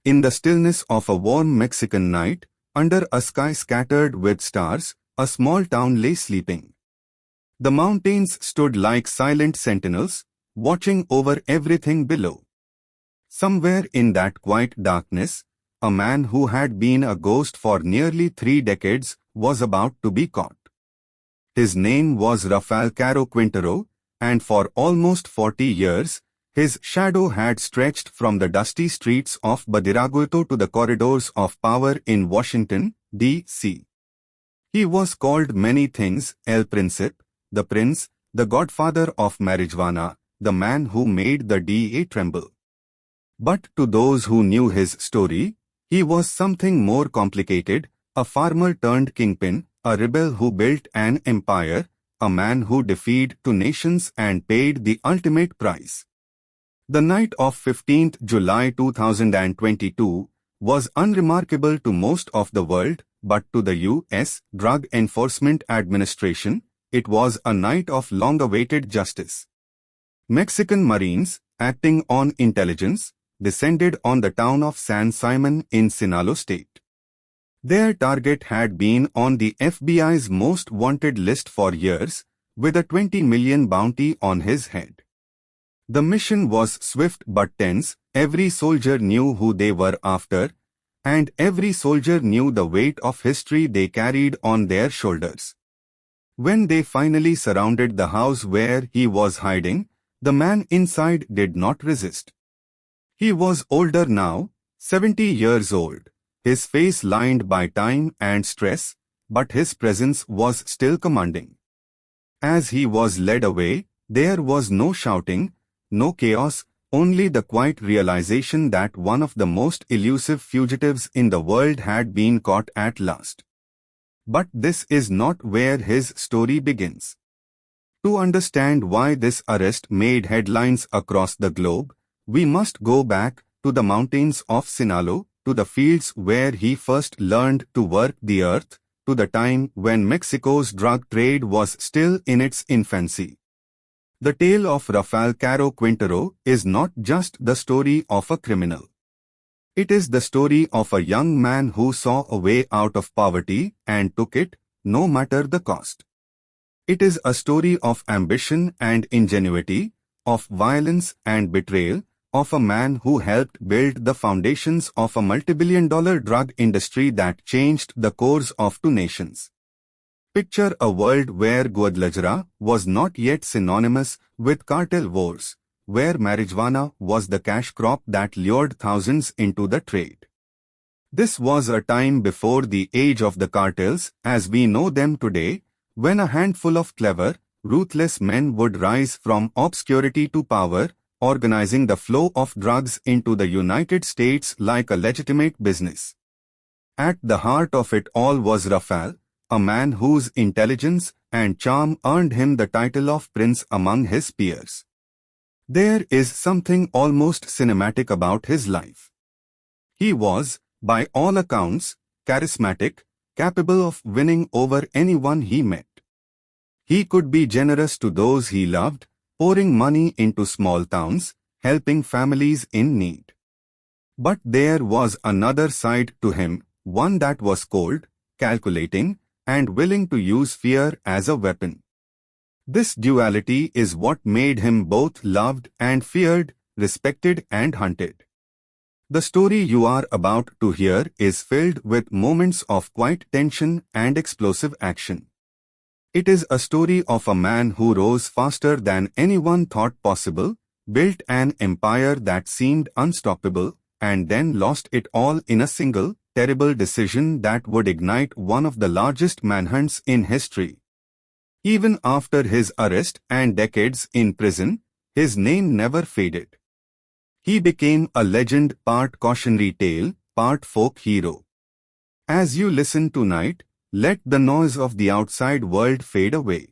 In the stillness of a warm Mexican night, under a sky scattered with stars, a small town lay sleeping. The mountains stood like silent sentinels, watching over everything below. Somewhere in that quiet darkness, a man who had been a ghost for nearly 3 decades was about to be caught. His name was Rafael Caro Quintero, and for almost 40 years, his shadow had stretched from the dusty streets of Badiraguito to the corridors of power in Washington, D.C. He was called many things: El Príncipe, the Prince, the Godfather of Marijuana, the man who made the DA tremble. But to those who knew his story, he was something more complicated: a farmer turned kingpin, a rebel who built an empire, a man who defied 2 nations and paid the ultimate price. The night of 15th July 2022 was unremarkable to most of the world, but to the U.S. Drug Enforcement Administration, it was a night of long-awaited justice. Mexican Marines, acting on intelligence, descended on the town of San Simon in Sinaloa state. Their target had been on the FBI's most wanted list for years, with a $20 million bounty on his head. The mission was swift but tense. Every soldier knew who they were after, and every soldier knew the weight of history they carried on their shoulders. When they finally surrounded the house where he was hiding, the man inside did not resist. He was older now, 70 years old, his face lined by time and stress, but his presence was still commanding. As he was led away, there was no shouting, no chaos, only the quiet realization that one of the most elusive fugitives in the world had been caught at last. But this is not where his story begins. To understand why this arrest made headlines across the globe, we must go back to the mountains of Sinaloa, to the fields where he first learned to work the earth, to the time when Mexico's drug trade was still in its infancy. The tale of Rafael Caro Quintero is not just the story of a criminal. It is the story of a young man who saw a way out of poverty and took it, no matter the cost. It is a story of ambition and ingenuity, of violence and betrayal, of a man who helped build the foundations of a multi-billion-dollar drug industry that changed the course of 2 nations. Picture a world where Guadalajara was not yet synonymous with cartel wars, where marijuana was the cash crop that lured thousands into the trade. This was a time before the age of the cartels as we know them today, when a handful of clever, ruthless men would rise from obscurity to power, organizing the flow of drugs into the United States like a legitimate business. At the heart of it all was Rafael, a man whose intelligence and charm earned him the title of prince among his peers. There is something almost cinematic about his life. He was, by all accounts, charismatic, capable of winning over anyone he met. He could be generous to those he loved, pouring money into small towns, helping families in need. But there was another side to him, one that was cold, calculating, and willing to use fear as a weapon. This duality is what made him both loved and feared, respected and hunted. The story you are about to hear is filled with moments of quiet tension and explosive action. It is a story of a man who rose faster than anyone thought possible, built an empire that seemed unstoppable, and then lost it all in a single, terrible decision that would ignite one of the largest manhunts in history. Even after his arrest and decades in prison, his name never faded. He became a legend, part cautionary tale, part folk hero. As you listen tonight, let the noise of the outside world fade away.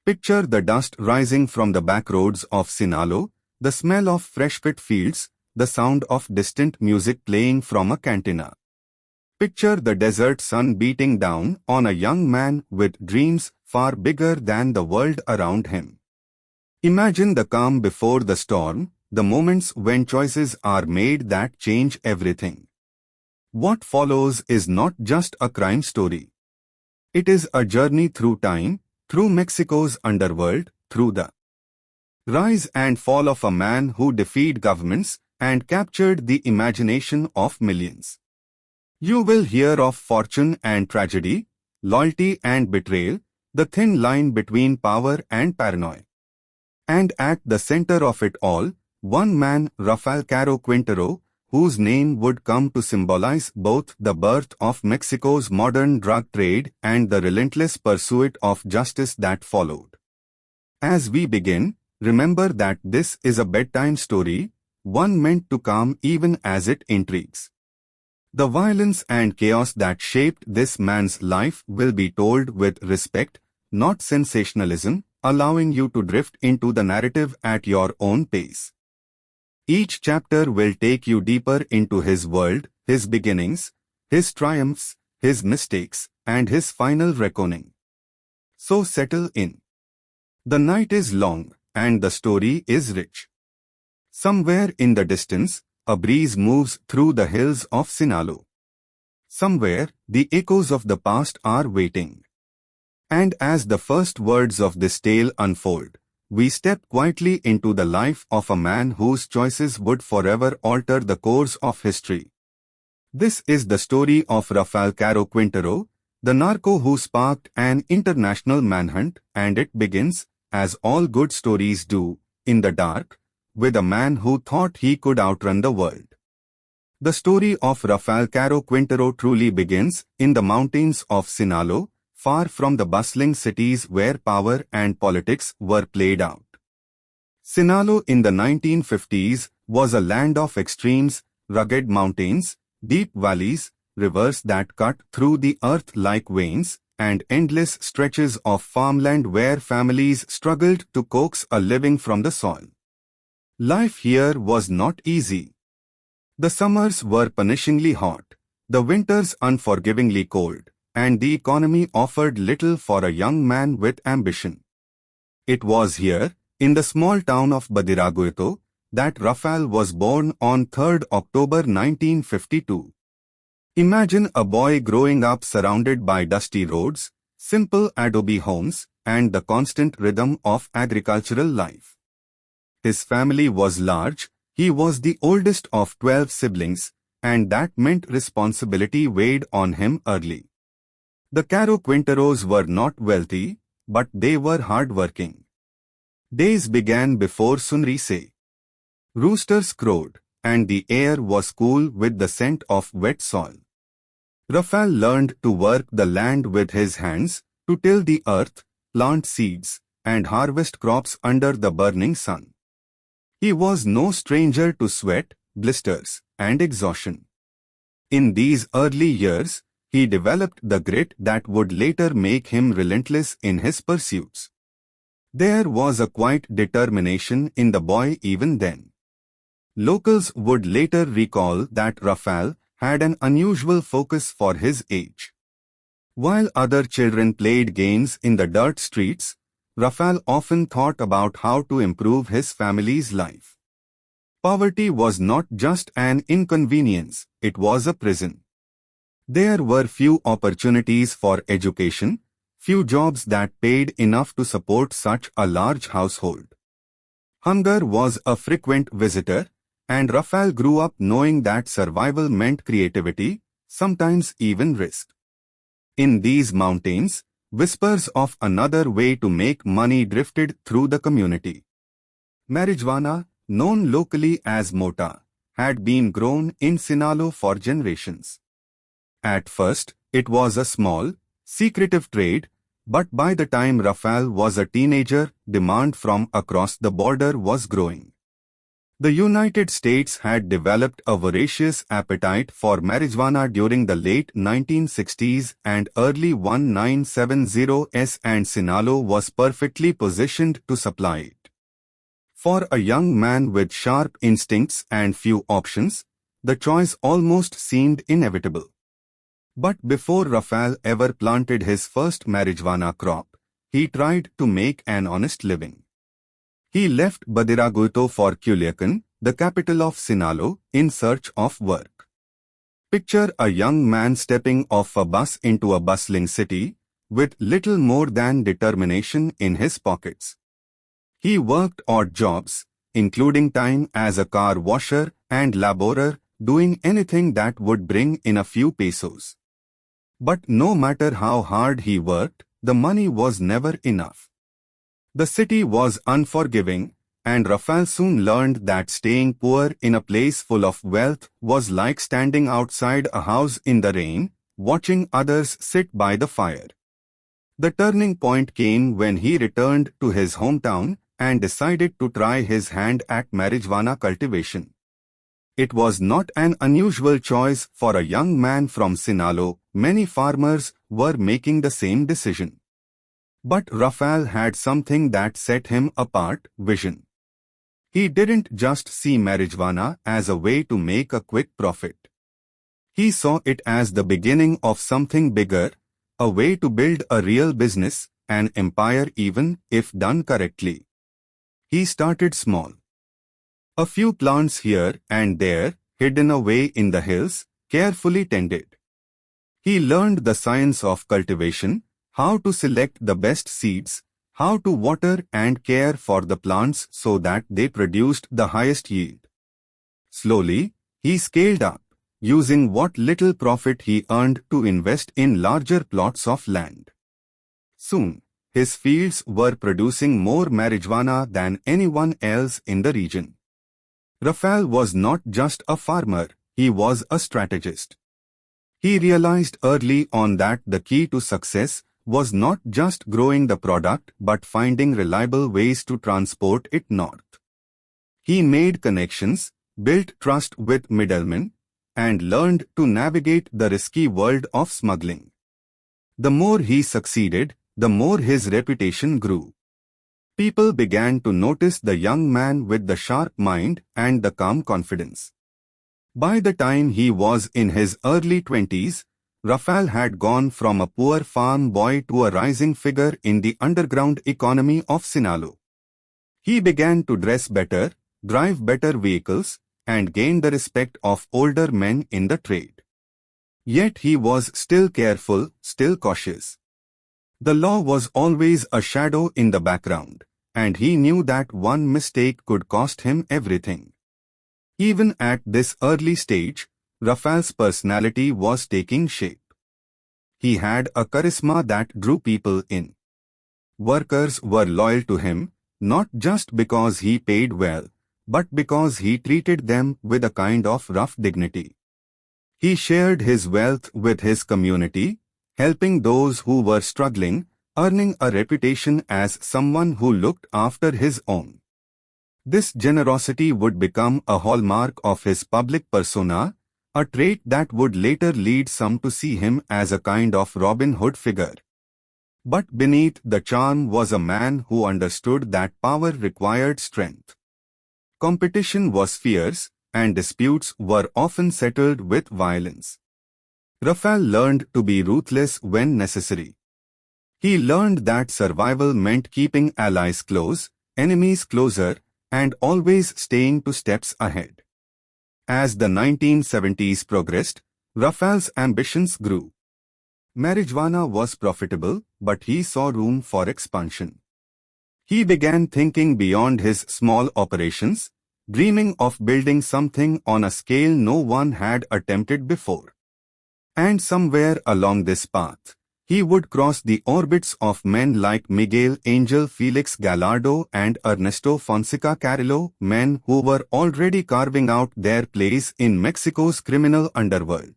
Picture the dust rising from the back roads of Sinaloa, the smell of fresh pit fields, the sound of distant music playing from a cantina. Picture the desert sun beating down on a young man with dreams far bigger than the world around him. Imagine the calm before the storm, the moments when choices are made that change everything. What follows is not just a crime story. It is a journey through time, through Mexico's underworld, through the rise and fall of a man who defied governments and captured the imagination of millions. You will hear of fortune and tragedy, loyalty and betrayal, the thin line between power and paranoia. And at the center of it all, one man, Rafael Caro Quintero, whose name would come to symbolize both the birth of Mexico's modern drug trade and the relentless pursuit of justice that followed. As we begin, remember that this is a bedtime story, one meant to calm even as it intrigues. The violence and chaos that shaped this man's life will be told with respect, not sensationalism, allowing you to drift into the narrative at your own pace. Each chapter will take you deeper into his world, his beginnings, his triumphs, his mistakes, and his final reckoning. So settle in. The night is long, and the story is rich. Somewhere in the distance, a breeze moves through the hills of Sinaloa. Somewhere, the echoes of the past are waiting. And as the first words of this tale unfold, we step quietly into the life of a man whose choices would forever alter the course of history. This is the story of Rafael Caro Quintero, the narco who sparked an international manhunt, and it begins, as all good stories do, in the dark, with a man who thought he could outrun the world. The story of Rafael Caro Quintero truly begins in the mountains of Sinaloa, far from the bustling cities where power and politics were played out. Sinaloa in the 1950s was a land of extremes, rugged mountains, deep valleys, rivers that cut through the earth like veins, and endless stretches of farmland where families struggled to coax a living from the soil. Life here was not easy. The summers were punishingly hot, the winters unforgivingly cold, and the economy offered little for a young man with ambition. It was here, in the small town of Badiraguito, that Rafael was born on 3rd October 1952. Imagine a boy growing up surrounded by dusty roads, simple adobe homes, and the constant rhythm of agricultural life. His family was large, he was the oldest of 12 siblings, and that meant responsibility weighed on him early. The Caro Quinteros were not wealthy, but they were hard-working. Days began before sunrise. Roosters crowed, and the air was cool with the scent of wet soil. Rafael learned to work the land with his hands, to till the earth, plant seeds, and harvest crops under the burning sun. He was no stranger to sweat, blisters, and exhaustion. In these early years, he developed the grit that would later make him relentless in his pursuits. There was a quiet determination in the boy even then. Locals would later recall that Rafael had an unusual focus for his age. While other children played games in the dirt streets, Rafael often thought about how to improve his family's life. Poverty was not just an inconvenience, it was a prison. There were few opportunities for education, few jobs that paid enough to support such a large household. Hunger was a frequent visitor, and Rafael grew up knowing that survival meant creativity, sometimes even risk. In these mountains, whispers of another way to make money drifted through the community. Marijuana, known locally as mota, had been grown in Sinaloa for generations. At first, it was a small, secretive trade, but by the time Rafael was a teenager, demand from across the border was growing. The United States had developed a voracious appetite for marijuana during the late 1960s and early 1970s, and Sinaloa was perfectly positioned to supply it. For a young man with sharp instincts and few options, the choice almost seemed inevitable. But before Rafael ever planted his first marijuana crop, he tried to make an honest living. He left Badiraguito for Culiacan, the capital of Sinaloa, in search of work. Picture a young man stepping off a bus into a bustling city, with little more than determination in his pockets. He worked odd jobs, including time as a car washer and laborer, doing anything that would bring in a few pesos. But no matter how hard he worked, the money was never enough. The city was unforgiving, and Rafael soon learned that staying poor in a place full of wealth was like standing outside a house in the rain, watching others sit by the fire. The turning point came when he returned to his hometown and decided to try his hand at marijuana cultivation. It was not an unusual choice for a young man from Sinaloa. Many farmers were making the same decision. But Rafael had something that set him apart: vision. He didn't just see marijuana as a way to make a quick profit. He saw it as the beginning of something bigger, a way to build a real business, an empire, even if done correctly. He started small. A few plants here and there, hidden away in the hills, carefully tended. He learned the science of cultivation, how to select the best seeds, how to water and care for the plants so that they produced the highest yield. Slowly, he scaled up, using what little profit he earned to invest in larger plots of land. Soon, his fields were producing more marijuana than anyone else in the region. Rafael was not just a farmer, he was a strategist. He realized early on that the key to success was not just growing the product but finding reliable ways to transport it north. He made connections, built trust with middlemen, and learned to navigate the risky world of smuggling. The more he succeeded, the more his reputation grew. People began to notice the young man with the sharp mind and the calm confidence. By the time he was in his early 20s, Rafael had gone from a poor farm boy to a rising figure in the underground economy of Sinaloa. He began to dress better, drive better vehicles, and gain the respect of older men in the trade. Yet he was still careful, still cautious. The law was always a shadow in the background, and he knew that one mistake could cost him everything. Even at this early stage, Rafael's personality was taking shape. He had a charisma that drew people in. Workers were loyal to him, not just because he paid well, but because he treated them with a kind of rough dignity. He shared his wealth with his community, helping those who were struggling, earning a reputation as someone who looked after his own. This generosity would become a hallmark of his public persona, a trait that would later lead some to see him as a kind of Robin Hood figure. But beneath the charm was a man who understood that power required strength. Competition was fierce, and disputes were often settled with violence. Rafael learned to be ruthless when necessary. He learned that survival meant keeping allies close, enemies closer, and always staying 2 steps ahead. As the 1970s progressed, Rafael's ambitions grew. Marijuana was profitable, but he saw room for expansion. He began thinking beyond his small operations, dreaming of building something on a scale no one had attempted before. And somewhere along this path, he would cross the orbits of men like Miguel Angel Felix Gallardo and Ernesto Fonseca Carrillo, men who were already carving out their place in Mexico's criminal underworld.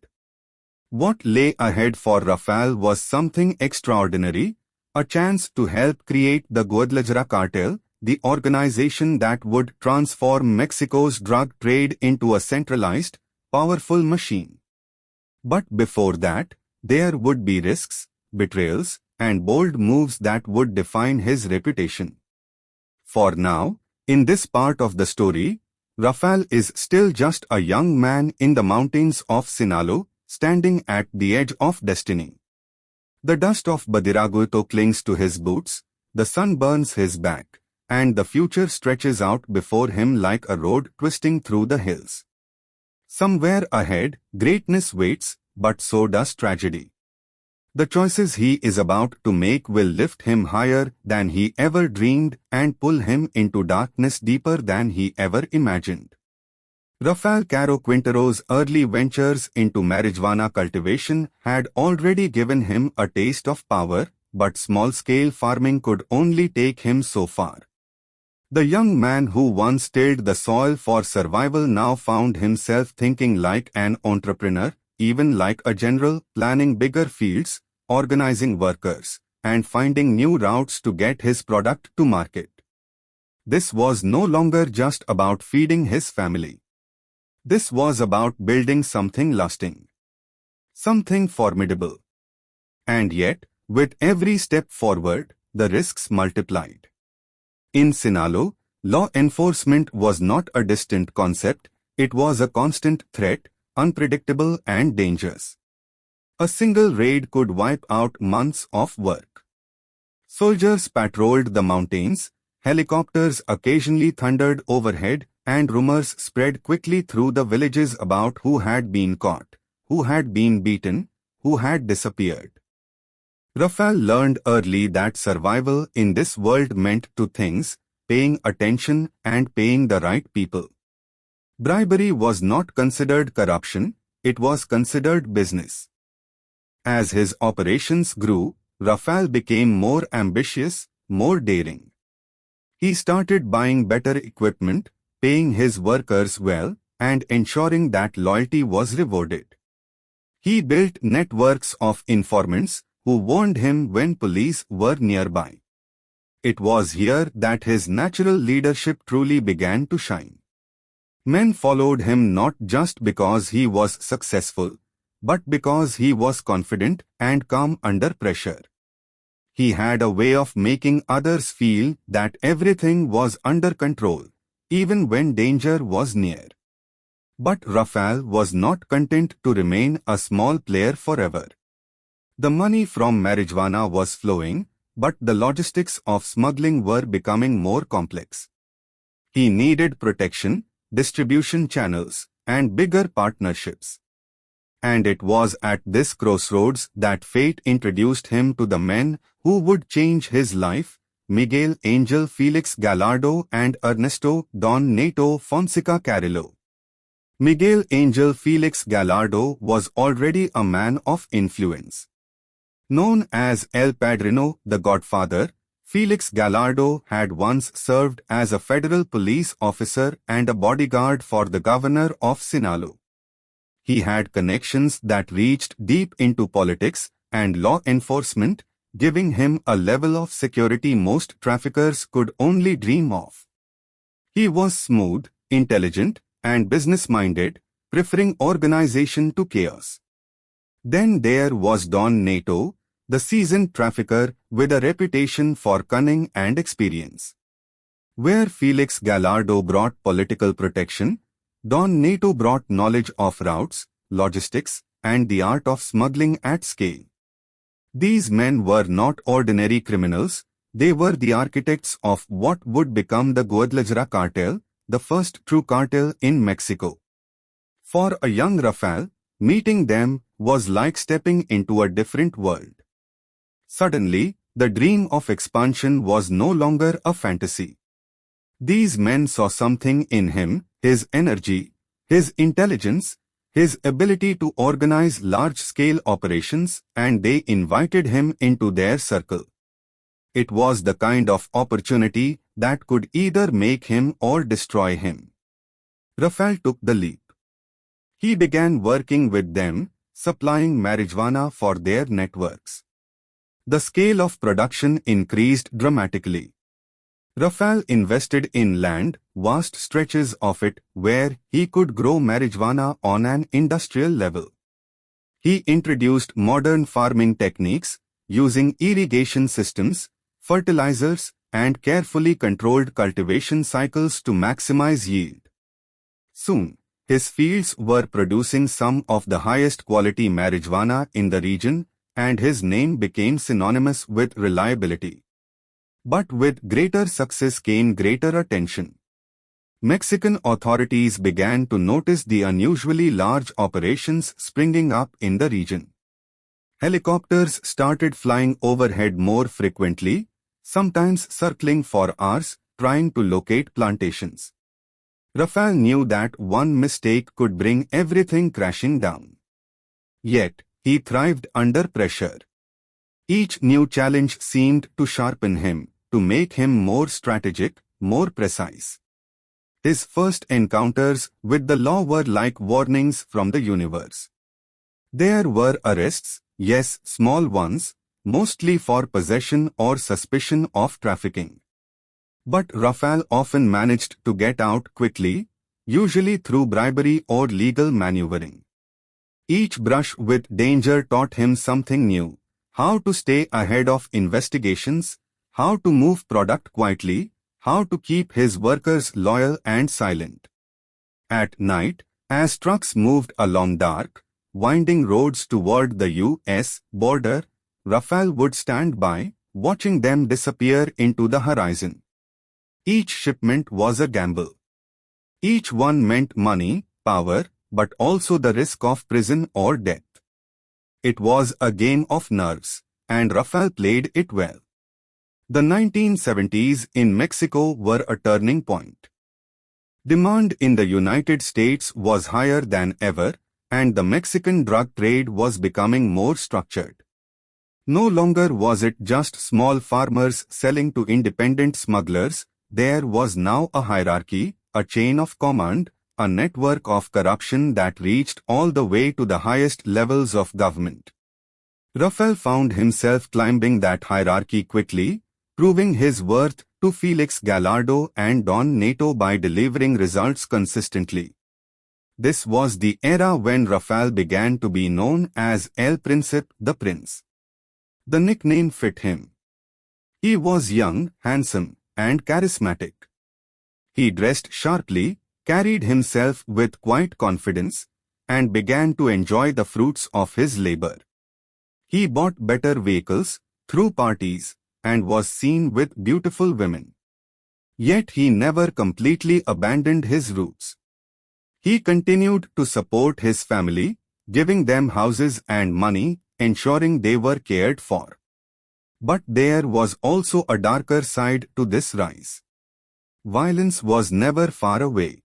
What lay ahead for Rafael was something extraordinary, a chance to help create the Guadalajara Cartel, the organization that would transform Mexico's drug trade into a centralized, powerful machine. But before that, there would be risks, betrayals, and bold moves that would define his reputation. For now, in this part of the story, Rafael is still just a young man in the mountains of Sinaloa, standing at the edge of destiny. The dust of Badiraguito clings to his boots, the sun burns his back, and the future stretches out before him like a road twisting through the hills. Somewhere ahead, greatness waits, but so does tragedy. The choices he is about to make will lift him higher than he ever dreamed and pull him into darkness deeper than he ever imagined. Rafael Caro Quintero's early ventures into marijuana cultivation had already given him a taste of power, but small-scale farming could only take him so far. The young man who once tilled the soil for survival now found himself thinking like an entrepreneur, even like a general, planning bigger fields, organizing workers, and finding new routes to get his product to market. This was no longer just about feeding his family. This was about building something lasting. Something formidable. And yet, with every step forward, the risks multiplied. In Sinaloa, law enforcement was not a distant concept, it was a constant threat, unpredictable and dangerous. A single raid could wipe out months of work. Soldiers patrolled the mountains, helicopters occasionally thundered overhead, and rumors spread quickly through the villages about who had been caught, who had been beaten, who had disappeared. Rafael learned early that survival in this world meant two things: paying attention and paying the right people. Bribery was not considered corruption, it was considered business. As his operations grew, Rafael became more ambitious, more daring. He started buying better equipment, paying his workers well, and ensuring that loyalty was rewarded. He built networks of informants who warned him when police were nearby. It was here that his natural leadership truly began to shine. Men followed him not just because he was successful, but because he was confident and calm under pressure. He had a way of making others feel that everything was under control, even when danger was near. But Rafael was not content to remain a small player forever. The money from marijuana was flowing, but the logistics of smuggling were becoming more complex. He needed protection, distribution channels, and bigger partnerships. And it was at this crossroads that fate introduced him to the men who would change his life: Miguel Angel Felix Gallardo and Ernesto Don Neto Fonseca Carrillo. Miguel Angel Felix Gallardo was already a man of influence. Known as El Padrino, the Godfather, Felix Gallardo had once served as a federal police officer and a bodyguard for the governor of Sinaloa. He had connections that reached deep into politics and law enforcement, giving him a level of security most traffickers could only dream of. He was smooth, intelligent, and business-minded, preferring organization to chaos. Then there was Don Neto, the seasoned trafficker with a reputation for cunning and experience. Where Felix Gallardo brought political protection, Don Neto brought knowledge of routes, logistics, and the art of smuggling at scale. These men were not ordinary criminals, they were the architects of what would become the Guadalajara cartel, the first true cartel in Mexico. For a young Rafael, meeting them was like stepping into a different world. Suddenly, the dream of expansion was no longer a fantasy. These men saw something in him: his energy, his intelligence, his ability to organize large-scale operations, and they invited him into their circle. It was the kind of opportunity that could either make him or destroy him. Rafael took the leap. He began working with them, supplying marijuana for their networks. The scale of production increased dramatically. Rafael invested in land, vast stretches of it, where he could grow marijuana on an industrial level. He introduced modern farming techniques, using irrigation systems, fertilizers, and carefully controlled cultivation cycles to maximize yield. Soon, his fields were producing some of the highest quality marijuana in the region, and his name became synonymous with reliability. But with greater success came greater attention. Mexican authorities began to notice the unusually large operations springing up in the region. Helicopters started flying overhead more frequently, sometimes circling for hours, trying to locate plantations. Rafael knew that one mistake could bring everything crashing down. Yet, he thrived under pressure. Each new challenge seemed to sharpen him, to make him more strategic, more precise. His first encounters with the law were like warnings from the universe. There were arrests, yes, small ones, mostly for possession or suspicion of trafficking. But Rafael often managed to get out quickly, usually through bribery or legal maneuvering. Each brush with danger taught him something new: how to stay ahead of investigations, how to move product quietly, how to keep his workers loyal and silent. At night, as trucks moved along dark, winding roads toward the U.S. border, Rafael would stand by, watching them disappear into the horizon. Each shipment was a gamble. Each one meant money, power, but also the risk of prison or death. It was a game of nerves, and Rafael played it well. The 1970s in Mexico were a turning point. Demand in the United States was higher than ever, and the Mexican drug trade was becoming more structured. No longer was it just small farmers selling to independent smugglers. There was now a hierarchy, a chain of command, a network of corruption that reached all the way to the highest levels of government. Rafael found himself climbing that hierarchy quickly, proving his worth to Felix Gallardo and Don Nato by delivering results consistently. This was the era when Rafael began to be known as El Príncipe, the Prince. The nickname fit him. He was young, handsome, and charismatic. He dressed sharply, carried himself with quiet confidence, and began to enjoy the fruits of his labor. He bought better vehicles, threw parties, and was seen with beautiful women. Yet he never completely abandoned his roots. He continued to support his family, giving them houses and money, ensuring they were cared for. But there was also a darker side to this rise. Violence was never far away.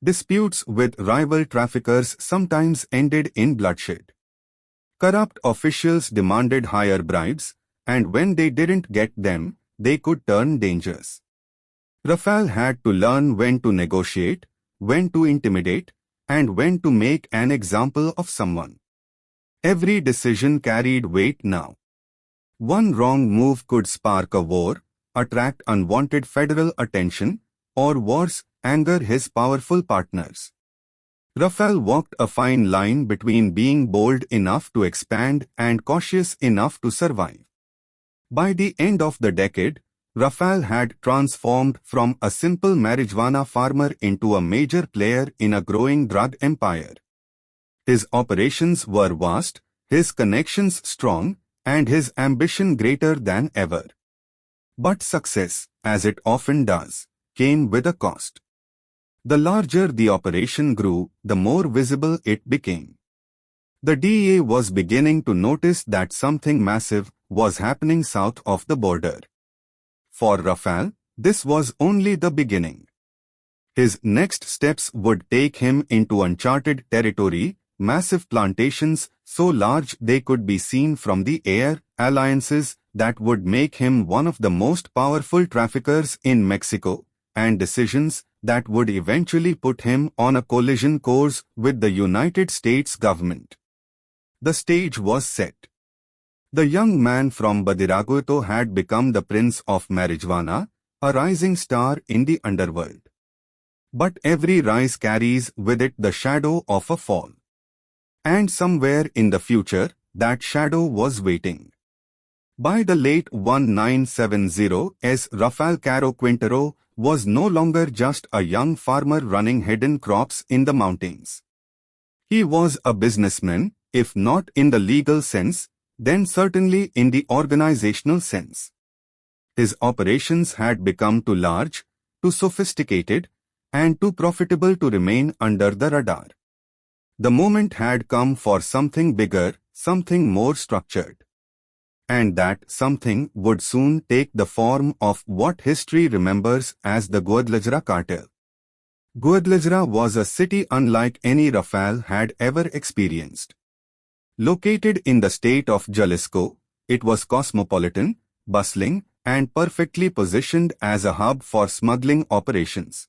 Disputes with rival traffickers sometimes ended in bloodshed. Corrupt officials demanded higher bribes, and when they didn't get them, they could turn dangerous. Rafael had to learn when to negotiate, when to intimidate, and when to make an example of someone. Every decision carried weight now. One wrong move could spark a war, attract unwanted federal attention, or worse, anger his powerful partners. Rafael walked a fine line between being bold enough to expand and cautious enough to survive. By the end of the decade, Rafael had transformed from a simple marijuana farmer into a major player in a growing drug empire. His operations were vast, his connections strong, and his ambition greater than ever. But success, as it often does, came with a cost. The larger the operation grew, the more visible it became. The DEA was beginning to notice that something massive was happening south of the border. For Rafael, this was only the beginning. His next steps would take him into uncharted territory, massive plantations so large they could be seen from the air, alliances that would make him one of the most powerful traffickers in Mexico, and decisions that would eventually put him on a collision course with the United States government. The stage was set. The young man from Badiraguato had become the prince of marijuana, a rising star in the underworld. But every rise carries with it the shadow of a fall. And somewhere in the future, that shadow was waiting. By the late 1970s, Rafael Caro Quintero was no longer just a young farmer running hidden crops in the mountains. He was a businessman, if not in the legal sense, then certainly in the organizational sense. His operations had become too large, too sophisticated, and too profitable to remain under the radar. The moment had come for something bigger, something more structured. And that something would soon take the form of what history remembers as the Guadalajara cartel. Guadalajara was a city unlike any Rafael had ever experienced. Located in the state of Jalisco, it was cosmopolitan, bustling, and perfectly positioned as a hub for smuggling operations.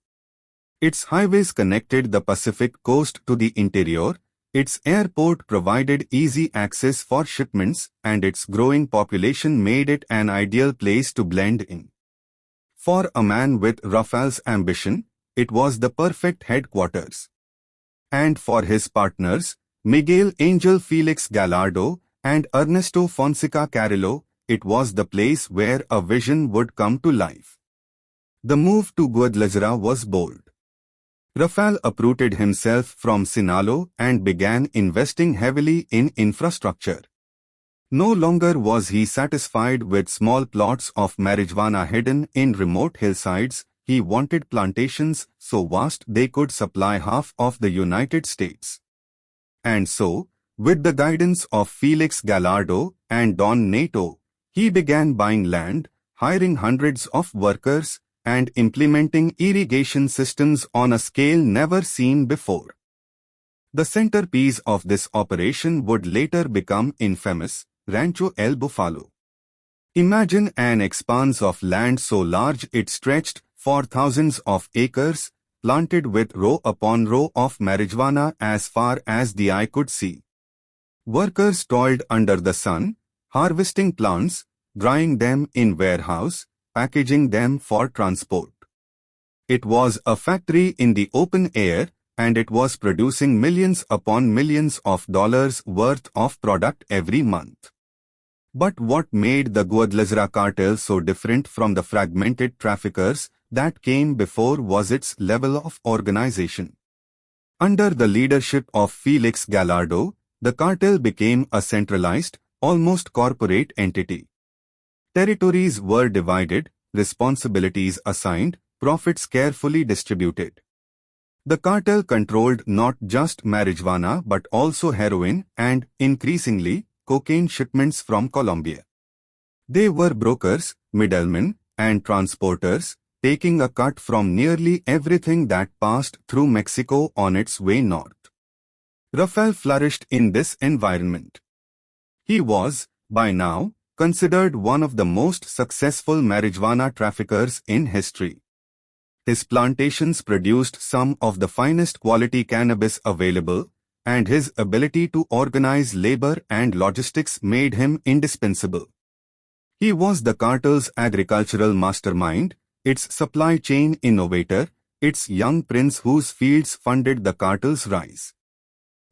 Its highways connected the Pacific coast to the interior, its airport provided easy access for shipments, and its growing population made it an ideal place to blend in. For a man with Rafael's ambition, it was the perfect headquarters. And for his partners, Miguel Angel Felix Gallardo and Ernesto Fonseca Carrillo, it was the place where a vision would come to life. The move to Guadalajara was bold. Rafael uprooted himself from Sinaloa and began investing heavily in infrastructure. No longer was he satisfied with small plots of marijuana hidden in remote hillsides, he wanted plantations so vast they could supply half of the United States. And so, with the guidance of Felix Gallardo and Don Nato, he began buying land, hiring hundreds of workers, and implementing irrigation systems on a scale never seen before. The centerpiece of this operation would later become infamous, Rancho El Bufalo. Imagine an expanse of land so large it stretched for thousands of acres, planted with row upon row of marijuana as far as the eye could see. Workers toiled under the sun, harvesting plants, drying them in warehouse, packaging them for transport. It was a factory in the open air, and it was producing millions upon millions of dollars worth of product every month. But what made the Guadalajara cartel so different from the fragmented traffickers that came before was its level of organization. Under the leadership of Felix Gallardo, the cartel became a centralized, almost corporate entity. Territories were divided, responsibilities assigned, profits carefully distributed. The cartel controlled not just marijuana but also heroin and, increasingly, cocaine shipments from Colombia. They were brokers, middlemen, and transporters, taking a cut from nearly everything that passed through Mexico on its way north. Rafael flourished in this environment. He was, by now, considered one of the most successful marijuana traffickers in history. His plantations produced some of the finest quality cannabis available, and his ability to organize labor and logistics made him indispensable. He was the cartel's agricultural mastermind, its supply chain innovator, its young prince whose fields funded the cartel's rise.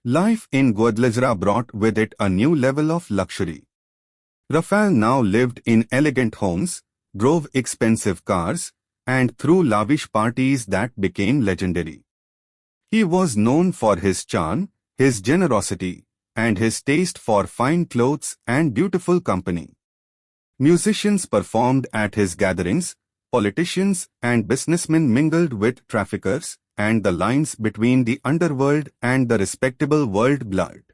Life in Guadalajara brought with it a new level of luxury. Rafael now lived in elegant homes, drove expensive cars, and threw lavish parties that became legendary. He was known for his charm, his generosity, and his taste for fine clothes and beautiful company. Musicians performed at his gatherings, politicians and businessmen mingled with traffickers, and the lines between the underworld and the respectable world blurred.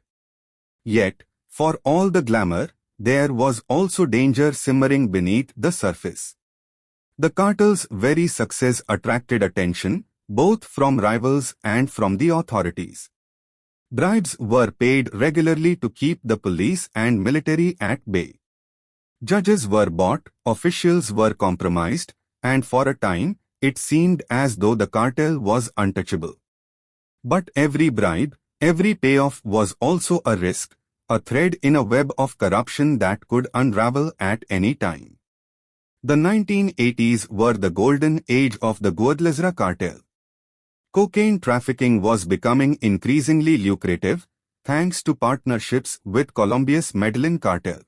Yet, for all the glamour, there was also danger simmering beneath the surface. The cartel's very success attracted attention, both from rivals and from the authorities. Bribes were paid regularly to keep the police and military at bay. Judges were bought, officials were compromised, and for a time, it seemed as though the cartel was untouchable. But every bribe, every payoff was also a risk, a thread in a web of corruption that could unravel at any time. The 1980s were the golden age of the Guadalajara cartel. Cocaine trafficking was becoming increasingly lucrative, thanks to partnerships with Colombia's Medellin cartel.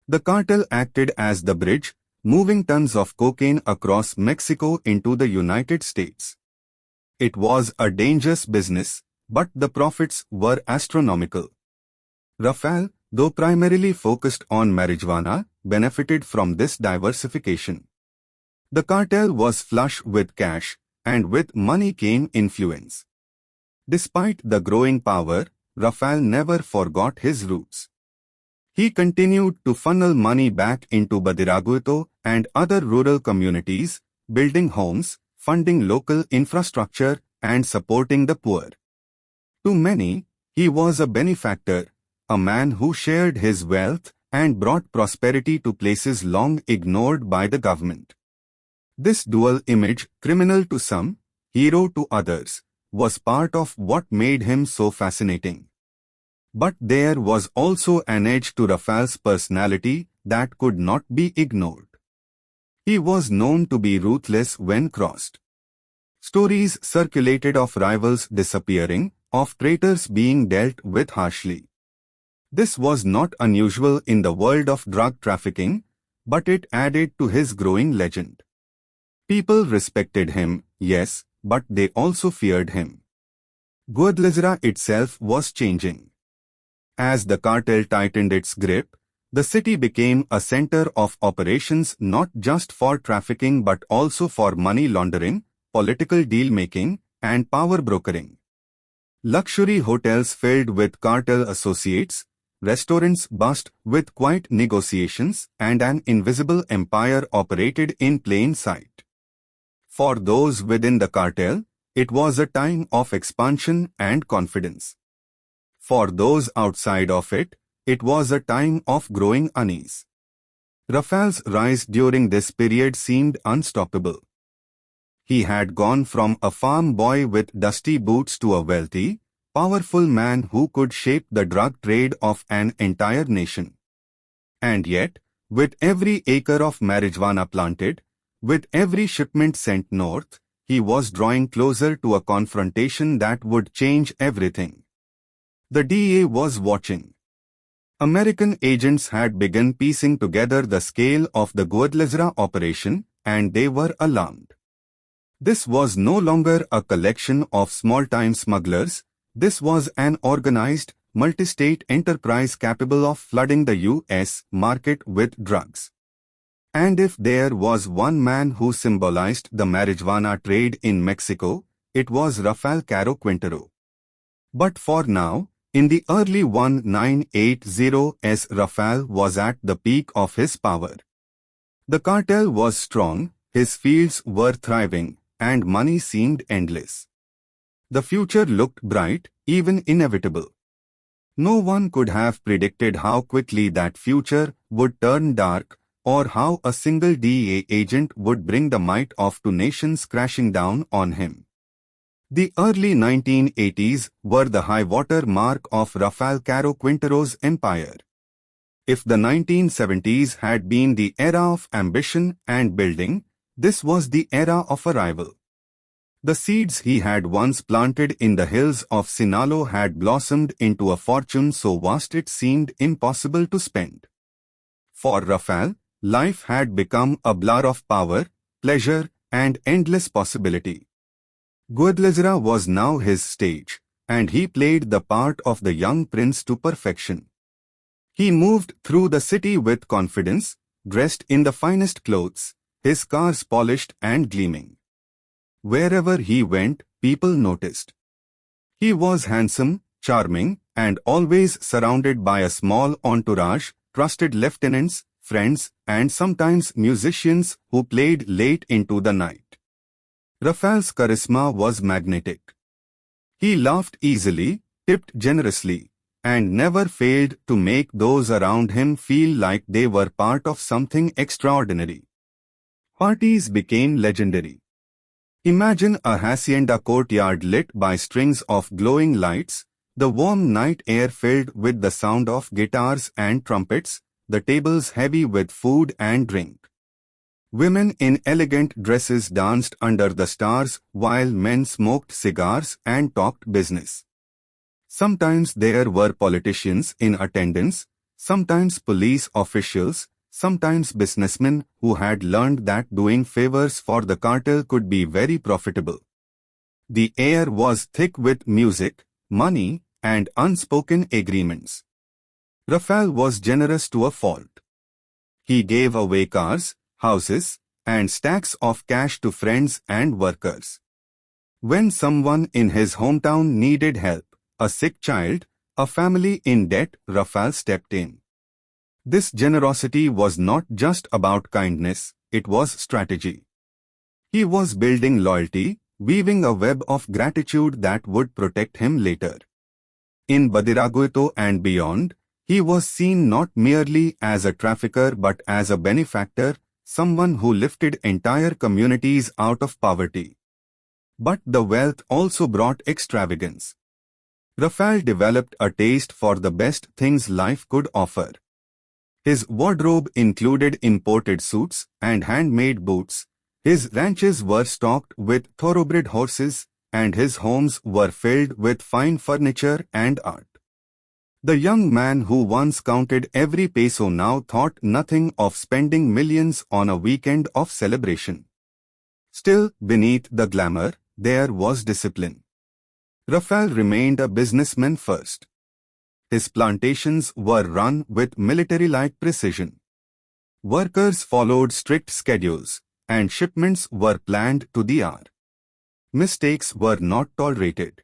The cartel acted as the bridge, moving tons of cocaine across Mexico into the United States. It was a dangerous business, but the profits were astronomical. Rafael, though primarily focused on marijuana, benefited from this diversification. The cartel was flush with cash, and with money came influence. Despite the growing power, Rafael never forgot his roots. He continued to funnel money back into Badiraguito and other rural communities, building homes, funding local infrastructure, and supporting the poor. To many, he was a benefactor, a man who shared his wealth and brought prosperity to places long ignored by the government. This dual image, criminal to some, hero to others, was part of what made him so fascinating. But there was also an edge to Rafael's personality that could not be ignored. He was known to be ruthless when crossed. Stories circulated of rivals disappearing, of traitors being dealt with harshly. This was not unusual in the world of drug trafficking, but it added to his growing legend. People respected him, yes, but they also feared him. Guadalajara itself was changing. As the cartel tightened its grip, the city became a center of operations not just for trafficking but also for money laundering, political deal-making, and power brokering. Luxury hotels filled with cartel associates, restaurants buzzed with quiet negotiations, and an invisible empire operated in plain sight. For those within the cartel, it was a time of expansion and confidence. For those outside of it, it was a time of growing unease. Rafael's rise during this period seemed unstoppable. He had gone from a farm boy with dusty boots to a wealthy, powerful man who could shape the drug trade of an entire nation. And yet, with every acre of marijuana planted, with every shipment sent north, he was drawing closer to a confrontation that would change everything. The DEA was watching. American agents had begun piecing together the scale of the Guadalajara operation, and they were alarmed. This was no longer a collection of small-time smugglers. This was an organized, multi-state enterprise capable of flooding the U.S. market with drugs. And if there was one man who symbolized the marijuana trade in Mexico, it was Rafael Caro Quintero. But for now, in the early 1980s, Rafael was at the peak of his power. The cartel was strong, his fields were thriving, and money seemed endless. The future looked bright, even inevitable. No one could have predicted how quickly that future would turn dark, or how a single DEA agent would bring the might of two nations crashing down on him. The early 1980s were the high-water mark of Rafael Caro Quintero's empire. If the 1970s had been the era of ambition and building, this was the era of arrival. The seeds he had once planted in the hills of Sinaloa had blossomed into a fortune so vast it seemed impossible to spend. For Rafael, life had become a blur of power, pleasure, and endless possibility. Guadalajara was now his stage, and he played the part of the young prince to perfection. He moved through the city with confidence, dressed in the finest clothes, his cars polished and gleaming. Wherever he went, people noticed. He was handsome, charming, and always surrounded by a small entourage, trusted lieutenants, friends, and sometimes musicians who played late into the night. Rafael's charisma was magnetic. He laughed easily, tipped generously, and never failed to make those around him feel like they were part of something extraordinary. Parties became legendary. Imagine a hacienda courtyard lit by strings of glowing lights, the warm night air filled with the sound of guitars and trumpets, the tables heavy with food and drink. Women in elegant dresses danced under the stars while men smoked cigars and talked business. Sometimes there were politicians in attendance, sometimes police officials, sometimes businessmen who had learned that doing favors for the cartel could be very profitable. The air was thick with music, money, and unspoken agreements. Rafael was generous to a fault. He gave away cars, houses, and stacks of cash to friends and workers. When someone in his hometown needed help, a sick child, a family in debt, Rafael stepped in. This generosity was not just about kindness, it was strategy. He was building loyalty, weaving a web of gratitude that would protect him later. In Badiraguito and beyond, he was seen not merely as a trafficker but as a benefactor, someone who lifted entire communities out of poverty. But the wealth also brought extravagance. Rafael developed a taste for the best things life could offer. His wardrobe included imported suits and handmade boots. His ranches were stocked with thoroughbred horses, and his homes were filled with fine furniture and art. The young man who once counted every peso now thought nothing of spending millions on a weekend of celebration. Still, beneath the glamour, there was discipline. Rafael remained a businessman first. His plantations were run with military-like precision. Workers followed strict schedules, and shipments were planned to the hour. Mistakes were not tolerated.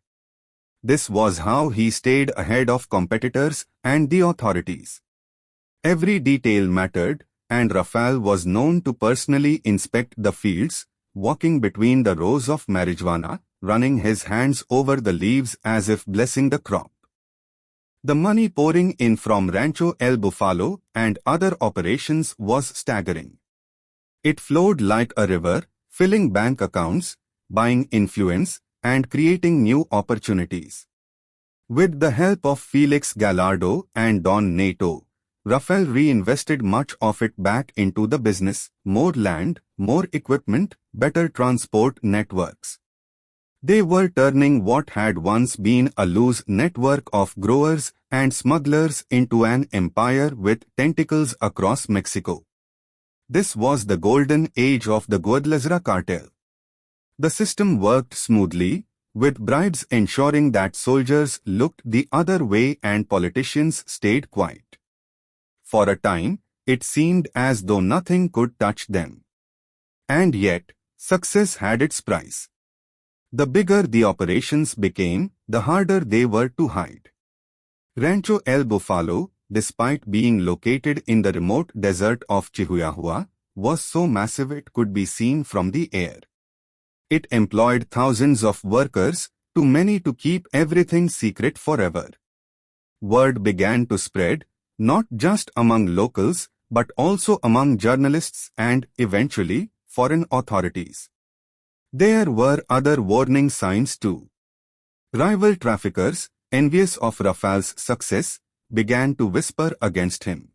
This was how he stayed ahead of competitors and the authorities. Every detail mattered, and Rafael was known to personally inspect the fields, walking between the rows of marijuana, running his hands over the leaves as if blessing the crop. The money pouring in from Rancho El Bufalo and other operations was staggering. It flowed like a river, filling bank accounts, buying influence, and creating new opportunities. With the help of Felix Gallardo and Don Nato, Rafael reinvested much of it back into the business: more land, more equipment, better transport networks. They were turning what had once been a loose network of growers and smugglers into an empire with tentacles across Mexico. This was the golden age of the Guadalajara cartel. The system worked smoothly, with bribes ensuring that soldiers looked the other way and politicians stayed quiet. For a time, it seemed as though nothing could touch them. And yet, success had its price. The bigger the operations became, the harder they were to hide. Rancho El Bufalo, despite being located in the remote desert of Chihuahua, was so massive it could be seen from the air. It employed thousands of workers, too many to keep everything secret forever. Word began to spread, not just among locals, but also among journalists and, eventually, foreign authorities. There were other warning signs too. Rival traffickers, envious of Rafael's success, began to whisper against him.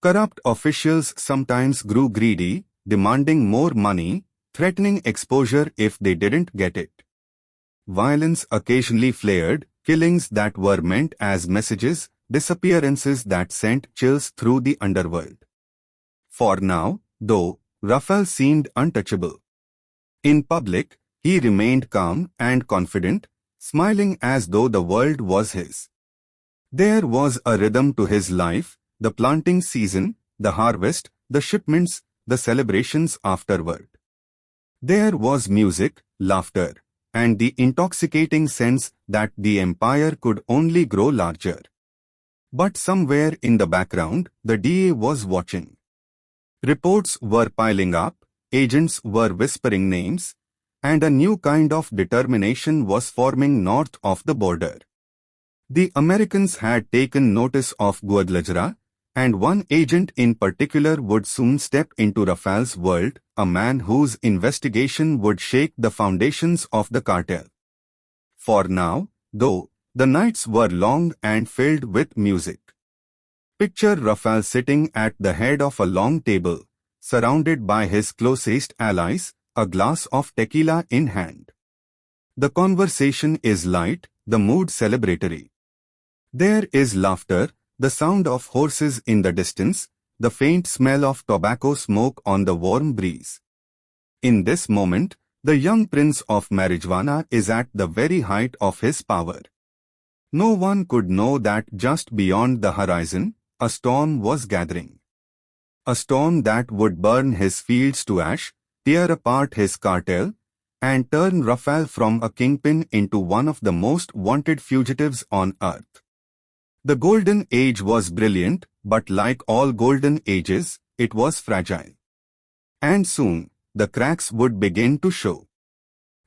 Corrupt officials sometimes grew greedy, demanding more money, threatening exposure if they didn't get it. Violence occasionally flared, killings that were meant as messages, disappearances that sent chills through the underworld. For now, though, Rafael seemed untouchable. In public, he remained calm and confident, smiling as though the world was his. There was a rhythm to his life: the planting season, the harvest, the shipments, the celebrations afterward. There was music, laughter, and the intoxicating sense that the empire could only grow larger. But somewhere in the background, the DA was watching. Reports were piling up, agents were whispering names, and a new kind of determination was forming north of the border. The Americans had taken notice of Guadalajara, and one agent in particular would soon step into Rafael's world, a man whose investigation would shake the foundations of the cartel. For now, though, the nights were long and filled with music. Picture Rafael sitting at the head of a long table, surrounded by his closest allies, a glass of tequila in hand. The conversation is light, the mood celebratory. There is laughter, the sound of horses in the distance, the faint smell of tobacco smoke on the warm breeze. In this moment, the young prince of marijuana is at the very height of his power. No one could know that just beyond the horizon, a storm was gathering. A storm that would burn his fields to ash, tear apart his cartel, and turn Rafael from a kingpin into one of the most wanted fugitives on earth. The Golden Age was brilliant, but like all golden ages, it was fragile. And soon, the cracks would begin to show.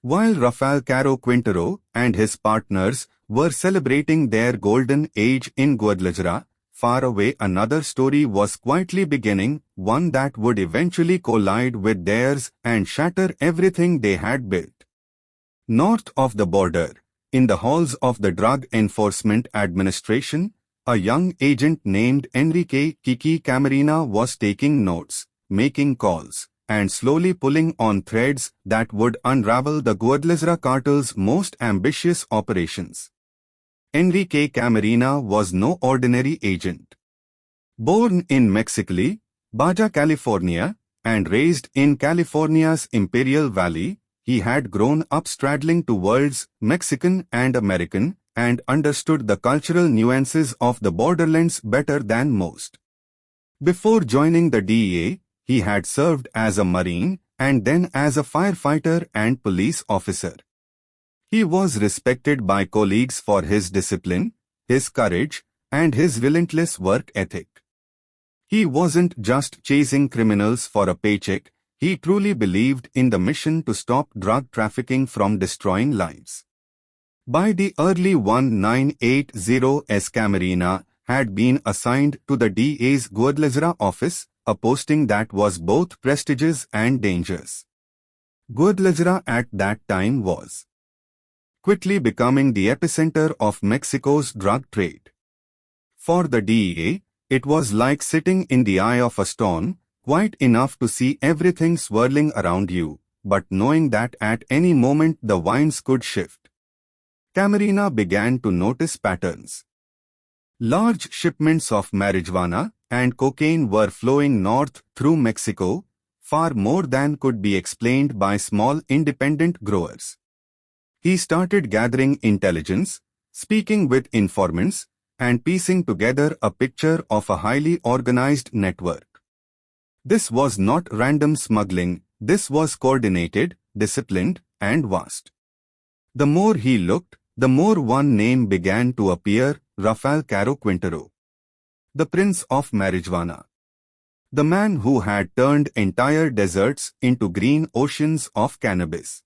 While Rafael Caro Quintero and his partners were celebrating their golden age in Guadalajara, far away another story was quietly beginning, one that would eventually collide with theirs and shatter everything they had built. North of the border, in the halls of the Drug Enforcement Administration, a young agent named Enrique Kiki Camarena was taking notes, making calls, and slowly pulling on threads that would unravel the Guadalajara cartel's most ambitious operations. Enrique Camarena was no ordinary agent. Born in Mexicali, Baja California, and raised in California's Imperial Valley, he had grown up straddling two worlds, Mexican and American, and understood the cultural nuances of the borderlands better than most. Before joining the DEA, he had served as a Marine and then as a firefighter and police officer. He was respected by colleagues for his discipline, his courage, and his relentless work ethic. He wasn't just chasing criminals for a paycheck, he truly believed in the mission to stop drug trafficking from destroying lives. By the early 1980s, Camarena had been assigned to the DA's Guadalajara office, a posting that was both prestigious and dangerous. Guadalajara at that time was quickly becoming the epicenter of Mexico's drug trade. For the DEA, it was like sitting in the eye of a storm, quiet enough to see everything swirling around you, but knowing that at any moment the winds could shift. Camarena began to notice patterns. Large shipments of marijuana and cocaine were flowing north through Mexico, far more than could be explained by small independent growers. He started gathering intelligence, speaking with informants, and piecing together a picture of a highly organized network. This was not random smuggling, this was coordinated, disciplined, and vast. The more he looked, the more one name began to appear: Rafael Caro Quintero, the Prince of Marijuana. The man who had turned entire deserts into green oceans of cannabis.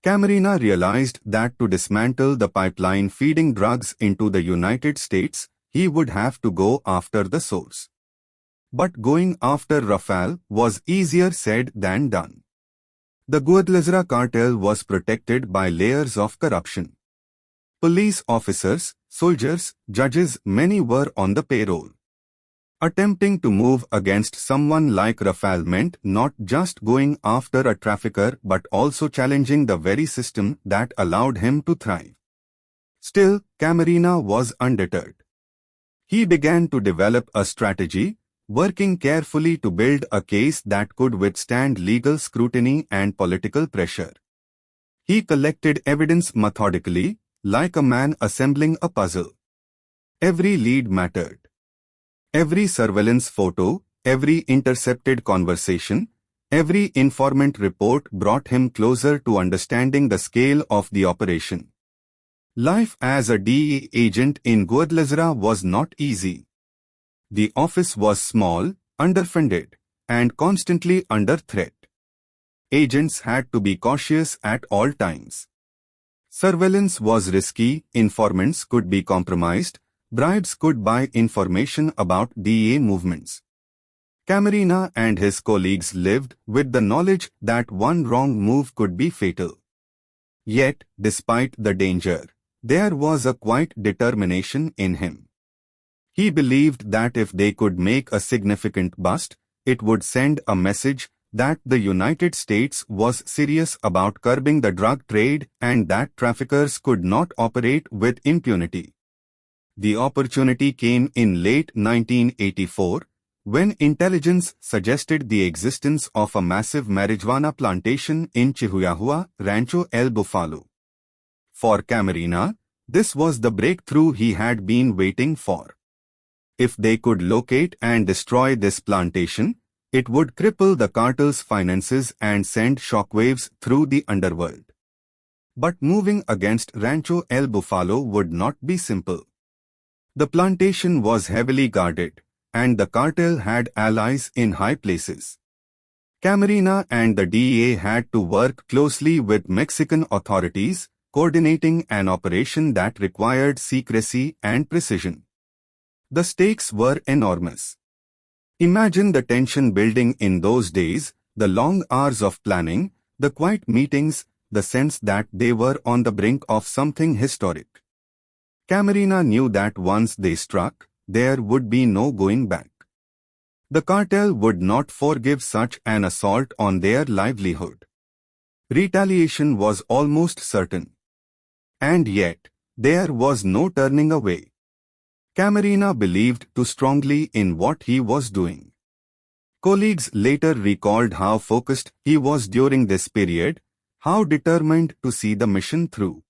Camarena realized that to dismantle the pipeline feeding drugs into the United States, he would have to go after the source. But going after Rafael was easier said than done. The Guadalajara cartel was protected by layers of corruption. Police officers, soldiers, judges, many were on the payroll. Attempting to move against someone like Rafael meant not just going after a trafficker but also challenging the very system that allowed him to thrive. Still, Camarena was undeterred. He began to develop a strategy, working carefully to build a case that could withstand legal scrutiny and political pressure. He collected evidence methodically, like a man assembling a puzzle. Every lead mattered. Every surveillance photo, every intercepted conversation, every informant report brought him closer to understanding the scale of the operation. Life as a DEA agent in Guadalajara was not easy. The office was small, underfunded, and constantly under threat. Agents had to be cautious at all times. Surveillance was risky, informants could be compromised, bribes could buy information about DEA movements. Camarena and his colleagues lived with the knowledge that one wrong move could be fatal. Yet, despite the danger, there was a quiet determination in him. He believed that if they could make a significant bust, it would send a message that the United States was serious about curbing the drug trade and that traffickers could not operate with impunity. The opportunity came in late 1984, when intelligence suggested the existence of a massive marijuana plantation in Chihuahua, Rancho El Bufalo. For Camarena, this was the breakthrough he had been waiting for. If they could locate and destroy this plantation, it would cripple the cartel's finances and send shockwaves through the underworld. But moving against Rancho El Bufalo would not be simple. The plantation was heavily guarded, and the cartel had allies in high places. Camarena and the DEA had to work closely with Mexican authorities, coordinating an operation that required secrecy and precision. The stakes were enormous. Imagine the tension building in those days, the long hours of planning, the quiet meetings, the sense that they were on the brink of something historic. Camarena knew that once they struck, there would be no going back. The cartel would not forgive such an assault on their livelihood. Retaliation was almost certain. And yet, there was no turning away. Camarena believed too strongly in what he was doing. Colleagues later recalled how focused he was during this period, how determined to see the mission through.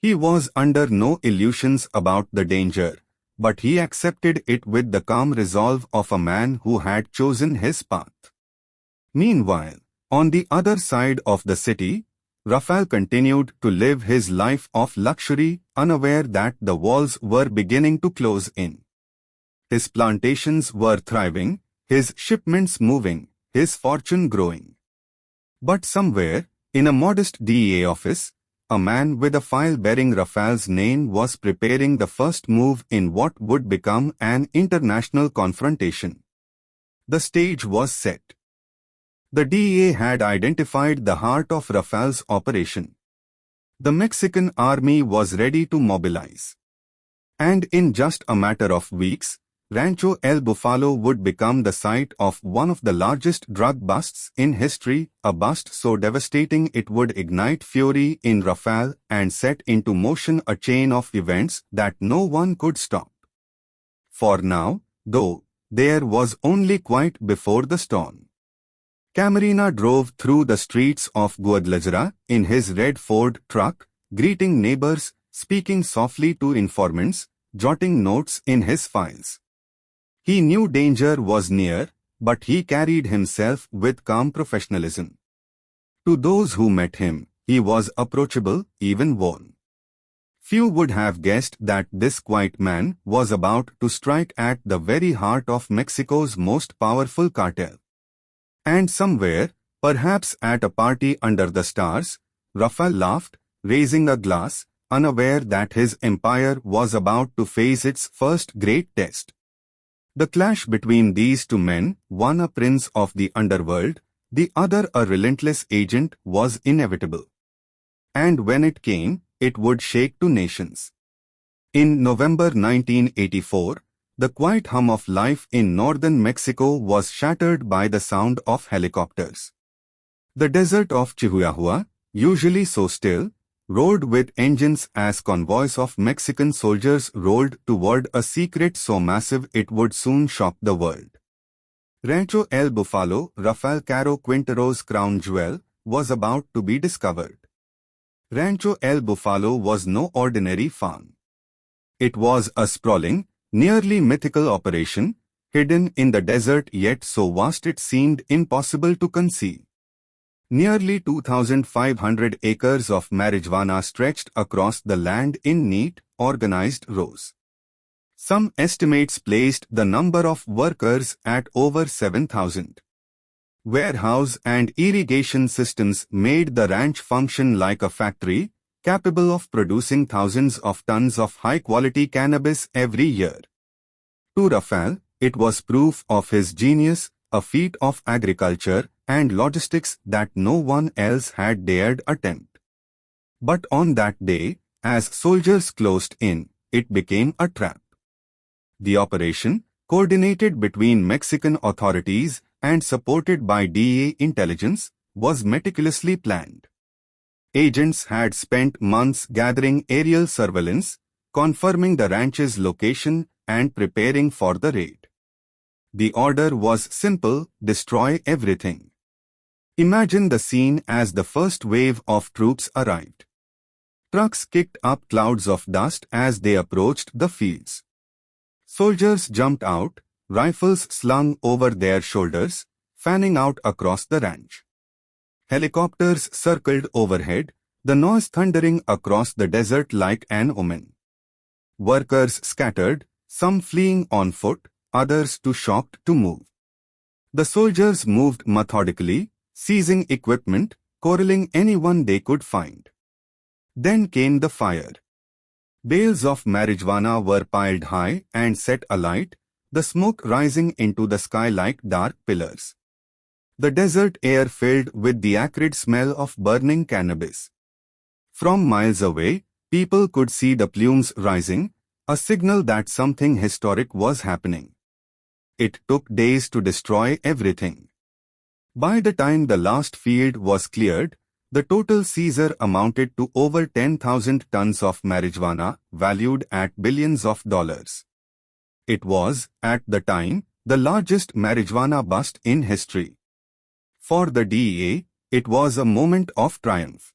He was under no illusions about the danger, but he accepted it with the calm resolve of a man who had chosen his path. Meanwhile, on the other side of the city, Rafael continued to live his life of luxury, unaware that the walls were beginning to close in. His plantations were thriving, his shipments moving, his fortune growing. But somewhere, in a modest DEA office, a man with a file bearing Rafael's name was preparing the first move in what would become an international confrontation. The stage was set. The DEA had identified the heart of Rafael's operation. The Mexican army was ready to mobilize. And in just a matter of weeks, Rancho El Bufalo would become the site of one of the largest drug busts in history, a bust so devastating it would ignite fury in Rafael and set into motion a chain of events that no one could stop. For now, though, there was only quiet before the storm. Camarena drove through the streets of Guadalajara in his red Ford truck, greeting neighbors, speaking softly to informants, jotting notes in his files. He knew danger was near, but he carried himself with calm professionalism. To those who met him, he was approachable, even worn. Few would have guessed that this quiet man was about to strike at the very heart of Mexico's most powerful cartel. And somewhere, perhaps at a party under the stars, Rafael laughed, raising a glass, unaware that his empire was about to face its first great test. The clash between these two men, one a prince of the underworld, the other a relentless agent, was inevitable. And when it came, it would shake two nations. In November 1984, the quiet hum of life in northern Mexico was shattered by the sound of helicopters. The desert of Chihuahua, usually so still, roared with engines as convoys of Mexican soldiers rolled toward a secret so massive it would soon shock the world. Rancho El Bufalo, Rafael Caro Quintero's crown jewel, was about to be discovered. Rancho El Bufalo was no ordinary farm. It was a sprawling, nearly mythical operation, hidden in the desert yet so vast it seemed impossible to conceive. Nearly 2,500 acres of marijuana stretched across the land in neat, organized rows. Some estimates placed the number of workers at over 7,000. Warehouse and irrigation systems made the ranch function like a factory, capable of producing thousands of tons of high-quality cannabis every year. To Rafael, it was proof of his genius, a feat of agriculture and logistics that no one else had dared attempt. But on that day, as soldiers closed in, it became a trap. The operation, coordinated between Mexican authorities and supported by DEA intelligence, was meticulously planned. Agents had spent months gathering aerial surveillance, confirming the ranch's location and preparing for the raid. The order was simple: destroy everything. Imagine the scene as the first wave of troops arrived. Trucks kicked up clouds of dust as they approached the fields. Soldiers jumped out, rifles slung over their shoulders, fanning out across the ranch. Helicopters circled overhead, the noise thundering across the desert like an omen. Workers scattered, some fleeing on foot, others too shocked to move. The soldiers moved methodically, seizing equipment, corralling anyone they could find. Then came the fire. Bales of marijuana were piled high and set alight, the smoke rising into the sky like dark pillars. The desert air filled with the acrid smell of burning cannabis. From miles away, people could see the plumes rising, a signal that something historic was happening. It took days to destroy everything. By the time the last field was cleared, the total seizure amounted to over 10,000 tons of marijuana, valued at billions of dollars. It was, at the time, the largest marijuana bust in history. For the DEA, it was a moment of triumph.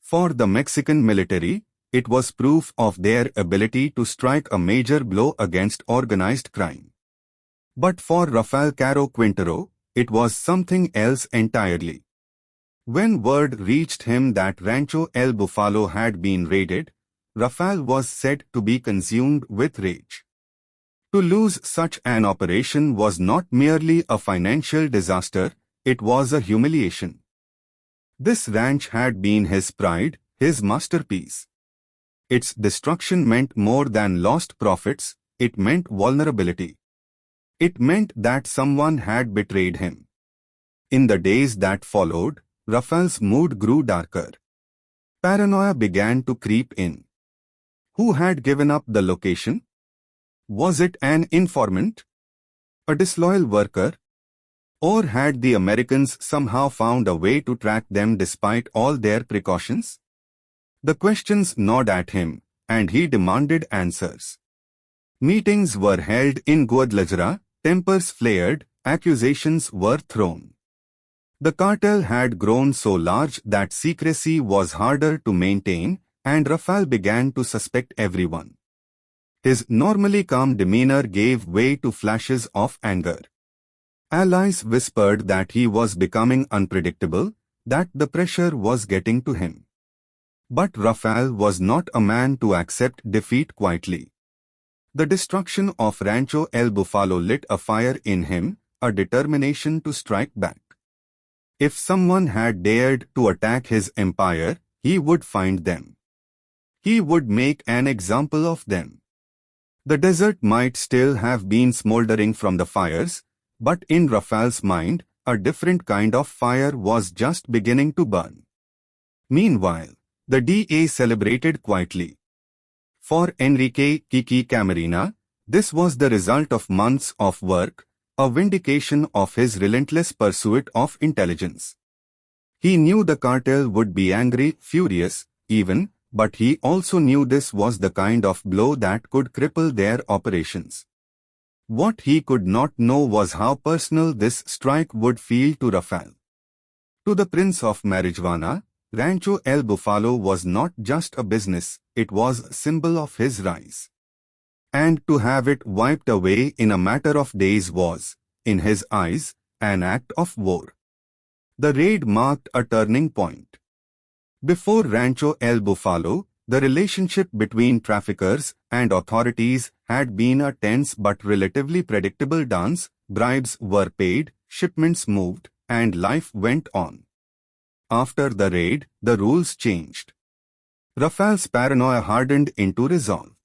For the Mexican military, it was proof of their ability to strike a major blow against organized crime. But for Rafael Caro Quintero, it was something else entirely. When word reached him that Rancho El Bufalo had been raided, Rafael was said to be consumed with rage. To lose such an operation was not merely a financial disaster, it was a humiliation. This ranch had been his pride, his masterpiece. Its destruction meant more than lost profits, it meant vulnerability. It meant that someone had betrayed him. In the days that followed, Rafael's mood grew darker. Paranoia began to creep in. Who had given up the location? Was it an informant? A disloyal worker? Or had the Americans somehow found a way to track them despite all their precautions? The questions gnawed at him, and he demanded answers. Meetings were held in Guadalajara, tempers flared, accusations were thrown. The cartel had grown so large that secrecy was harder to maintain, and Rafael began to suspect everyone. His normally calm demeanor gave way to flashes of anger. Allies whispered that he was becoming unpredictable, that the pressure was getting to him. But Rafael was not a man to accept defeat quietly. The destruction of Rancho El Bufalo lit a fire in him, a determination to strike back. If someone had dared to attack his empire, he would find them. He would make an example of them. The desert might still have been smoldering from the fires, but in Rafael's mind, a different kind of fire was just beginning to burn. Meanwhile, the DA celebrated quietly. For Enrique Kiki Camarena, this was the result of months of work, a vindication of his relentless pursuit of intelligence. He knew the cartel would be angry, furious, even, but he also knew this was the kind of blow that could cripple their operations. What he could not know was how personal this strike would feel to Rafael. To the Prince of Marijuana, Rancho El Bufalo was not just a business, it was a symbol of his rise. And to have it wiped away in a matter of days was, in his eyes, an act of war. The raid marked a turning point. Before Rancho El Bufalo, the relationship between traffickers and authorities had been a tense but relatively predictable dance. Bribes were paid, shipments moved, and life went on. After the raid, the rules changed. Rafael's paranoia hardened into resolve.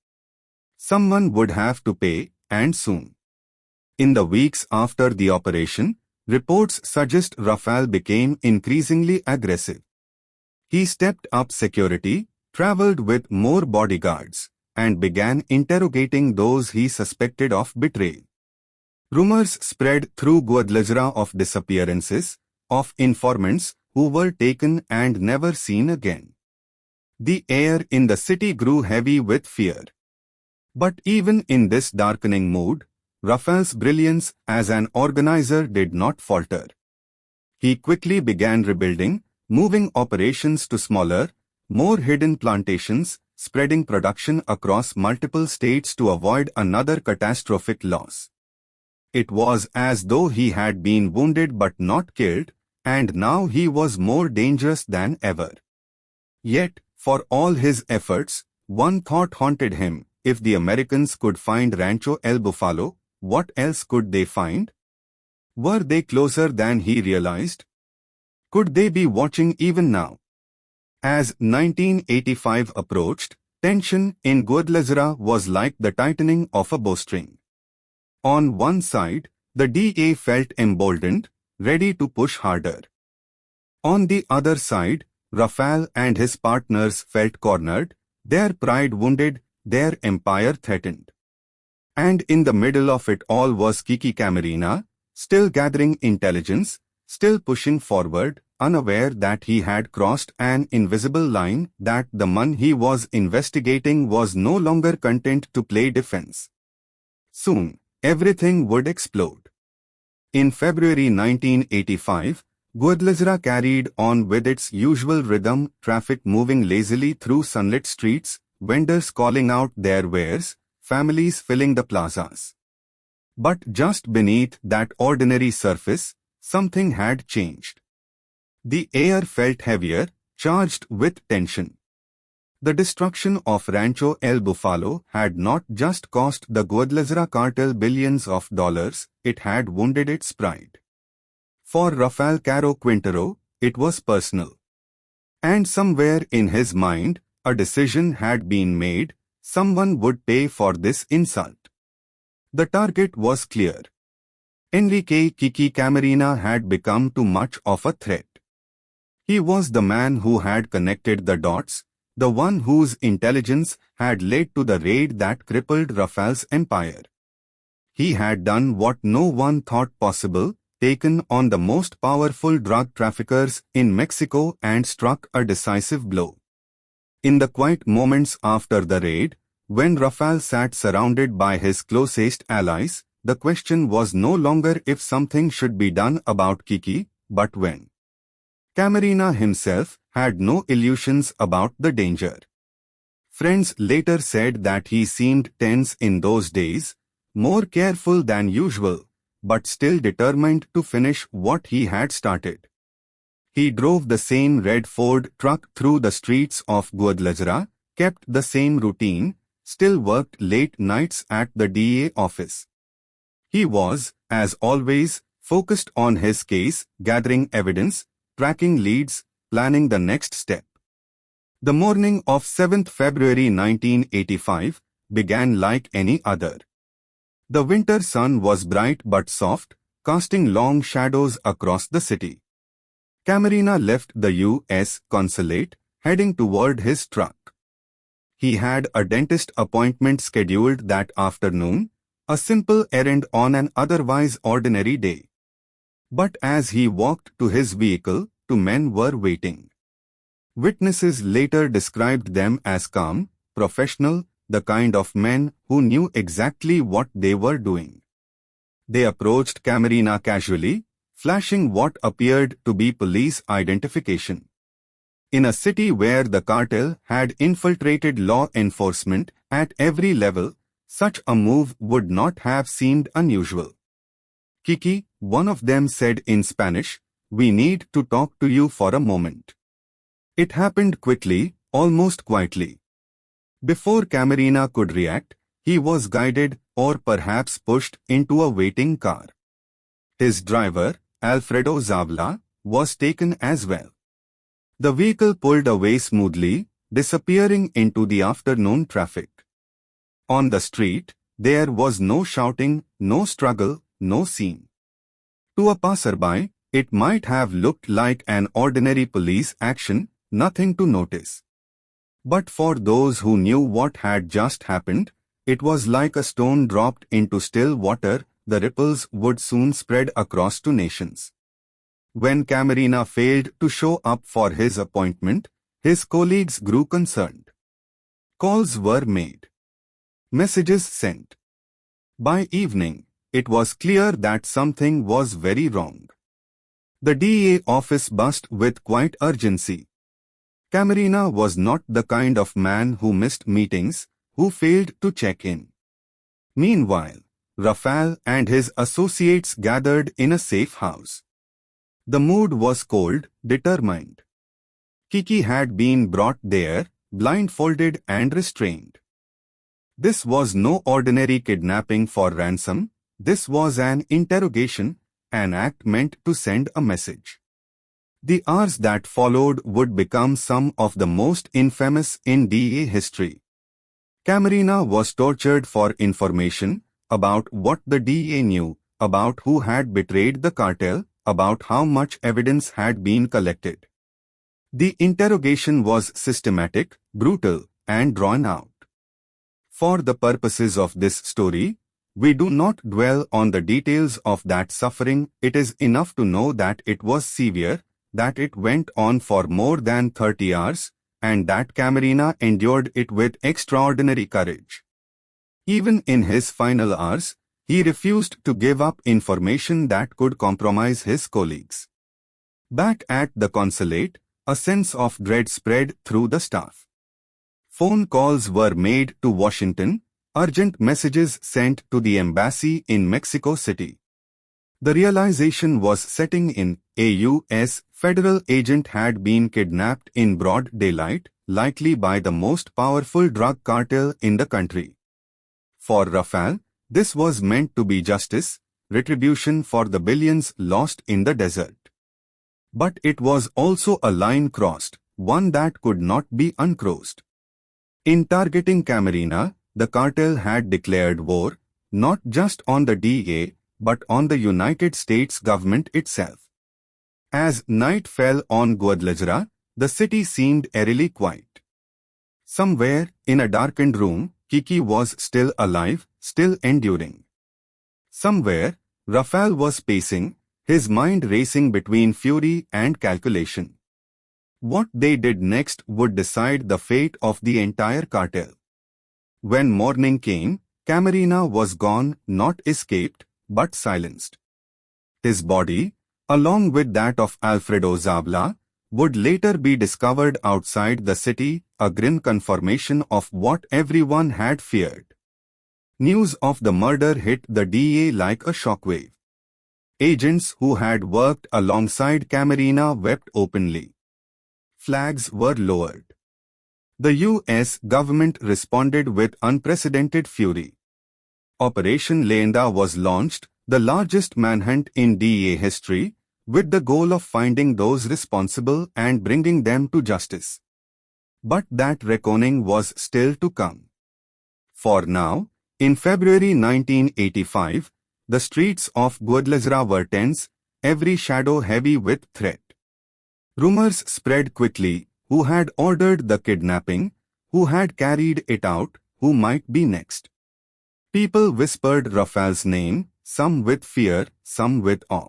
Someone would have to pay, and soon. In the weeks after the operation, reports suggest Rafael became increasingly aggressive. He stepped up security, traveled with more bodyguards, and began interrogating those he suspected of betrayal. Rumors spread through Guadalajara of disappearances, of informants who were taken and never seen again. The air in the city grew heavy with fear. But even in this darkening mood, Rafael's brilliance as an organizer did not falter. He quickly began rebuilding, moving operations to smaller, more hidden plantations, spreading production across multiple states to avoid another catastrophic loss. It was as though he had been wounded but not killed, and now he was more dangerous than ever. Yet, for all his efforts, one thought haunted him: if the Americans could find Rancho El Bufalo, what else could they find? Were they closer than he realized? Could they be watching even now? As 1985 approached, tension in Guadalajara was like the tightening of a bowstring. On one side, the DA felt emboldened, ready to push harder. On the other side, Rafael and his partners felt cornered, their pride wounded, their empire threatened. And in the middle of it all was Kiki Camarena, still gathering intelligence, still pushing forward, unaware that he had crossed an invisible line, that the man he was investigating was no longer content to play defense. Soon, everything would explode. In February 1985, Guadalajara carried on with its usual rhythm, traffic moving lazily through sunlit streets, vendors calling out their wares, families filling the plazas. But just beneath that ordinary surface, something had changed. The air felt heavier, charged with tension. The destruction of Rancho El Bufalo had not just cost the Guadalajara cartel billions of dollars, it had wounded its pride. For Rafael Caro Quintero, it was personal. And somewhere in his mind, a decision had been made: someone would pay for this insult. The target was clear. Enrique Kiki Camarena had become too much of a threat. He was the man who had connected the dots, the one whose intelligence had led to the raid that crippled Rafael's empire. He had done what no one thought possible, taken on the most powerful drug traffickers in Mexico and struck a decisive blow. In the quiet moments after the raid, when Rafael sat surrounded by his closest allies, the question was no longer if something should be done about Kiki, but when. Camarena himself had no illusions about the danger. Friends later said that he seemed tense in those days, more careful than usual, but still determined to finish what he had started. He drove the same red Ford truck through the streets of Guadalajara, kept the same routine, still worked late nights at the DA office. He was, as always, focused on his case, gathering evidence, tracking leads, planning the next step. The morning of 7th February 1985 began like any other. The winter sun was bright but soft, casting long shadows across the city. Camarena left the U.S. consulate, heading toward his truck. He had a dentist appointment scheduled that afternoon, a simple errand on an otherwise ordinary day. But as he walked to his vehicle, two men were waiting. Witnesses later described them as calm, professional, the kind of men who knew exactly what they were doing. They approached Camarena casually, flashing what appeared to be police identification. In a city where the cartel had infiltrated law enforcement at every level, such a move would not have seemed unusual. "Kiki," one of them said in Spanish, "we need to talk to you for a moment." It happened quickly, almost quietly. Before Camarena could react, he was guided, or perhaps pushed, into a waiting car. His driver, Alfredo Zavala, was taken as well. The vehicle pulled away smoothly, disappearing into the afternoon traffic. On the street, there was no shouting, no struggle, no scene. To a passerby, it might have looked like an ordinary police action, nothing to notice. But for those who knew what had just happened, it was like a stone dropped into still water. The ripples would soon spread across to nations. When Camarena failed to show up for his appointment, his colleagues grew concerned. Calls were made. Messages sent. By evening, it was clear that something was very wrong. The DA office buzzed with quiet urgency. Camarena was not the kind of man who missed meetings, who failed to check in. Meanwhile, Rafael and his associates gathered in a safe house. The mood was cold, determined. Kiki had been brought there, blindfolded and restrained. This was no ordinary kidnapping for ransom, this was an interrogation, an act meant to send a message. The hours that followed would become some of the most infamous in DA history. Camarena was tortured for information about what the DA knew, about who had betrayed the cartel, about how much evidence had been collected. The interrogation was systematic, brutal, and drawn out. For the purposes of this story, we do not dwell on the details of that suffering. It is enough to know that it was severe, that it went on for more than 30 hours, and that Camarena endured it with extraordinary courage. Even in his final hours, he refused to give up information that could compromise his colleagues. Back at the consulate, a sense of dread spread through the staff. Phone calls were made to Washington, urgent messages sent to the embassy in Mexico City. The realization was setting in. A U.S. federal agent had been kidnapped in broad daylight, likely by the most powerful drug cartel in the country. For Rafael, this was meant to be justice, retribution for the billions lost in the desert. But it was also a line crossed, one that could not be uncrossed. In targeting Camarena, the cartel had declared war, not just on the DA, but on the United States government itself. As night fell on Guadalajara, the city seemed eerily quiet. Somewhere, in a darkened room, Kiki was still alive, still enduring. Somewhere, Rafael was pacing, his mind racing between fury and calculation. What they did next would decide the fate of the entire cartel. When morning came, Camarena was gone, not escaped, but silenced. His body, along with that of Alfredo Zabla, would later be discovered outside the city, a grim confirmation of what everyone had feared. News of the murder hit the DA like a shockwave. Agents who had worked alongside Camarena wept openly. Flags were lowered. The U.S. government responded with unprecedented fury. Operation Leyenda was launched, the largest manhunt in DA history, with the goal of finding those responsible and bringing them to justice. But that reckoning was still to come. For now, in February 1985, the streets of Guadalajara were tense, every shadow heavy with threat. Rumors spread quickly: who had ordered the kidnapping, who had carried it out, who might be next. People whispered Rafael's name, some with fear, some with awe.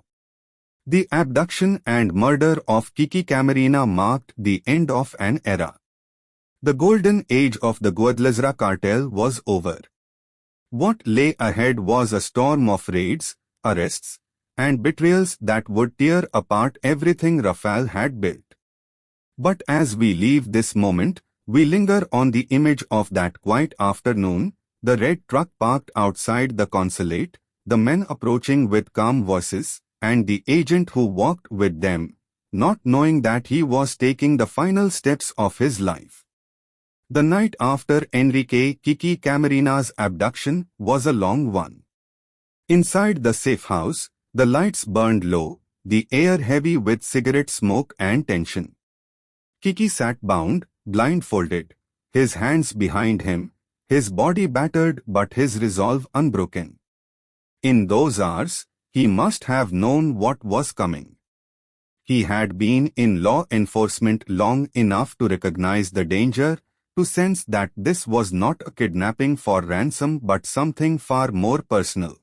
The abduction and murder of Kiki Camarena marked the end of an era. The golden age of the Guadalajara cartel was over. What lay ahead was a storm of raids, arrests, and betrayals that would tear apart everything Rafael had built. But as we leave this moment, we linger on the image of that quiet afternoon, the red truck parked outside the consulate, the men approaching with calm voices, and the agent who walked with them, not knowing that he was taking the final steps of his life. The night after Enrique Kiki Camarena's abduction was a long one. Inside the safe house, the lights burned low, the air heavy with cigarette smoke and tension. Kiki sat bound, blindfolded, his hands behind him, his body battered but his resolve unbroken. In those hours, he must have known what was coming. He had been in law enforcement long enough to recognize the danger, to sense that this was not a kidnapping for ransom but something far more personal.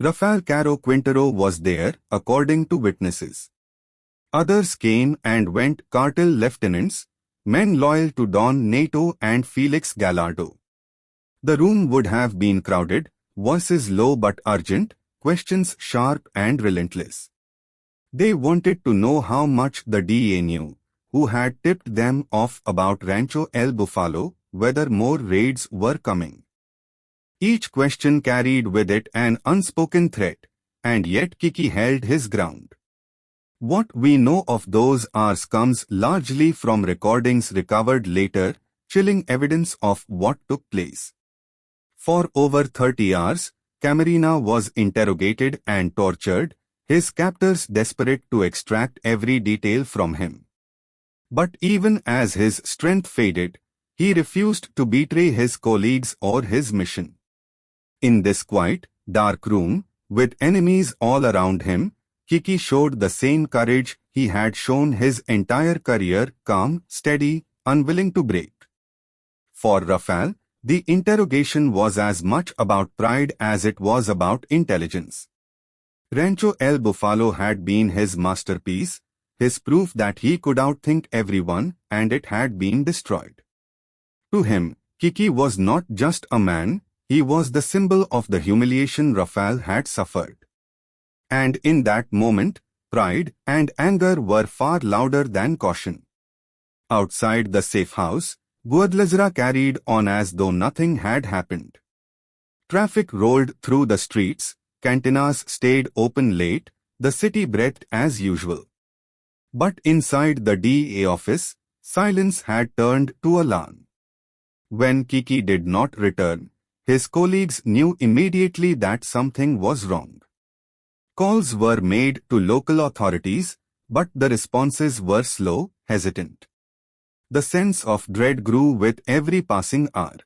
Rafael Caro Quintero was there, according to witnesses. Others came and went: cartel lieutenants, men loyal to Don Nato and Felix Gallardo. The room would have been crowded, voices low but urgent, questions sharp and relentless. They wanted to know how much the DA knew, who had tipped them off about Rancho El Bufalo, whether more raids were coming. Each question carried with it an unspoken threat, and yet Kiki held his ground. What we know of those hours comes largely from recordings recovered later, chilling evidence of what took place. For over 30 hours, Camarena was interrogated and tortured, his captors desperate to extract every detail from him. But even as his strength faded, he refused to betray his colleagues or his mission. In this quiet, dark room, with enemies all around him, Kiki showed the same courage he had shown his entire career, calm, steady, unwilling to break. For Rafael, the interrogation was as much about pride as it was about intelligence. Rancho El Bufalo had been his masterpiece, his proof that he could outthink everyone, and it had been destroyed. To him, Kiki was not just a man, he was the symbol of the humiliation Rafael had suffered. And in that moment, pride and anger were far louder than caution. Outside the safe house, Guadalajara carried on as though nothing had happened. Traffic rolled through the streets, cantinas stayed open late, the city breathed as usual. But inside the DEA office, silence had turned to alarm. When Kiki did not return, his colleagues knew immediately that something was wrong. Calls were made to local authorities, but the responses were slow, hesitant. The sense of dread grew with every passing hour.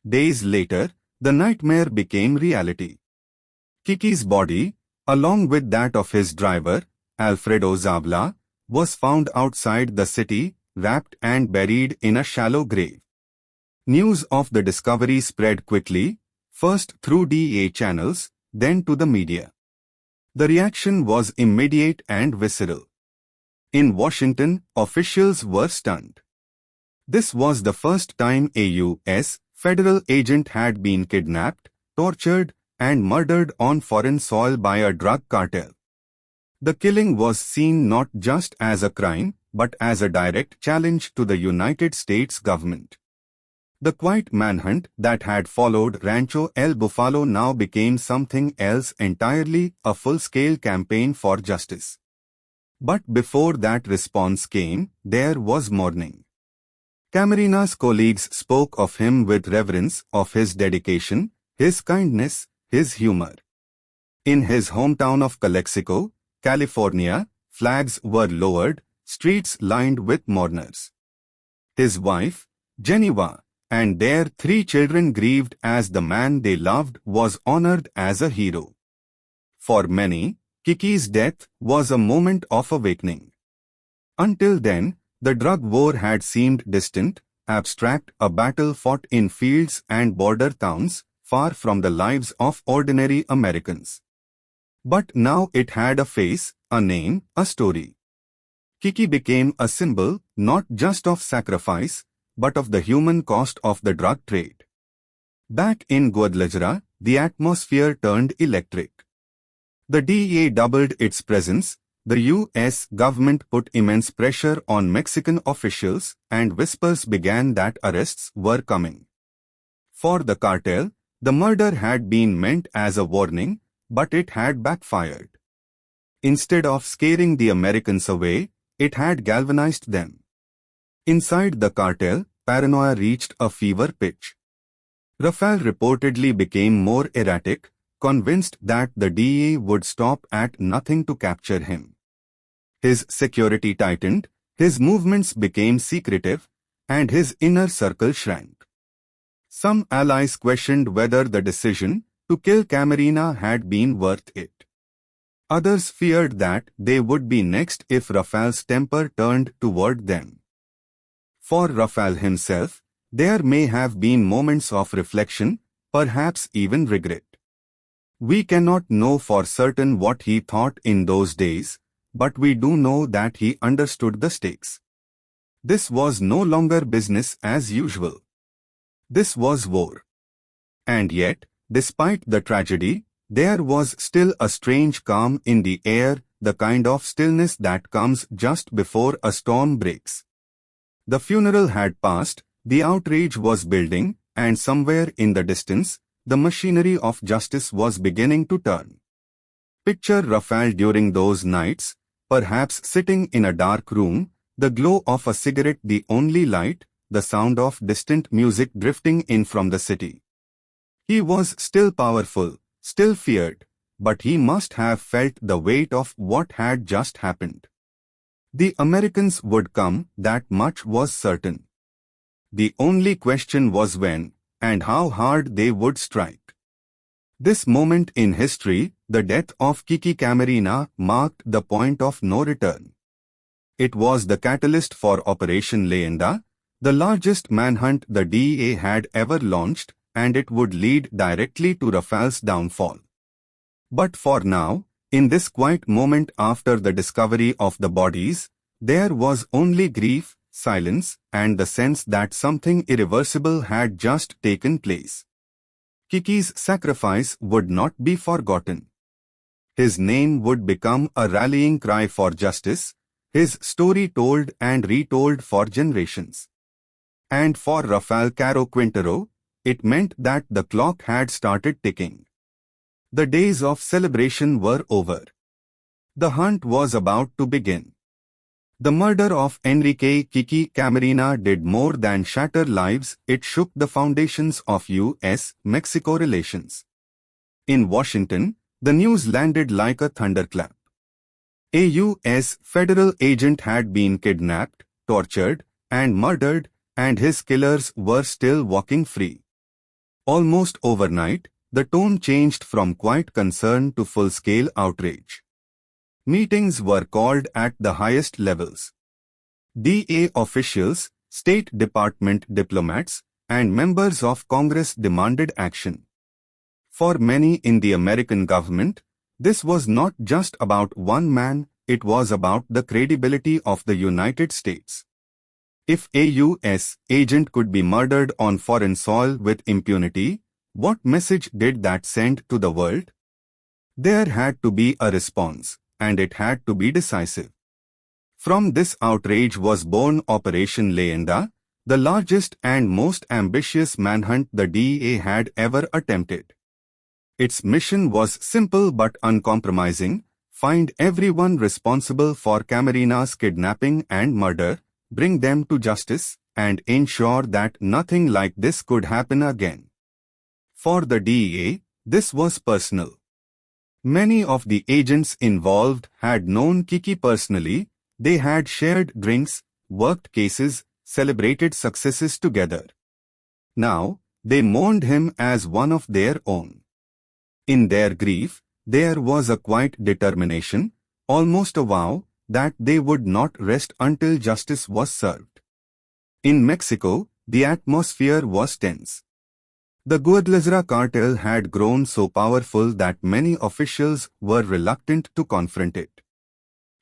Days later, the nightmare became reality. Kiki's body, along with that of his driver, Alfredo Zabla, was found outside the city, wrapped and buried in a shallow grave. News of the discovery spread quickly, first through DEA channels, then to the media. The reaction was immediate and visceral. In Washington, officials were stunned. This was the first time a U.S. federal agent had been kidnapped, tortured, and murdered on foreign soil by a drug cartel. The killing was seen not just as a crime, but as a direct challenge to the United States government. The quiet manhunt that had followed Rancho El Bufalo now became something else entirely, a full-scale campaign for justice. But before that response came, there was mourning. Camarena's colleagues spoke of him with reverence, of his dedication, his kindness, his humor. In his hometown of Calexico, California, flags were lowered, streets lined with mourners. His wife, Geneva, and their 3 children grieved as the man they loved was honored as a hero. For many, Kiki's death was a moment of awakening. Until then, the drug war had seemed distant, abstract, a battle fought in fields and border towns, far from the lives of ordinary Americans. But now it had a face, a name, a story. Kiki became a symbol, not just of sacrifice, but of the human cost of the drug trade. Back in Guadalajara, the atmosphere turned electric. The DEA doubled its presence, the U.S. government put immense pressure on Mexican officials, and whispers began that arrests were coming. For the cartel, the murder had been meant as a warning, but it had backfired. Instead of scaring the Americans away, it had galvanized them. Inside the cartel, paranoia reached a fever pitch. Rafael reportedly became more erratic, convinced that the DEA would stop at nothing to capture him. His security tightened, his movements became secretive, and his inner circle shrank. Some allies questioned whether the decision to kill Camarena had been worth it. Others feared that they would be next if Rafael's temper turned toward them. For Rafael himself, there may have been moments of reflection, perhaps even regret. We cannot know for certain what he thought in those days, but we do know that he understood the stakes. This was no longer business as usual. This was war. And yet, despite the tragedy, there was still a strange calm in the air, the kind of stillness that comes just before a storm breaks. The funeral had passed, the outrage was building, and somewhere in the distance, the machinery of justice was beginning to turn. Picture Rafael during those nights, perhaps sitting in a dark room, the glow of a cigarette the only light, the sound of distant music drifting in from the city. He was still powerful, still feared, but he must have felt the weight of what had just happened. The Americans would come, that much was certain. The only question was when, and how hard they would strike. This moment in history, the death of Kiki Camarena, marked the point of no return. It was the catalyst for Operation Leyenda, the largest manhunt the DEA had ever launched, and it would lead directly to Rafael's downfall. But for now, in this quiet moment after the discovery of the bodies, there was only grief, silence, and the sense that something irreversible had just taken place. Kiki's sacrifice would not be forgotten. His name would become a rallying cry for justice, his story told and retold for generations. And for Rafael Caro Quintero, it meant that the clock had started ticking. The days of celebration were over. The hunt was about to begin. The murder of Enrique Kiki Camarena did more than shatter lives, it shook the foundations of U.S. Mexico relations. In Washington, the news landed like a thunderclap. A U.S. federal agent had been kidnapped, tortured, and murdered, and his killers were still walking free. Almost overnight, the tone changed from quiet concern to full-scale outrage. Meetings were called at the highest levels. DA officials, State Department diplomats, and members of Congress demanded action. For many in the American government, this was not just about one man, it was about the credibility of the United States. If a U.S. agent could be murdered on foreign soil with impunity, what message did that send to the world? There had to be a response, and it had to be decisive. From this outrage was born Operation Leyenda, the largest and most ambitious manhunt the DEA had ever attempted. Its mission was simple but uncompromising: find everyone responsible for Camarena's kidnapping and murder, bring them to justice, and ensure that nothing like this could happen again. For the DEA, this was personal. Many of the agents involved had known Kiki personally, they had shared drinks, worked cases, celebrated successes together. Now, they mourned him as one of their own. In their grief, there was a quiet determination, almost a vow, that they would not rest until justice was served. In Mexico, the atmosphere was tense. The Guadalajara cartel had grown so powerful that many officials were reluctant to confront it.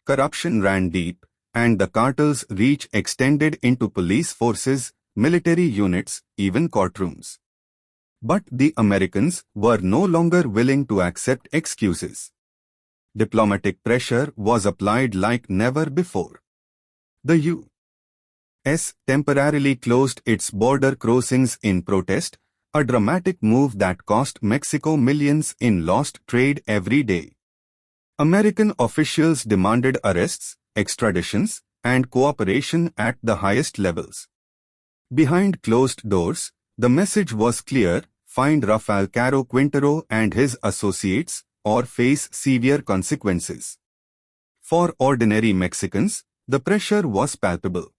Corruption ran deep, and the cartel's reach extended into police forces, military units, even courtrooms. But the Americans were no longer willing to accept excuses. Diplomatic pressure was applied like never before. The U.S. temporarily closed its border crossings in protest, a dramatic move that cost Mexico millions in lost trade every day. American officials demanded arrests, extraditions, and cooperation at the highest levels. Behind closed doors, the message was clear: find Rafael Caro Quintero and his associates, or face severe consequences. For ordinary Mexicans, the pressure was palpable.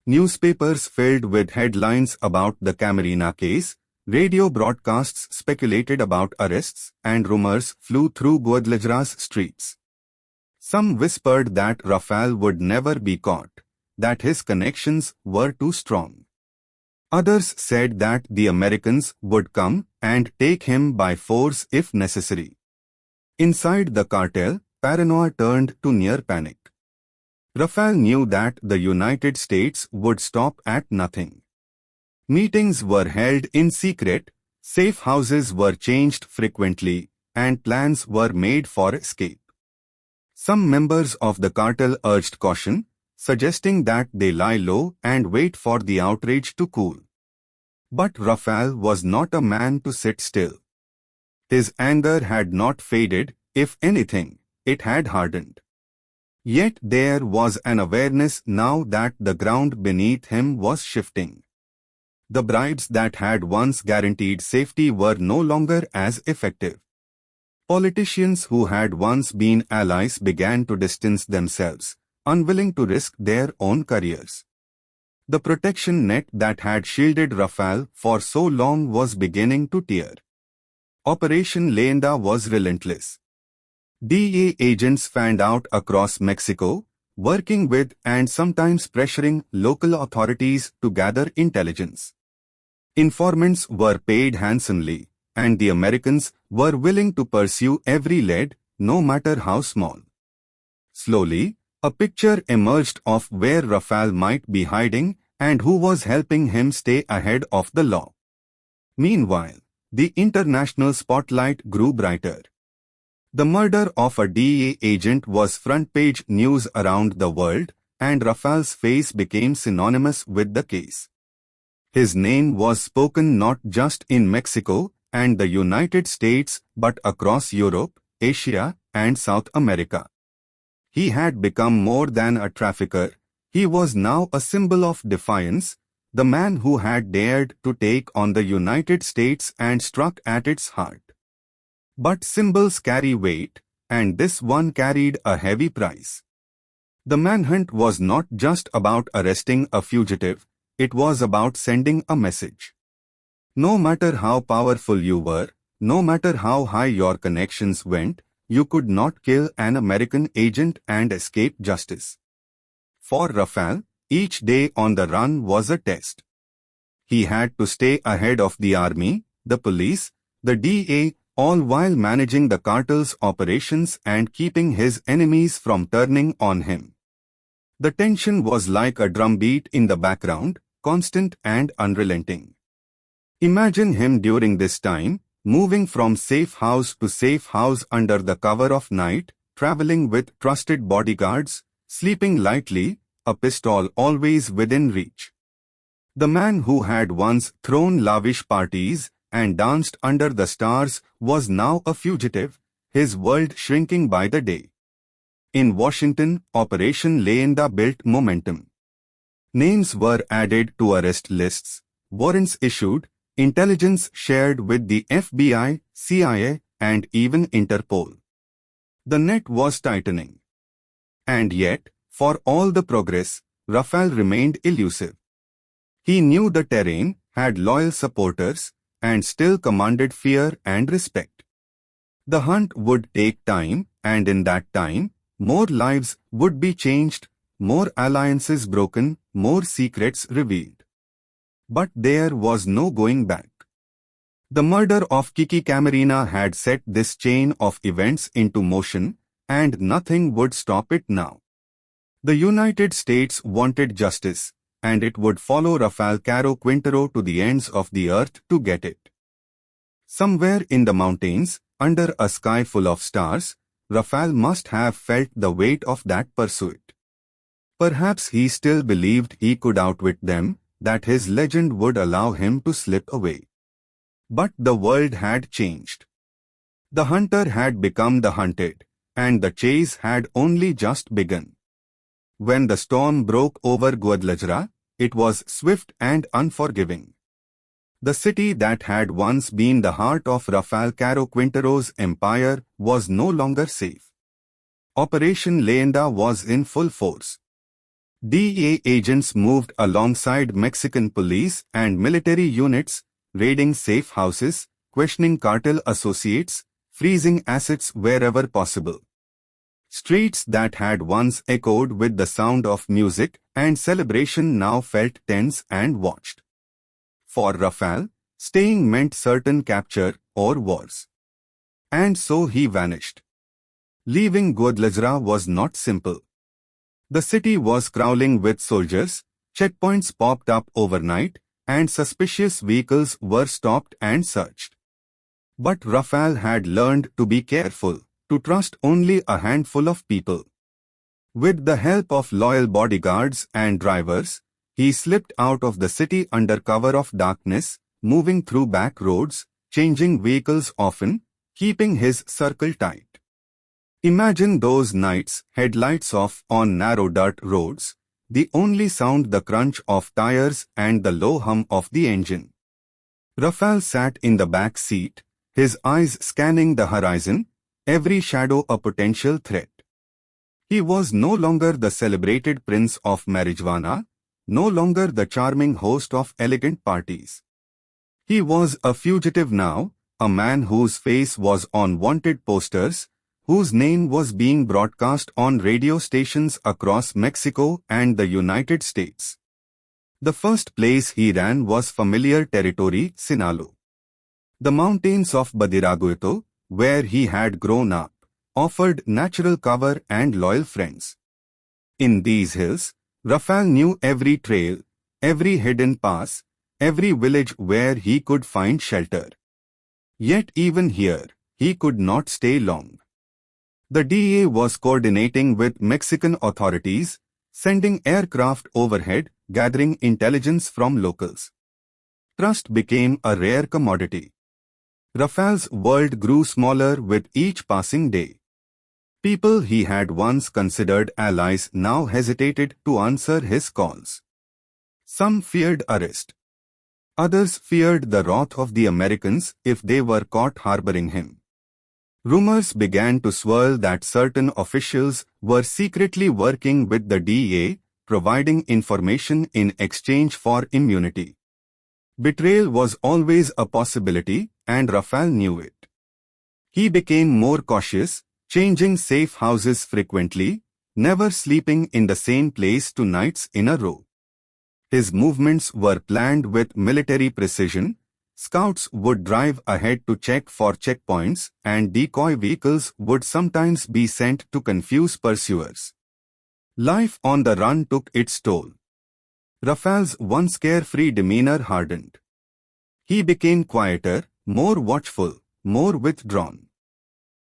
Newspapers filled with headlines about the Camarena case, radio broadcasts speculated about arrests, and rumors flew through Guadalajara's streets. Some whispered that Rafael would never be caught, that his connections were too strong. Others said that the Americans would come and take him by force if necessary. Inside the cartel, paranoia turned to near panic. Rafael knew that the United States would stop at nothing. Meetings were held in secret, safe houses were changed frequently, and plans were made for escape. Some members of the cartel urged caution, suggesting that they lie low and wait for the outrage to cool. But Rafael was not a man to sit still. His anger had not faded, if anything, it had hardened. Yet there was an awareness now that the ground beneath him was shifting. The bribes that had once guaranteed safety were no longer as effective. Politicians who had once been allies began to distance themselves, unwilling to risk their own careers. The protection net that had shielded Rafael for so long was beginning to tear. Operation Leyenda was relentless. DEA agents fanned out across Mexico, working with and sometimes pressuring local authorities to gather intelligence. Informants were paid handsomely, and the Americans were willing to pursue every lead, no matter how small. Slowly, a picture emerged of where Rafael might be hiding and who was helping him stay ahead of the law. Meanwhile, the international spotlight grew brighter. The murder of a DEA agent was front-page news around the world, and Rafael's face became synonymous with the case. His name was spoken not just in Mexico and the United States but across Europe, Asia, and South America. He had become more than a trafficker. He was now a symbol of defiance, the man who had dared to take on the United States and struck at its heart. But symbols carry weight, and this one carried a heavy price. The manhunt was not just about arresting a fugitive, it was about sending a message. No matter how powerful you were, no matter how high your connections went, you could not kill an American agent and escape justice. For Rafael, each day on the run was a test. He had to stay ahead of the army, the police, the DEA, all while managing the cartel's operations and keeping his enemies from turning on him. The tension was like a drumbeat in the background, constant and unrelenting. Imagine him during this time, moving from safe house to safe house under the cover of night, traveling with trusted bodyguards, sleeping lightly, a pistol always within reach. The man who had once thrown lavish parties and danced under the stars was now a fugitive, his world shrinking by the day. In Washington, Operation Leyenda built momentum. Names were added to arrest lists, warrants issued, intelligence shared with the FBI, CIA, and even Interpol. The net was tightening. And yet, for all the progress, Rafael remained elusive. He knew the terrain, had loyal supporters, and still commanded fear and respect. The hunt would take time, and in that time, more lives would be changed, more alliances broken, more secrets revealed. But there was no going back. The murder of Kiki Camarena had set this chain of events into motion, and nothing would stop it now. The United States wanted justice, and it would follow Rafael Caro Quintero to the ends of the earth to get it. Somewhere in the mountains, under a sky full of stars, Rafael must have felt the weight of that pursuit. Perhaps he still believed he could outwit them, that his legend would allow him to slip away. But the world had changed. The hunter had become the hunted, and the chase had only just begun. When the storm broke over Guadalajara, it was swift and unforgiving. The city that had once been the heart of Rafael Caro Quintero's empire was no longer safe. Operation Leyenda was in full force. DEA agents moved alongside Mexican police and military units, raiding safe houses, questioning cartel associates, freezing assets wherever possible. Streets that had once echoed with the sound of music and celebration now felt tense and watched. For Rafael, staying meant certain capture or wars. And so he vanished. Leaving Guadalajara was not simple. The city was crawling with soldiers, checkpoints popped up overnight, and suspicious vehicles were stopped and searched. But Rafael had learned to be careful, to trust only a handful of people. With the help of loyal bodyguards and drivers, he slipped out of the city under cover of darkness, moving through back roads, changing vehicles often, keeping his circle tight. Imagine those nights, headlights off on narrow dirt roads, the only sound the crunch of tires and the low hum of the engine. Rafael sat in the back seat, his eyes scanning the horizon, every shadow a potential threat. He was no longer the celebrated prince of marijuana, no longer the charming host of elegant parties. He was a fugitive now, a man whose face was on wanted posters, whose name was being broadcast on radio stations across Mexico and the United States. The first place he ran was familiar territory, Sinaloa. The mountains of Badiraguito, where he had grown up, offered natural cover and loyal friends. In these hills, Rafael knew every trail, every hidden pass, every village where he could find shelter. Yet even here, he could not stay long. The DEA was coordinating with Mexican authorities, sending aircraft overhead, gathering intelligence from locals. Trust became a rare commodity. Rafael's world grew smaller with each passing day. People he had once considered allies now hesitated to answer his calls. Some feared arrest. Others feared the wrath of the Americans if they were caught harboring him. Rumors began to swirl that certain officials were secretly working with the DEA, providing information in exchange for immunity. Betrayal was always a possibility, and Rafael knew it. He became more cautious, changing safe houses frequently, never sleeping in the same place 2 nights in a row. His movements were planned with military precision. Scouts would drive ahead to check for checkpoints, and decoy vehicles would sometimes be sent to confuse pursuers. Life on the run took its toll. Rafael's once carefree demeanor hardened. He became quieter, more watchful, more withdrawn.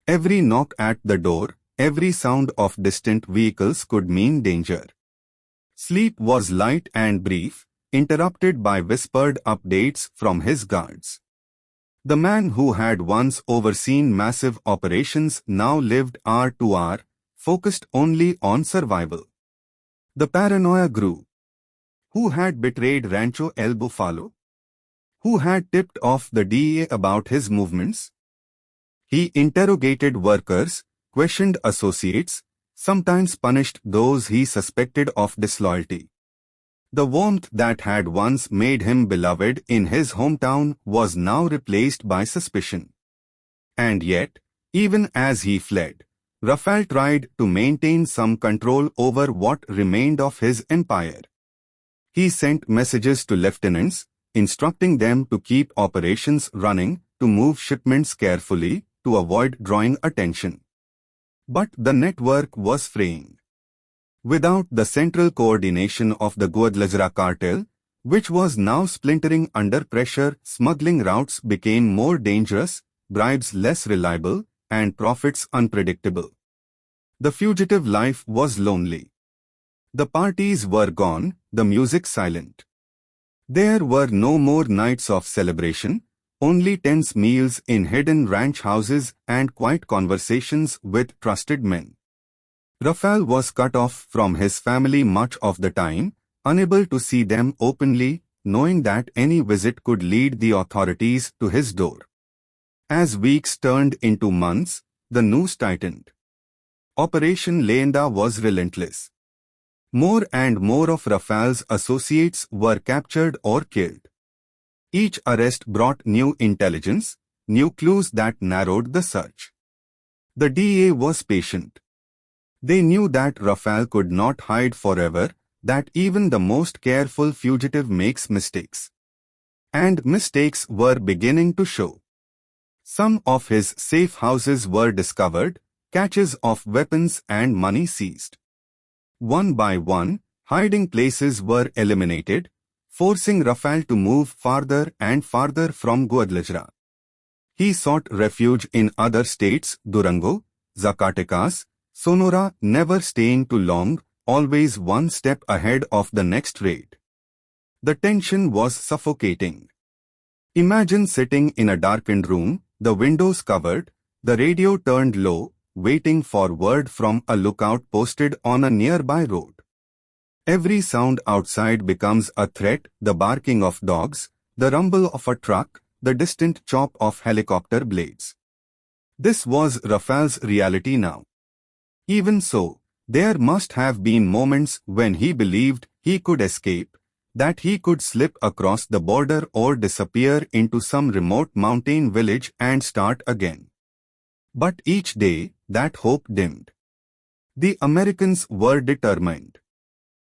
Every knock at the door, every sound of distant vehicles could mean danger. Sleep was light and brief, interrupted by whispered updates from his guards. The man who had once overseen massive operations now lived hour to hour, focused only on survival. The paranoia grew. Who had betrayed Rancho El Bufalo? Who had tipped off the DEA about his movements? He interrogated workers, questioned associates, sometimes punished those he suspected of disloyalty. The warmth that had once made him beloved in his hometown was now replaced by suspicion. And yet, even as he fled, Rafael tried to maintain some control over what remained of his empire. He sent messages to lieutenants, instructing them to keep operations running, to move shipments carefully, to avoid drawing attention. But the network was fraying. Without the central coordination of the Guadalajara cartel, which was now splintering under pressure, smuggling routes became more dangerous, bribes less reliable, and profits unpredictable. The fugitive life was lonely. The parties were gone, the music silent. There were no more nights of celebration, only tense meals in hidden ranch houses and quiet conversations with trusted men. Rafael was cut off from his family much of the time, unable to see them openly, knowing that any visit could lead the authorities to his door. As weeks turned into months, the noose tightened. Operation Leyenda was relentless. More and more of Rafael's associates were captured or killed. Each arrest brought new intelligence, new clues that narrowed the search. The DEA was patient. They knew that Rafael could not hide forever, that even the most careful fugitive makes mistakes. And mistakes were beginning to show. Some of his safe houses were discovered, caches of weapons and money seized. One by one, hiding places were eliminated, forcing Rafael to move farther and farther from Guadalajara. He sought refuge in other states, Durango, Zacatecas, Sonora, never staying too long, always one step ahead of the next raid. The tension was suffocating. Imagine sitting in a darkened room, the windows covered, the radio turned low, waiting for word from a lookout posted on a nearby road. Every sound outside becomes a threat, the barking of dogs, the rumble of a truck, the distant chop of helicopter blades. This was Rafael's reality now. Even so, there must have been moments when he believed he could escape, that he could slip across the border or disappear into some remote mountain village and start again. But each day, that hope dimmed. The Americans were determined.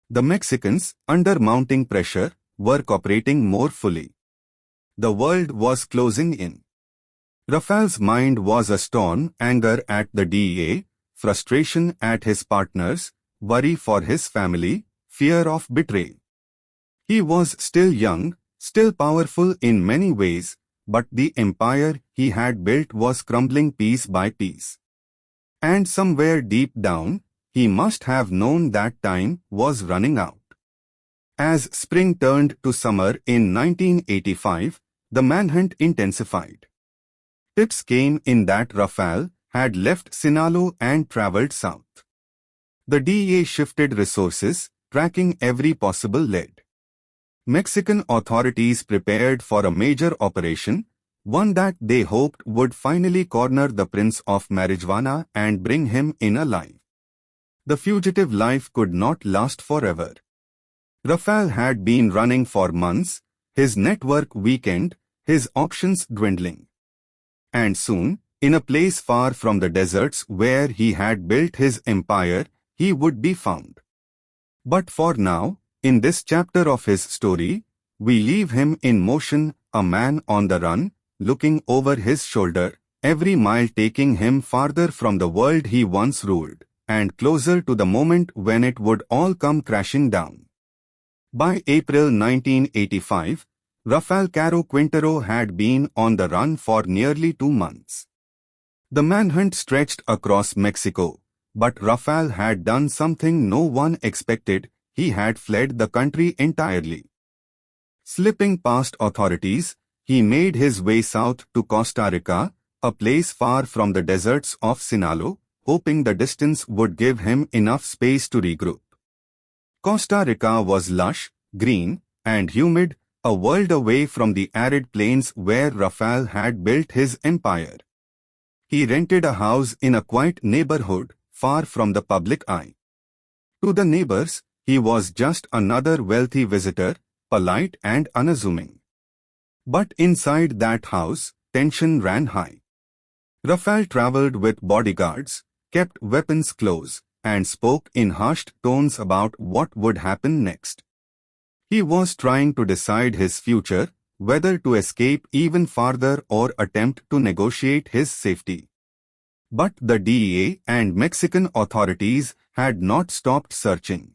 The Mexicans, under mounting pressure, were cooperating more fully. The world was closing in. Rafael's mind was a storm, anger at the DEA, frustration at his partners, worry for his family, fear of betrayal. He was still young, still powerful in many ways, but the empire he had built was crumbling piece by piece. And somewhere deep down, he must have known that time was running out. As spring turned to summer in 1985, the manhunt intensified. Tips came in that Rafael had left Sinaloa and traveled south. The DEA shifted resources, tracking every possible lead. Mexican authorities prepared for a major operation, one that they hoped would finally corner the Prince of Marijuana and bring him in alive. The fugitive life could not last forever. Rafael had been running for months, his network weakened, his options dwindling. And soon, in a place far from the deserts where he had built his empire, he would be found. But for now, in this chapter of his story, we leave him in motion, a man on the run, looking over his shoulder, every mile taking him farther from the world he once ruled, and closer to the moment when it would all come crashing down. By April 1985, Rafael Caro Quintero had been on the run for nearly 2 months. The manhunt stretched across Mexico, but Rafael had done something no one expected. He had fled the country entirely. Slipping past authorities, he made his way south to Costa Rica, a place far from the deserts of Sinaloa, hoping the distance would give him enough space to regroup. Costa Rica was lush, green, and humid, a world away from the arid plains where Rafael had built his empire. He rented a house in a quiet neighborhood, far from the public eye. To the neighbors, he was just another wealthy visitor, polite and unassuming. But inside that house, tension ran high. Rafael traveled with bodyguards, kept weapons close, and spoke in hushed tones about what would happen next. He was trying to decide his future, whether to escape even farther or attempt to negotiate his safety. But the DEA and Mexican authorities had not stopped searching.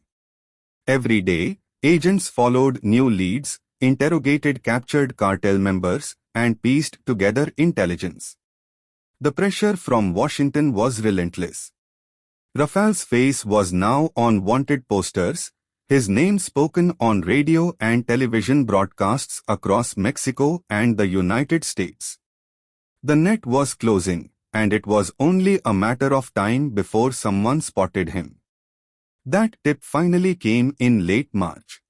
Every day, agents followed new leads, interrogated captured cartel members, and pieced together intelligence. The pressure from Washington was relentless. Rafael's face was now on wanted posters, his name spoken on radio and television broadcasts across Mexico and the United States. The net was closing, and it was only a matter of time before someone spotted him. That tip finally came in late March.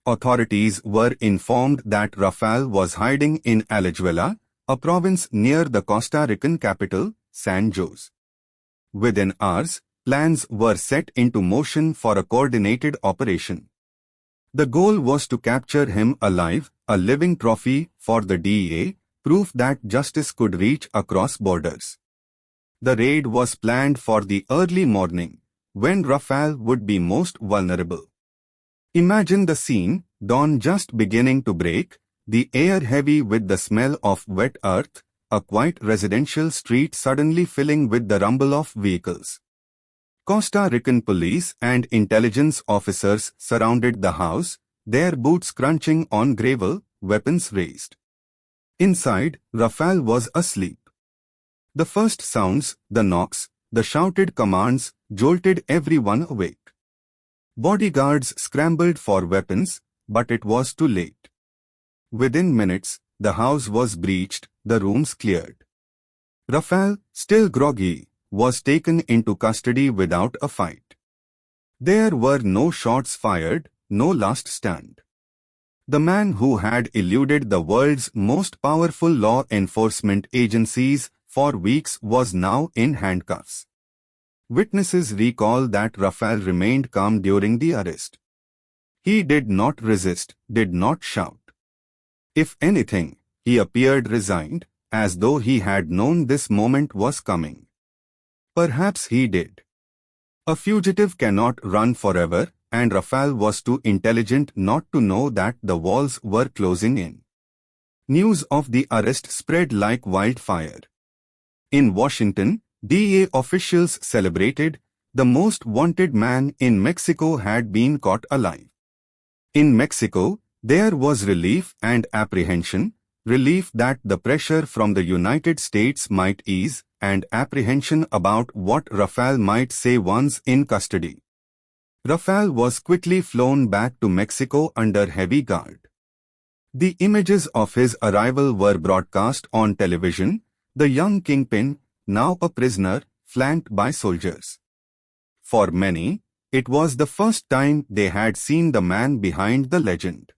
Authorities were informed that Rafael was hiding in Alajuela, a province near the Costa Rican capital, San Jose. Within hours, plans were set into motion for a coordinated operation. The goal was to capture him alive, a living trophy for the DEA, proof that justice could reach across borders. The raid was planned for the early morning, when Rafael would be most vulnerable. Imagine the scene, dawn just beginning to break, the air heavy with the smell of wet earth, a quiet residential street suddenly filling with the rumble of vehicles. Costa Rican police and intelligence officers surrounded the house, their boots crunching on gravel, weapons raised. Inside, Rafael was asleep. The first sounds, the knocks, the shouted commands jolted everyone awake. Bodyguards scrambled for weapons, but it was too late. Within minutes, the house was breached, the rooms cleared. Rafael, still groggy, was taken into custody without a fight. There were no shots fired, no last stand. The man who had eluded the world's most powerful law enforcement agencies for weeks was now in handcuffs. Witnesses recall that Rafael remained calm during the arrest. He did not resist, did not shout. If anything, he appeared resigned, as though he had known this moment was coming. Perhaps he did. A fugitive cannot run forever, and Rafael was too intelligent not to know that the walls were closing in. News of the arrest spread like wildfire. In Washington, DEA officials celebrated. The most wanted man in Mexico had been caught alive. In Mexico, there was relief and apprehension, relief that the pressure from the United States might ease, and apprehension about what Rafael might say once in custody. Rafael was quickly flown back to Mexico under heavy guard. The images of his arrival were broadcast on television, the young kingpin, now a prisoner, flanked by soldiers. For many, it was the first time they had seen the man behind the legend.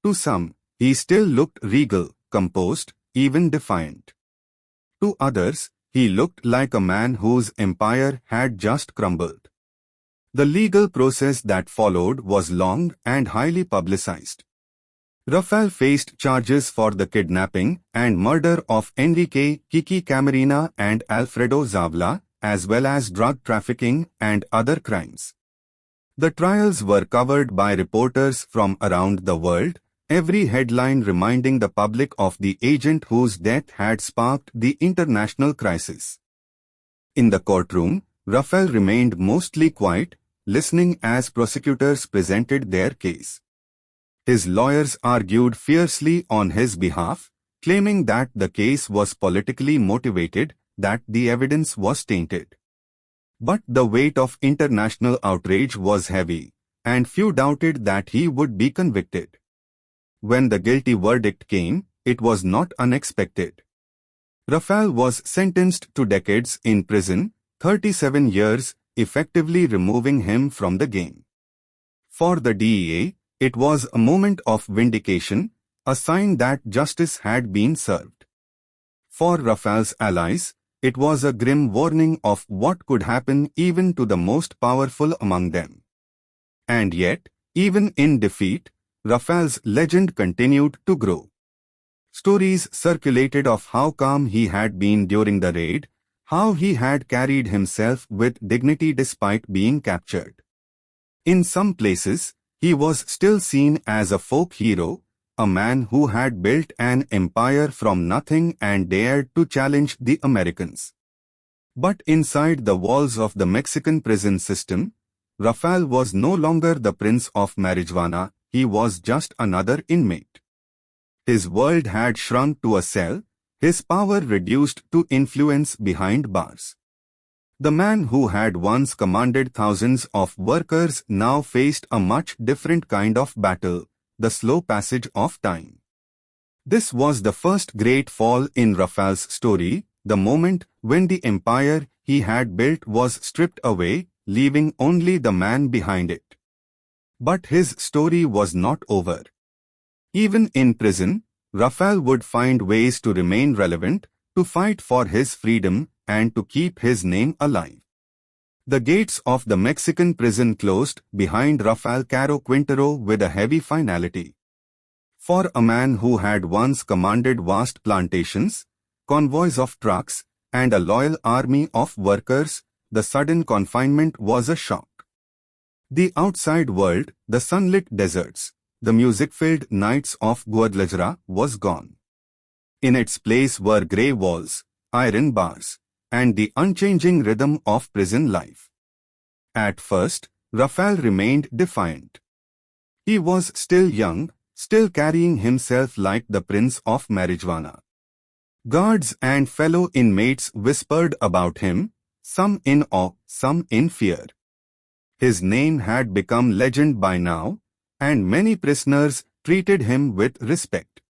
To some, he still looked regal, composed, even defiant. To others, he looked like a man whose empire had just crumbled. The legal process that followed was long and highly publicized. Rafael faced charges for the kidnapping and murder of Enrique, Kiki Camarena and Alfredo Zavala, as well as drug trafficking and other crimes. The trials were covered by reporters from around the world, every headline reminding the public of the agent whose death had sparked the international crisis. In the courtroom, Rafael remained mostly quiet, listening as prosecutors presented their case. His lawyers argued fiercely on his behalf, claiming that the case was politically motivated, that the evidence was tainted. But the weight of international outrage was heavy, and few doubted that he would be convicted. When the guilty verdict came, it was not unexpected. Rafael was sentenced to decades in prison, 37 years, effectively removing him from the game. For the DEA, it was a moment of vindication, a sign that justice had been served. For Rafael's allies, it was a grim warning of what could happen even to the most powerful among them. And yet, even in defeat, Rafael's legend continued to grow. Stories circulated of how calm he had been during the raid, how he had carried himself with dignity despite being captured. In some places, he was still seen as a folk hero, a man who had built an empire from nothing and dared to challenge the Americans. But inside the walls of the Mexican prison system, Rafael was no longer the prince of marijuana, he was just another inmate. His world had shrunk to a cell, his power reduced to influence behind bars. The man who had once commanded thousands of workers now faced a much different kind of battle, the slow passage of time. This was the first great fall in Rafael's story, the moment when the empire he had built was stripped away, leaving only the man behind it. But his story was not over. Even in prison, Rafael would find ways to remain relevant, to fight for his freedom, and to keep his name alive. The gates of the Mexican prison closed behind Rafael Caro Quintero with a heavy finality. For a man who had once commanded vast plantations, convoys of trucks, and a loyal army of workers, the sudden confinement was a shock. The outside world, the sunlit deserts, the music-filled nights of Guadalajara was gone. In its place were grey walls, iron bars, and the unchanging rhythm of prison life. At first, Rafael remained defiant. He was still young, still carrying himself like the prince of marijuana. Guards and fellow inmates whispered about him, some in awe, some in fear. His name had become legend by now, and many prisoners treated him with respect.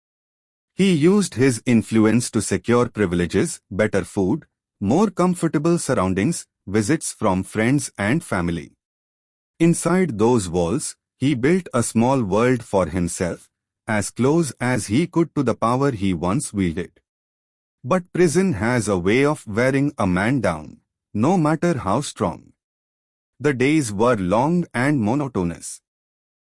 He used his influence to secure privileges, better food, more comfortable surroundings, visits from friends and family. Inside those walls, he built a small world for himself, as close as he could to the power he once wielded. But prison has a way of wearing a man down, no matter how strong. The days were long and monotonous.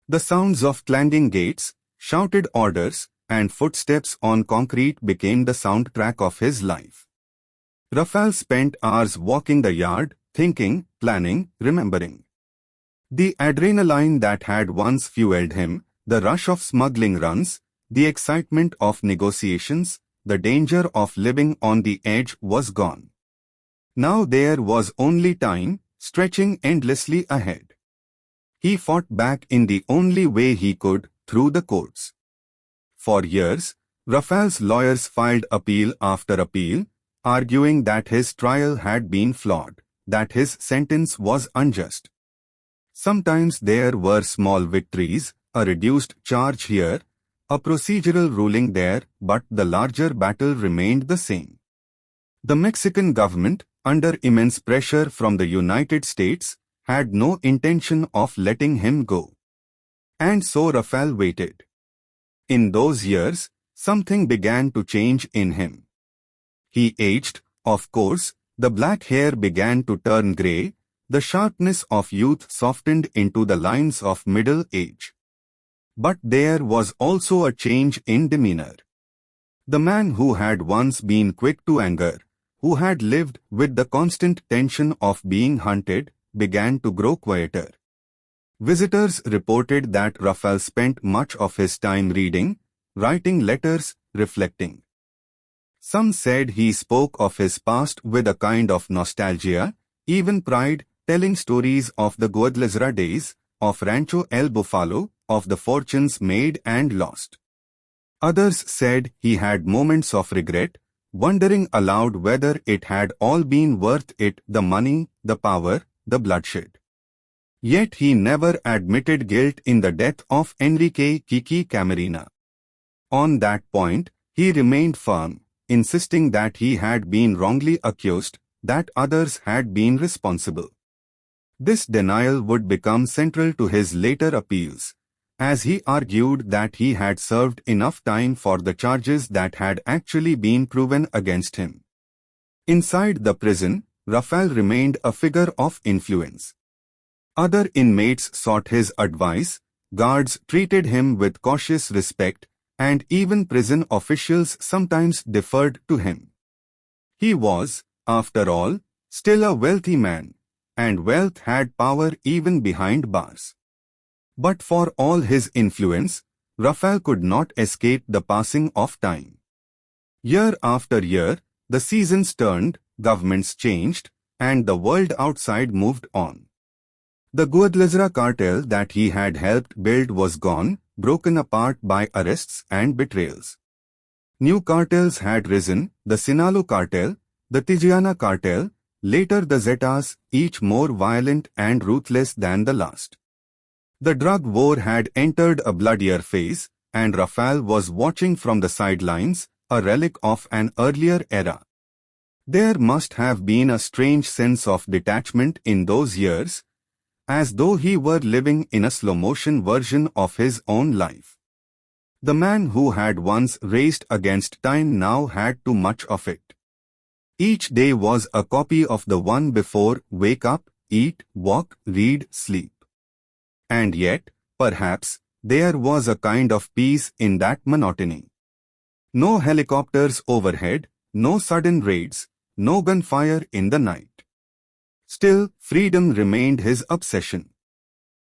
The sounds of clanging gates, shouted orders, and footsteps on concrete became the soundtrack of his life. Rafael spent hours walking the yard, thinking, planning, remembering. The adrenaline that had once fueled him, the rush of smuggling runs, the excitement of negotiations, the danger of living on the edge was gone. Now there was only time, stretching endlessly ahead. He fought back in the only way he could, through the courts. For years, Rafael's lawyers filed appeal after appeal, arguing that his trial had been flawed, that his sentence was unjust. Sometimes there were small victories, a reduced charge here, a procedural ruling there, but the larger battle remained the same. The Mexican government, under immense pressure from the United States, had no intention of letting him go. And so Rafael waited. In those years, something began to change in him. He aged, of course, the black hair began to turn grey, the sharpness of youth softened into the lines of middle age. But there was also a change in demeanor. The man who had once been quick to anger, who had lived with the constant tension of being hunted, began to grow quieter. Visitors reported that Rafael spent much of his time reading, writing letters, reflecting. Some said he spoke of his past with a kind of nostalgia, even pride, telling stories of the Guadalajara days, of Rancho El Bufalo, of the fortunes made and lost. Others said he had moments of regret, wondering aloud whether it had all been worth it, the money, the power, the bloodshed. Yet he never admitted guilt in the death of Enrique Kiki Camarena. On that point, he remained firm, insisting that he had been wrongly accused, that others had been responsible. This denial would become central to his later appeals, as he argued that he had served enough time for the charges that had actually been proven against him. Inside the prison, Rafael remained a figure of influence. Other inmates sought his advice, guards treated him with cautious respect, and even prison officials sometimes deferred to him. He was, after all, still a wealthy man, and wealth had power even behind bars. But for all his influence, Rafael could not escape the passing of time. Year after year, the seasons turned, governments changed, and the world outside moved on. The Guadalajara cartel that he had helped build was gone, broken apart by arrests and betrayals. New cartels had risen, the Sinaloa cartel, the Tijuana cartel, later the Zetas, each more violent and ruthless than the last. The drug war had entered a bloodier phase, and Rafael was watching from the sidelines, a relic of an earlier era. There must have been a strange sense of detachment in those years, as though he were living in a slow-motion version of his own life. The man who had once raced against time now had too much of it. Each day was a copy of the one before: wake up, eat, walk, read, sleep. And yet, perhaps, there was a kind of peace in that monotony. No helicopters overhead, no sudden raids, no gunfire in the night. Still, freedom remained his obsession.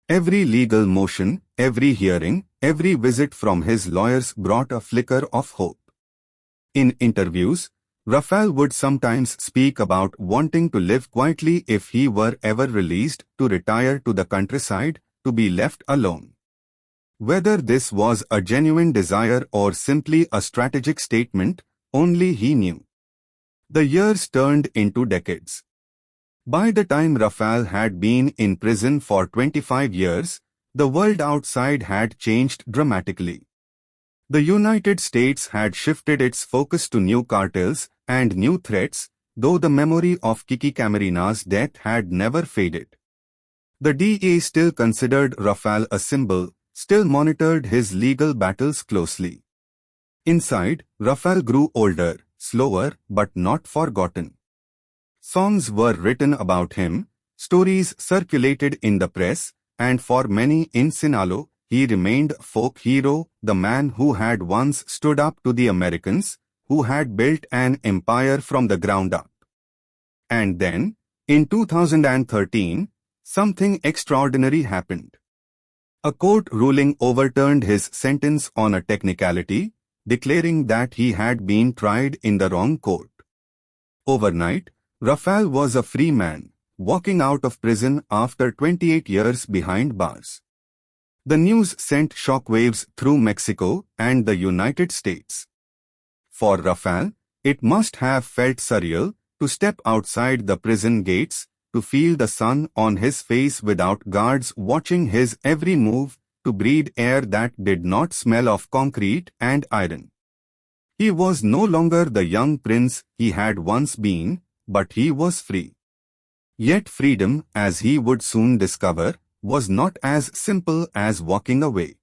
Every legal motion, every hearing, every visit from his lawyers brought a flicker of hope. In interviews, Rafael would sometimes speak about wanting to live quietly if he were ever released, to retire to the countryside, to be left alone. Whether this was a genuine desire or simply a strategic statement, only he knew. The years turned into decades. By the time Rafael had been in prison for 25 years, the world outside had changed dramatically. The United States had shifted its focus to new cartels and new threats, though the memory of Kiki Camarena's death had never faded. The DA still considered Rafael a symbol, still monitored his legal battles closely. Inside, Rafael grew older, slower, but not forgotten. Songs were written about him, stories circulated in the press, and for many in Sinaloa, he remained a folk hero, the man who had once stood up to the Americans, who had built an empire from the ground up. And then, in 2013, something extraordinary happened. A court ruling overturned his sentence on a technicality, declaring that he had been tried in the wrong court. Overnight, Rafael was a free man, walking out of prison after 28 years behind bars. The news sent shockwaves through Mexico and the United States. For Rafael, it must have felt surreal to step outside the prison gates, to feel the sun on his face without guards watching his every move, to breathe air that did not smell of concrete and iron. He was no longer the young prince he had once been, but he was free. Yet freedom, as he would soon discover, was not as simple as walking away.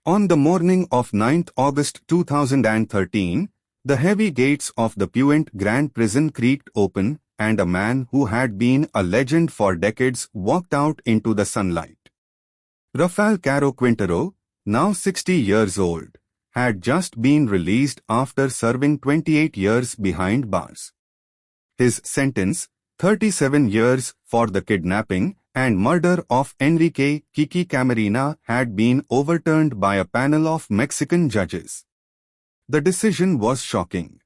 On the morning of 9th August 2013, the heavy gates of the Puent Grand Prison creaked open, and a man who had been a legend for decades walked out into the sunlight. Rafael Caro Quintero, now 60 years old, had just been released after serving 28 years behind bars. His sentence, 37 years for the kidnapping and murder of Enrique Kiki Camarena, had been overturned by a panel of Mexican judges. The decision was shocking.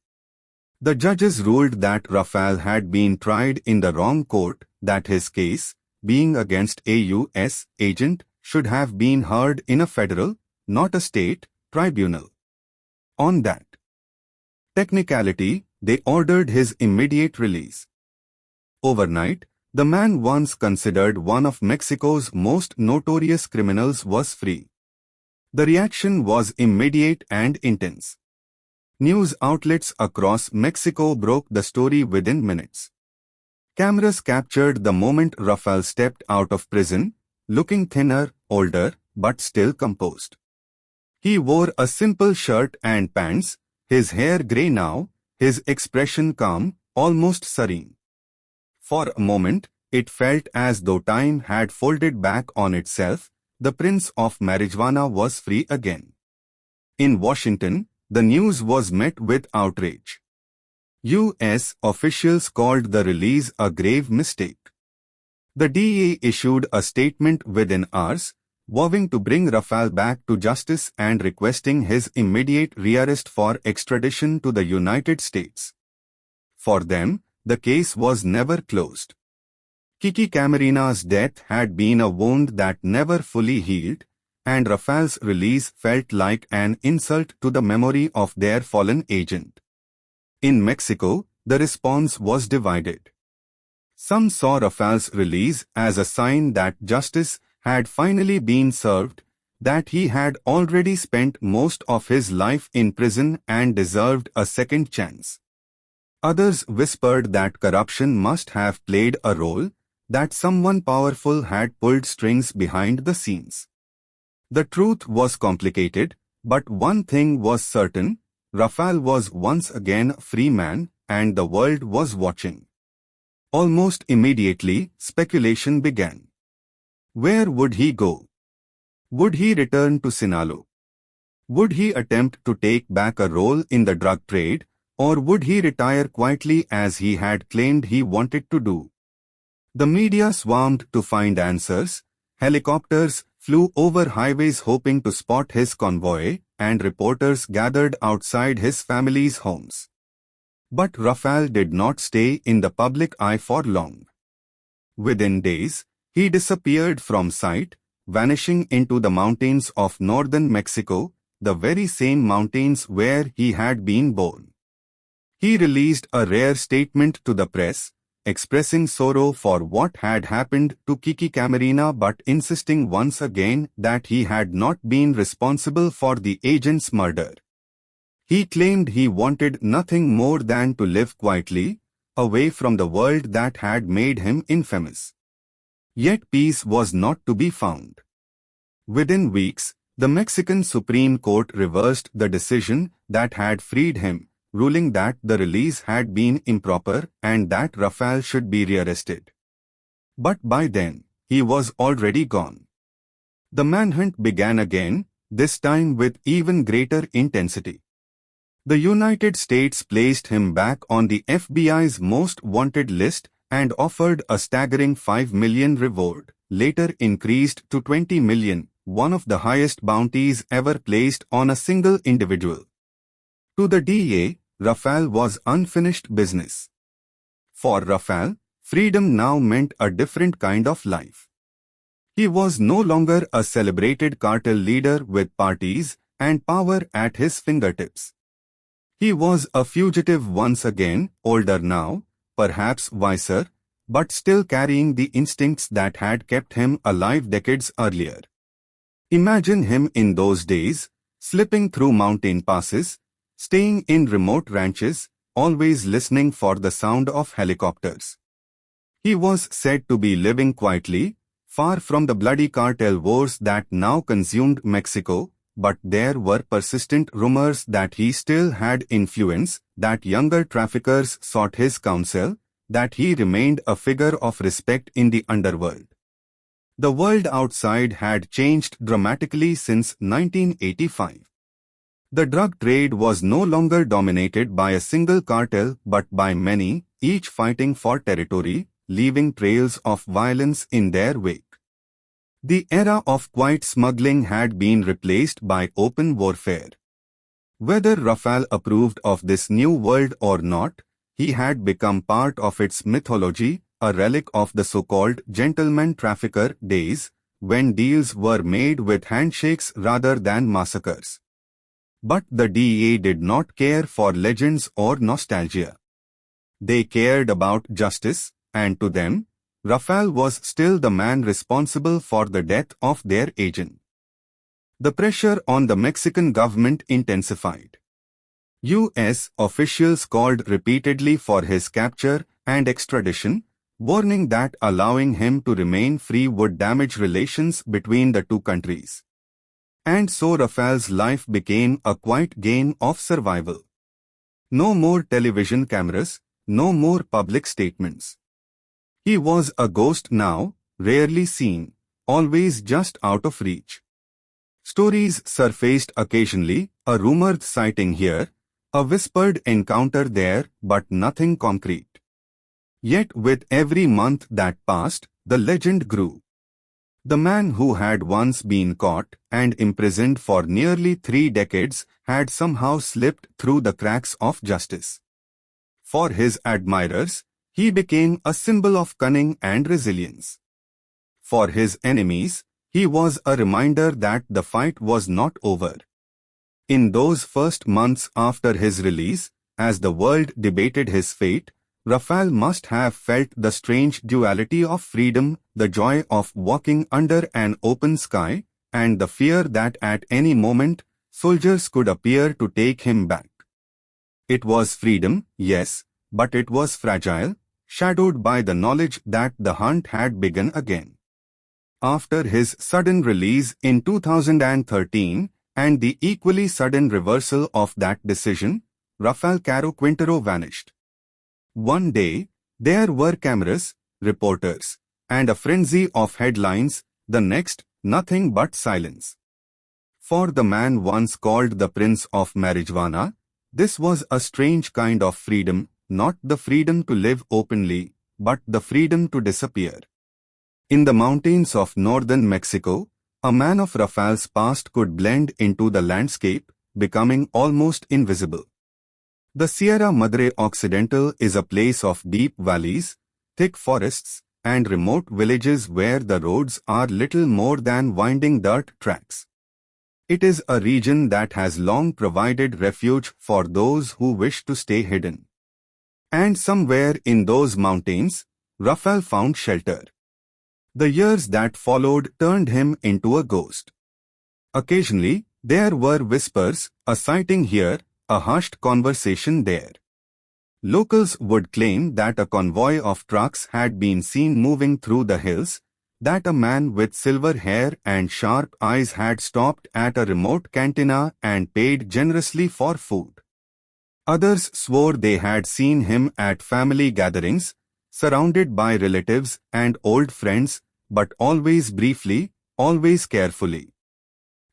The judges ruled that Rafael had been tried in the wrong court, that his case, being against a U.S. agent, should have been heard in a federal, not a state, tribunal. On that technicality, they ordered his immediate release. Overnight, the man once considered one of Mexico's most notorious criminals was free. The reaction was immediate and intense. News outlets across Mexico broke the story within minutes. Cameras captured the moment Rafael stepped out of prison, looking thinner, older, but still composed. He wore a simple shirt and pants, his hair grey now, his expression calm, almost serene. For a moment, it felt as though time had folded back on itself. The Prince of Marijuana was free again. In Washington, the news was met with outrage. U.S. officials called the release a grave mistake. The DA issued a statement within hours, vowing to bring Rafael back to justice and requesting his immediate rearrest for extradition to the United States. For them, the case was never closed. Kiki Camarena's death had been a wound that never fully healed, and Rafael's release felt like an insult to the memory of their fallen agent. In Mexico, the response was divided. Some saw Rafael's release as a sign that justice had finally been served, that he had already spent most of his life in prison and deserved a second chance. Others whispered that corruption must have played a role, that someone powerful had pulled strings behind the scenes. The truth was complicated, but one thing was certain: Rafael was once again a free man, and the world was watching. Almost immediately, speculation began. Where would he go? Would he return to Sinaloa? Would he attempt to take back a role in the drug trade, or would he retire quietly as he had claimed he wanted to do? The media swarmed to find answers. Helicopters flew over highways hoping to spot his convoy, and reporters gathered outside his family's homes. But Rafael did not stay in the public eye for long. Within days, he disappeared from sight, vanishing into the mountains of northern Mexico, the very same mountains where he had been born. He released a rare statement to the press, expressing sorrow for what had happened to Kiki Camarena but insisting once again that he had not been responsible for the agent's murder. He claimed he wanted nothing more than to live quietly, away from the world that had made him infamous. Yet peace was not to be found. Within weeks, the Mexican Supreme Court reversed the decision that had freed him, ruling that the release had been improper and that Rafael should be rearrested. But by then, he was already gone. The manhunt began again, this time with even greater intensity. The United States placed him back on the FBI's most wanted list and offered a staggering $5 million reward, later increased to $20 million, one of the highest bounties ever placed on a single individual. To the DEA, Rafael was unfinished business. For Rafael, freedom now meant a different kind of life. He was no longer a celebrated cartel leader with parties and power at his fingertips. He was a fugitive once again, older now, perhaps wiser, but still carrying the instincts that had kept him alive decades earlier. Imagine him in those days, slipping through mountain passes, staying in remote ranches, always listening for the sound of helicopters. He was said to be living quietly, far from the bloody cartel wars that now consumed Mexico, but there were persistent rumors that he still had influence, that younger traffickers sought his counsel, that he remained a figure of respect in the underworld. The world outside had changed dramatically since 1985. The drug trade was no longer dominated by a single cartel but by many, each fighting for territory, leaving trails of violence in their wake. The era of quiet smuggling had been replaced by open warfare. Whether Rafael approved of this new world or not, he had become part of its mythology, a relic of the so-called gentleman trafficker days, when deals were made with handshakes rather than massacres. But the DEA did not care for legends or nostalgia. They cared about justice, and to them, Rafael was still the man responsible for the death of their agent. The pressure on the Mexican government intensified. U.S. officials called repeatedly for his capture and extradition, warning that allowing him to remain free would damage relations between the two countries. And so Rafael's life became a quiet game of survival. No more television cameras, no more public statements. He was a ghost now, rarely seen, always just out of reach. Stories surfaced occasionally, a rumored sighting here, a whispered encounter there, but nothing concrete. Yet with every month that passed, the legend grew. The man who had once been caught and imprisoned for nearly 3 decades had somehow slipped through the cracks of justice. For his admirers, he became a symbol of cunning and resilience. For his enemies, he was a reminder that the fight was not over. In those first months after his release, as the world debated his fate, Rafael must have felt the strange duality of freedom, the joy of walking under an open sky, and the fear that at any moment, soldiers could appear to take him back. It was freedom, yes, but it was fragile, shadowed by the knowledge that the hunt had begun again. After his sudden release in 2013, and the equally sudden reversal of that decision, Rafael Caro Quintero vanished. One day, there were cameras, reporters, and a frenzy of headlines, the next, nothing but silence. For the man once called the Prince of Marijuana, this was a strange kind of freedom, not the freedom to live openly, but the freedom to disappear. In the mountains of northern Mexico, a man of Rafael's past could blend into the landscape, becoming almost invisible. The Sierra Madre Occidental is a place of deep valleys, thick forests, and remote villages where the roads are little more than winding dirt tracks. It is a region that has long provided refuge for those who wish to stay hidden. And somewhere in those mountains, Rafael found shelter. The years that followed turned him into a ghost. Occasionally, there were whispers, a sighting here, a hushed conversation there. Locals would claim that a convoy of trucks had been seen moving through the hills, that a man with silver hair and sharp eyes had stopped at a remote cantina and paid generously for food. Others swore they had seen him at family gatherings, surrounded by relatives and old friends, but always briefly, always carefully.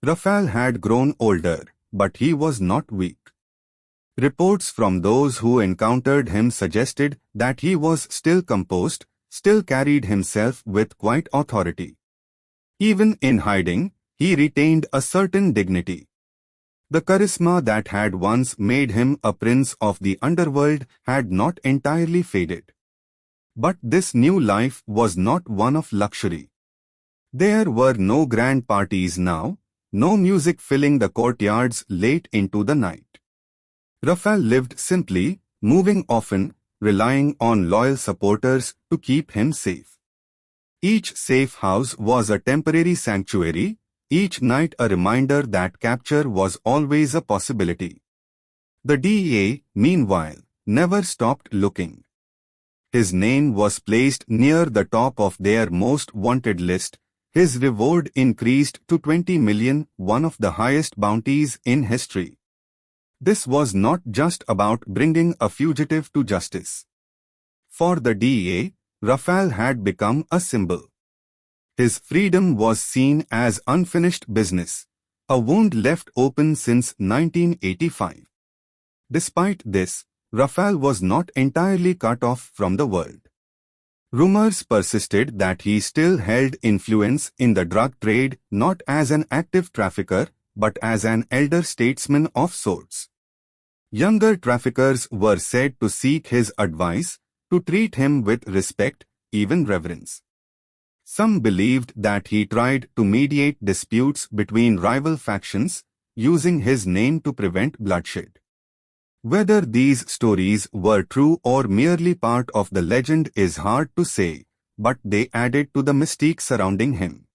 Rafael had grown older, but he was not weak. Reports from those who encountered him suggested that he was still composed, still carried himself with quiet authority. Even in hiding, he retained a certain dignity. The charisma that had once made him a prince of the underworld had not entirely faded. But this new life was not one of luxury. There were no grand parties now, no music filling the courtyards late into the night. Rafael lived simply, moving often, relying on loyal supporters to keep him safe. Each safe house was a temporary sanctuary, each night a reminder that capture was always a possibility. The DEA, meanwhile, never stopped looking. His name was placed near the top of their most wanted list. His reward increased to 20 million, one of the highest bounties in history. This was not just about bringing a fugitive to justice. For the DEA, Rafael had become a symbol. His freedom was seen as unfinished business, a wound left open since 1985. Despite this, Rafael was not entirely cut off from the world. Rumors persisted that he still held influence in the drug trade, not as an active trafficker, but as an elder statesman of sorts. Younger traffickers were said to seek his advice, to treat him with respect, even reverence. Some believed that he tried to mediate disputes between rival factions, using his name to prevent bloodshed. Whether these stories were true or merely part of the legend is hard to say, but they added to the mystique surrounding him.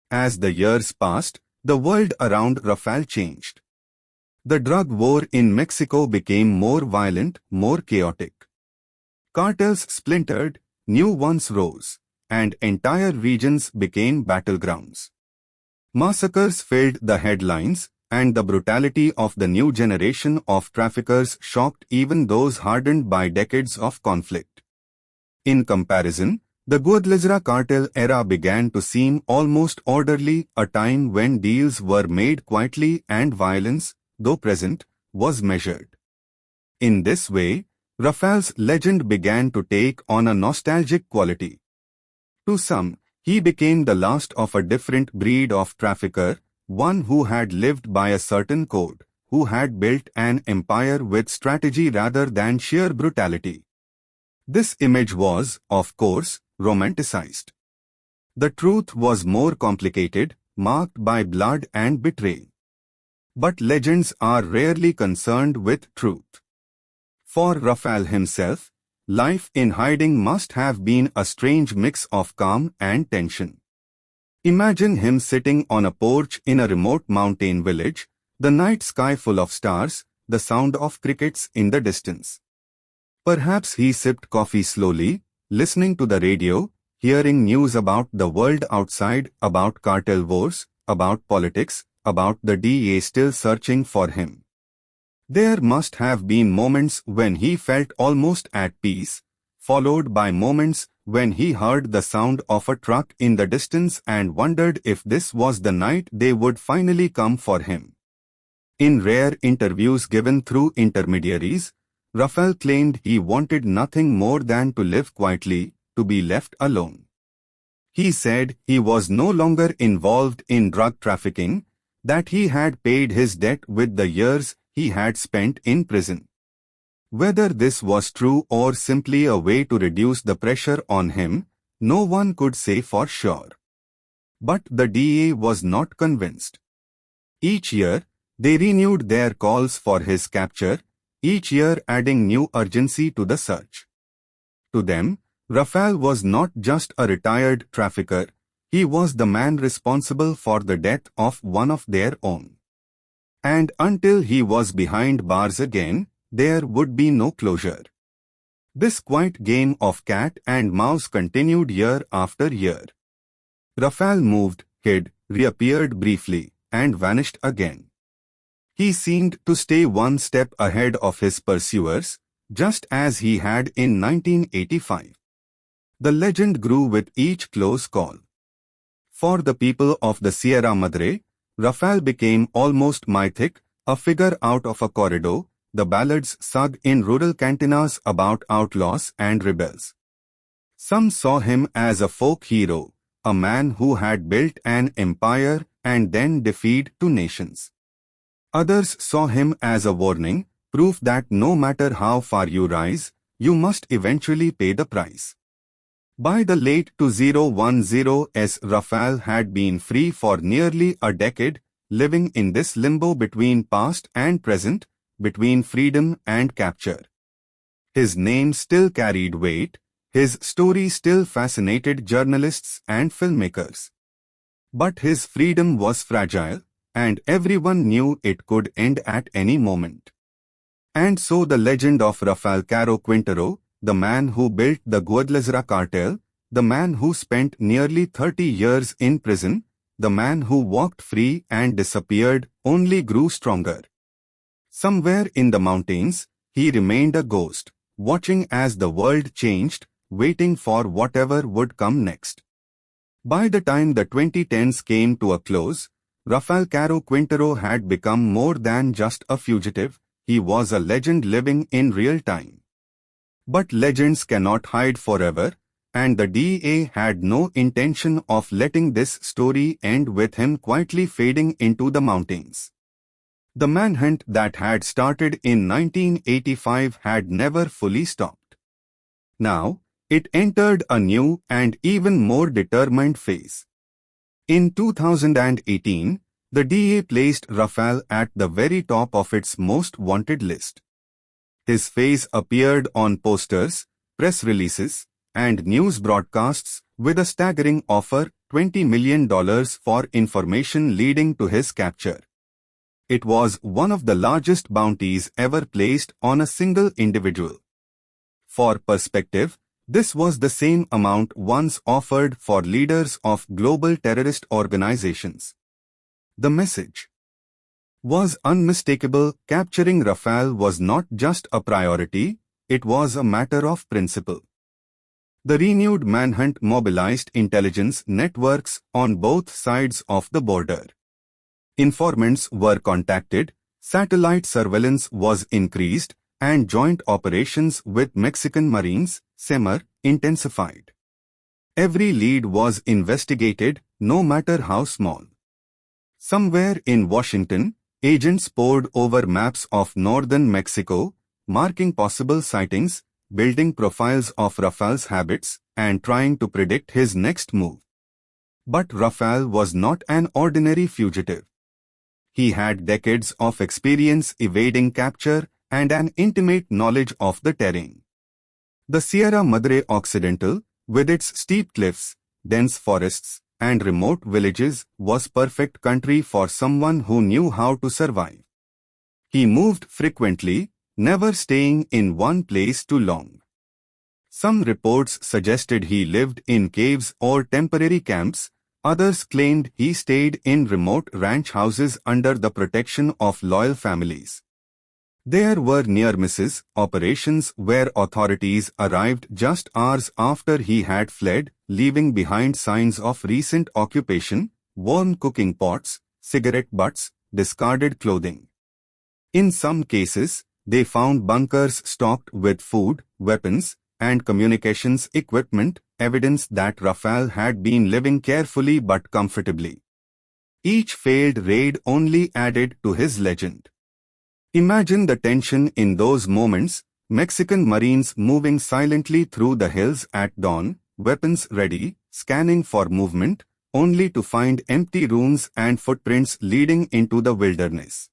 As the years passed, the world around Rafael changed. The drug war in Mexico became more violent, more chaotic. Cartels splintered, new ones rose, and entire regions became battlegrounds. Massacres filled the headlines, and the brutality of the new generation of traffickers shocked even those hardened by decades of conflict. In comparison, the Guadalajara cartel era began to seem almost orderly, a time when deals were made quietly and violence, though present, was measured. In this way, Rafael's legend began to take on a nostalgic quality. To some, he became the last of a different breed of trafficker, one who had lived by a certain code, who had built an empire with strategy rather than sheer brutality. This image was, of course, romanticized. The truth was more complicated, marked by blood and betrayal. But legends are rarely concerned with truth. For Rafael himself, life in hiding must have been a strange mix of calm and tension. Imagine him sitting on a porch in a remote mountain village, the night sky full of stars, the sound of crickets in the distance. Perhaps he sipped coffee slowly, listening to the radio, hearing news about the world outside, about cartel wars, about politics, about the DEA still searching for him. There must have been moments when he felt almost at peace, followed by moments when he heard the sound of a truck in the distance and wondered if this was the night they would finally come for him. In rare interviews given through intermediaries, Rafael claimed he wanted nothing more than to live quietly, to be left alone. He said he was no longer involved in drug trafficking, that he had paid his debt with the years he had spent in prison. Whether this was true or simply a way to reduce the pressure on him, no one could say for sure. But the DEA was not convinced. Each year, they renewed their calls for his capture, each year adding new urgency to the search. To them, Rafael was not just a retired trafficker, he was the man responsible for the death of one of their own. And until he was behind bars again, there would be no closure. This quiet game of cat and mouse continued year after year. Rafael moved, hid, reappeared briefly, and vanished again. He seemed to stay one step ahead of his pursuers, just as he had in 1985. The legend grew with each close call. For the people of the Sierra Madre, Rafael became almost mythic, a figure out of a corridor, the ballads sung in rural cantinas about outlaws and rebels. Some saw him as a folk hero, a man who had built an empire and then defied two nations. Others saw him as a warning, proof that no matter how far you rise, you must eventually pay the price. By the late 2010s, Rafael had been free for nearly a decade, living in this limbo between past and present, between freedom and capture. His name still carried weight, his story still fascinated journalists and filmmakers. But his freedom was fragile, and everyone knew it could end at any moment. And so the legend of Rafael Caro Quintero, the man who built the Guadalajara cartel, the man who spent nearly 30 years in prison, the man who walked free and disappeared, only grew stronger. Somewhere in the mountains, he remained a ghost, watching as the world changed, waiting for whatever would come next. By the time the 2010s came to a close, Rafael Caro Quintero had become more than just a fugitive, he was a legend living in real time. But legends cannot hide forever, and the DEA had no intention of letting this story end with him quietly fading into the mountains. The manhunt that had started in 1985 had never fully stopped. Now, it entered a new and even more determined phase. In 2018, the DEA placed Rafael at the very top of its most wanted list. His face appeared on posters, press releases, and news broadcasts with a staggering offer, $20 million for information leading to his capture. It was one of the largest bounties ever placed on a single individual. For perspective, this was the same amount once offered for leaders of global terrorist organizations. The message was unmistakable. Capturing Rafael was not just a priority, it was a matter of principle. The renewed manhunt mobilized intelligence networks on both sides of the border. Informants were contacted, satellite surveillance was increased, and joint operations with Mexican Marines, SEMAR, intensified. Every lead was investigated, no matter how small. Somewhere in Washington, agents pored over maps of northern Mexico, marking possible sightings, building profiles of Rafael's habits, and trying to predict his next move. But Rafael was not an ordinary fugitive. He had decades of experience evading capture and an intimate knowledge of the terrain. The Sierra Madre Occidental, with its steep cliffs, dense forests, and remote villages, was perfect country for someone who knew how to survive. He moved frequently, never staying in one place too long. Some reports suggested he lived in caves or temporary camps, others claimed he stayed in remote ranch houses under the protection of loyal families. There were near misses, operations where authorities arrived just hours after he had fled, leaving behind signs of recent occupation, worn cooking pots, cigarette butts, discarded clothing. In some cases, they found bunkers stocked with food, weapons, and communications equipment, evidence that Rafael had been living carefully but comfortably. Each failed raid only added to his legend. Imagine the tension in those moments, Mexican Marines moving silently through the hills at dawn, weapons ready, scanning for movement, only to find empty ruins and footprints leading into the wilderness.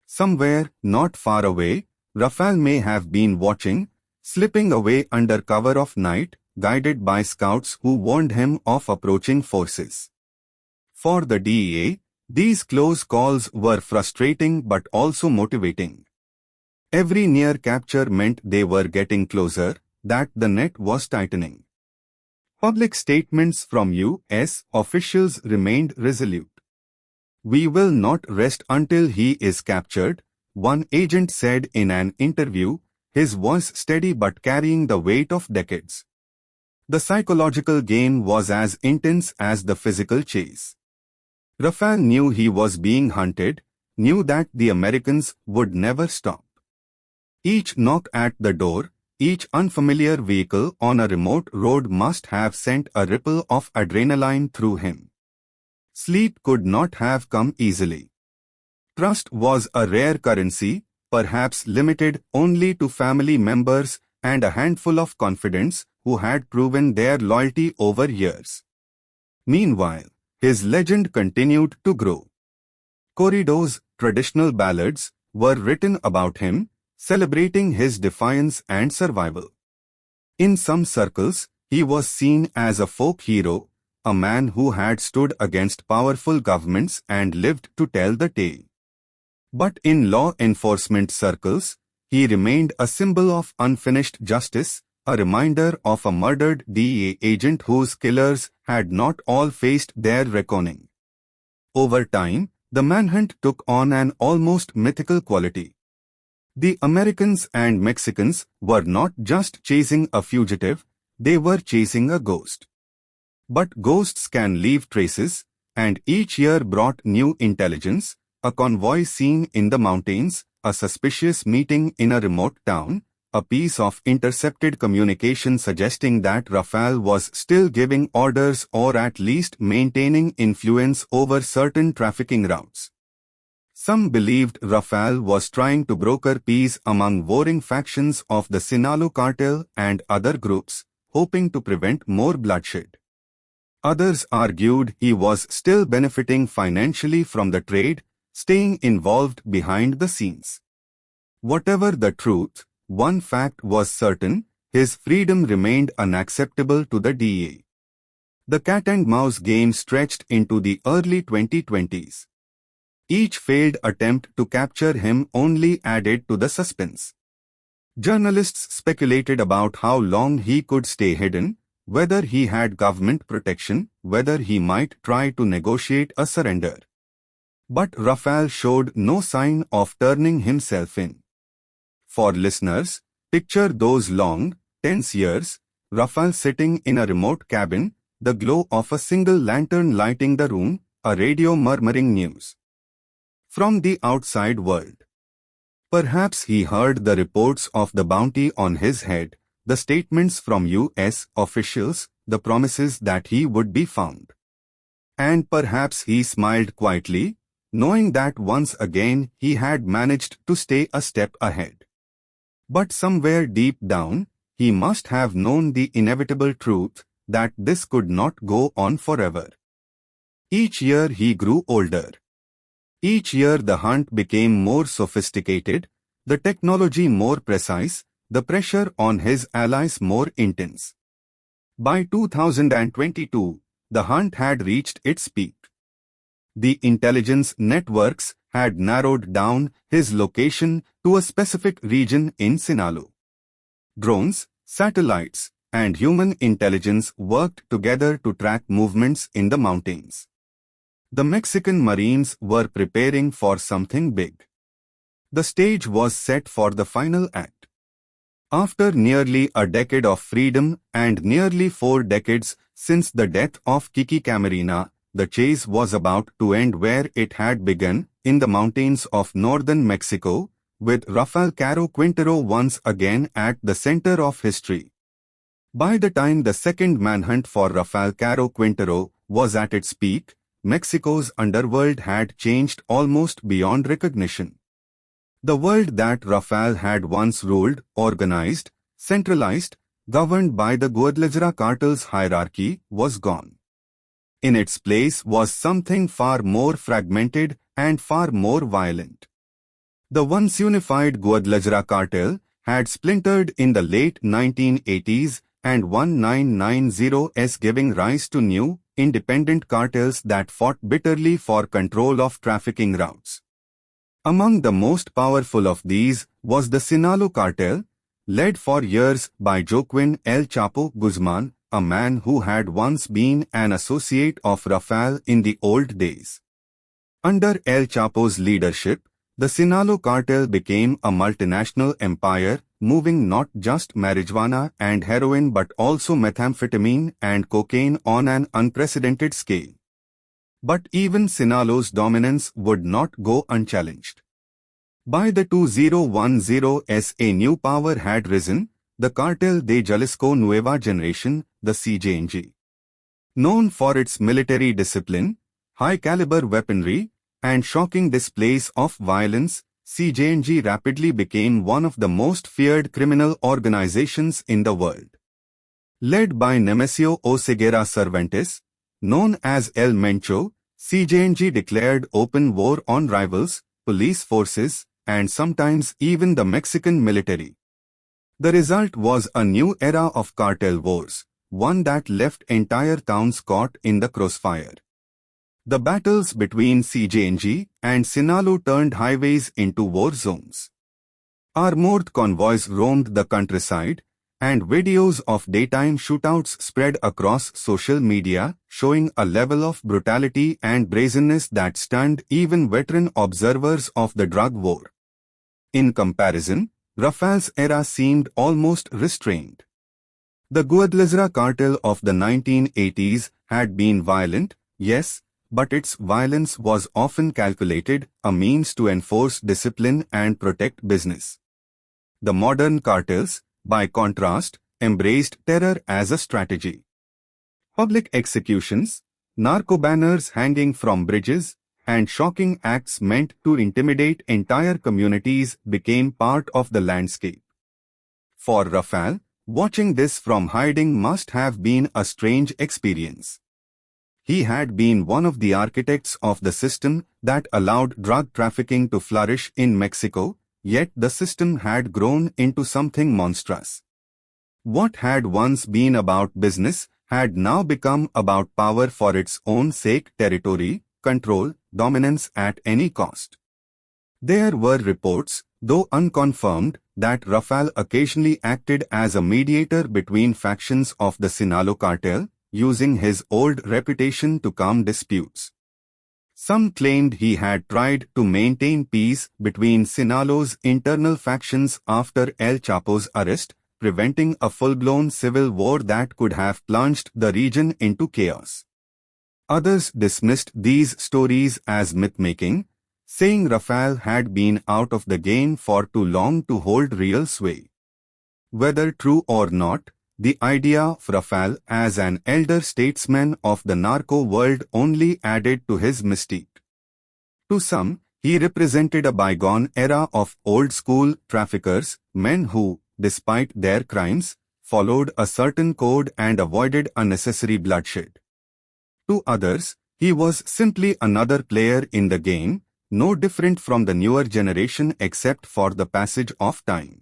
Somewhere, not far away, Rafael may have been watching, slipping away under cover of night, guided by scouts who warned him of approaching forces. For the DEA, these close calls were frustrating but also motivating. Every near capture meant they were getting closer, that the net was tightening. Public statements from U.S. officials remained resolute. "We will not rest until he is captured," one agent said in an interview, his voice steady but carrying the weight of decades. The psychological game was as intense as the physical chase. Rafael knew he was being hunted, knew that the Americans would never stop. Each knock at the door, each unfamiliar vehicle on a remote road must have sent a ripple of adrenaline through him. Sleep could not have come easily. Trust was a rare currency, perhaps limited only to family members and a handful of confidants who had proven their loyalty over years. Meanwhile, his legend continued to grow. Corridos, traditional ballads, were written about him, celebrating his defiance and survival. In some circles, he was seen as a folk hero, a man who had stood against powerful governments and lived to tell the tale. But in law enforcement circles, he remained a symbol of unfinished justice, a reminder of a murdered DEA agent whose killers had not all faced their reckoning. Over time, the manhunt took on an almost mythical quality. The Americans and Mexicans were not just chasing a fugitive, they were chasing a ghost. But ghosts can leave traces, and each year brought new intelligence, a convoy seen in the mountains, a suspicious meeting in a remote town, a piece of intercepted communication suggesting that Rafael was still giving orders or at least maintaining influence over certain trafficking routes. Some believed Rafael was trying to broker peace among warring factions of the Sinaloa cartel and other groups, hoping to prevent more bloodshed. Others argued he was still benefiting financially from the trade, staying involved behind the scenes. Whatever the truth, one fact was certain: his freedom remained unacceptable to the DEA. The cat-and-mouse game stretched into the early 2020s. Each failed attempt to capture him only added to the suspense. Journalists speculated about how long he could stay hidden, whether he had government protection, whether he might try to negotiate a surrender. But Rafael showed no sign of turning himself in. For listeners, picture those long, tense years, Rafael sitting in a remote cabin, the glow of a single lantern lighting the room, a radio murmuring news from the outside world. Perhaps he heard the reports of the bounty on his head, the statements from U.S. officials, the promises that he would be found. And perhaps he smiled quietly, knowing that once again he had managed to stay a step ahead. But somewhere deep down, he must have known the inevitable truth that this could not go on forever. Each year he grew older. Each year the hunt became more sophisticated, the technology more precise, the pressure on his allies more intense. By 2022, the hunt had reached its peak. The intelligence networks had narrowed down his location to a specific region in Sinaloa. Drones, satellites, and human intelligence worked together to track movements in the mountains. The Mexican Marines were preparing for something big. The stage was set for the final act. After nearly a decade of freedom and nearly 4 decades since the death of Kiki Camarena, the chase was about to end where it had begun, in the mountains of northern Mexico, with Rafael Caro Quintero once again at the center of history. By the time the second manhunt for Rafael Caro Quintero was at its peak, Mexico's underworld had changed almost beyond recognition. The world that Rafael had once ruled, organized, centralized, governed by the Guadalajara cartel's hierarchy, was gone. In its place was something far more fragmented and far more violent. The once unified Guadalajara cartel had splintered in the late 1980s and 1990s, giving rise to new, independent cartels that fought bitterly for control of trafficking routes. Among the most powerful of these was the Sinaloa cartel, led for years by Joaquin El Chapo Guzman, a man who had once been an associate of Rafael in the old days. Under El Chapo's leadership, the Sinaloa cartel became a multinational empire, moving not just marijuana and heroin but also methamphetamine and cocaine on an unprecedented scale. But even Sinaloa's dominance would not go unchallenged. By the 2010s, a new power had risen, the Cartel de Jalisco Nueva Generation, the CJNG. Known for its military discipline, high-caliber weaponry, and shocking displays of violence, CJNG rapidly became one of the most feared criminal organizations in the world. Led by Nemesio Oseguera Cervantes, known as El Mencho, CJNG declared open war on rivals, police forces, and sometimes even the Mexican military. The result was a new era of cartel wars, one that left entire towns caught in the crossfire. The battles between CJNG and Sinaloa turned highways into war zones. Armored convoys roamed the countryside, and videos of daytime shootouts spread across social media, showing a level of brutality and brazenness that stunned even veteran observers of the drug war. In comparison, Rafael's era seemed almost restrained. The Guadalajara cartel of the 1980s had been violent, yes, but its violence was often calculated, a means to enforce discipline and protect business. The modern cartels, by contrast, embraced terror as a strategy. Public executions, narco banners hanging from bridges, and shocking acts meant to intimidate entire communities became part of the landscape. For Rafael, watching this from hiding must have been a strange experience. He had been one of the architects of the system that allowed drug trafficking to flourish in Mexico, yet the system had grown into something monstrous. What had once been about business had now become about power for its own sake, territory, control, dominance at any cost. There were reports, though unconfirmed, that Rafael occasionally acted as a mediator between factions of the Sinaloa cartel, using his old reputation to calm disputes. Some claimed he had tried to maintain peace between Sinaloa's internal factions after El Chapo's arrest, preventing a full-blown civil war that could have plunged the region into chaos. Others dismissed these stories as myth-making, saying Rafael had been out of the game for too long to hold real sway. Whether true or not, the idea of Rafael as an elder statesman of the narco world only added to his mystique. To some, he represented a bygone era of old-school traffickers, men who, despite their crimes, followed a certain code and avoided unnecessary bloodshed. To others, he was simply another player in the game, no different from the newer generation except for the passage of time.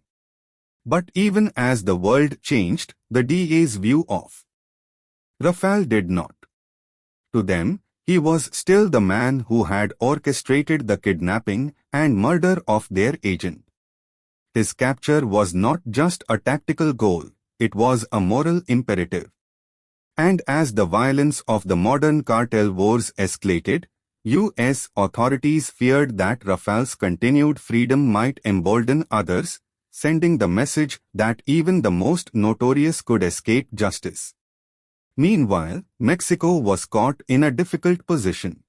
But even as the world changed, the DA's view of Rafael did not. To them, he was still the man who had orchestrated the kidnapping and murder of their agent. His capture was not just a tactical goal, it was a moral imperative. And as the violence of the modern cartel wars escalated, U.S. authorities feared that Rafael's continued freedom might embolden others, sending the message that even the most notorious could escape justice. Meanwhile, Mexico was caught in a difficult position.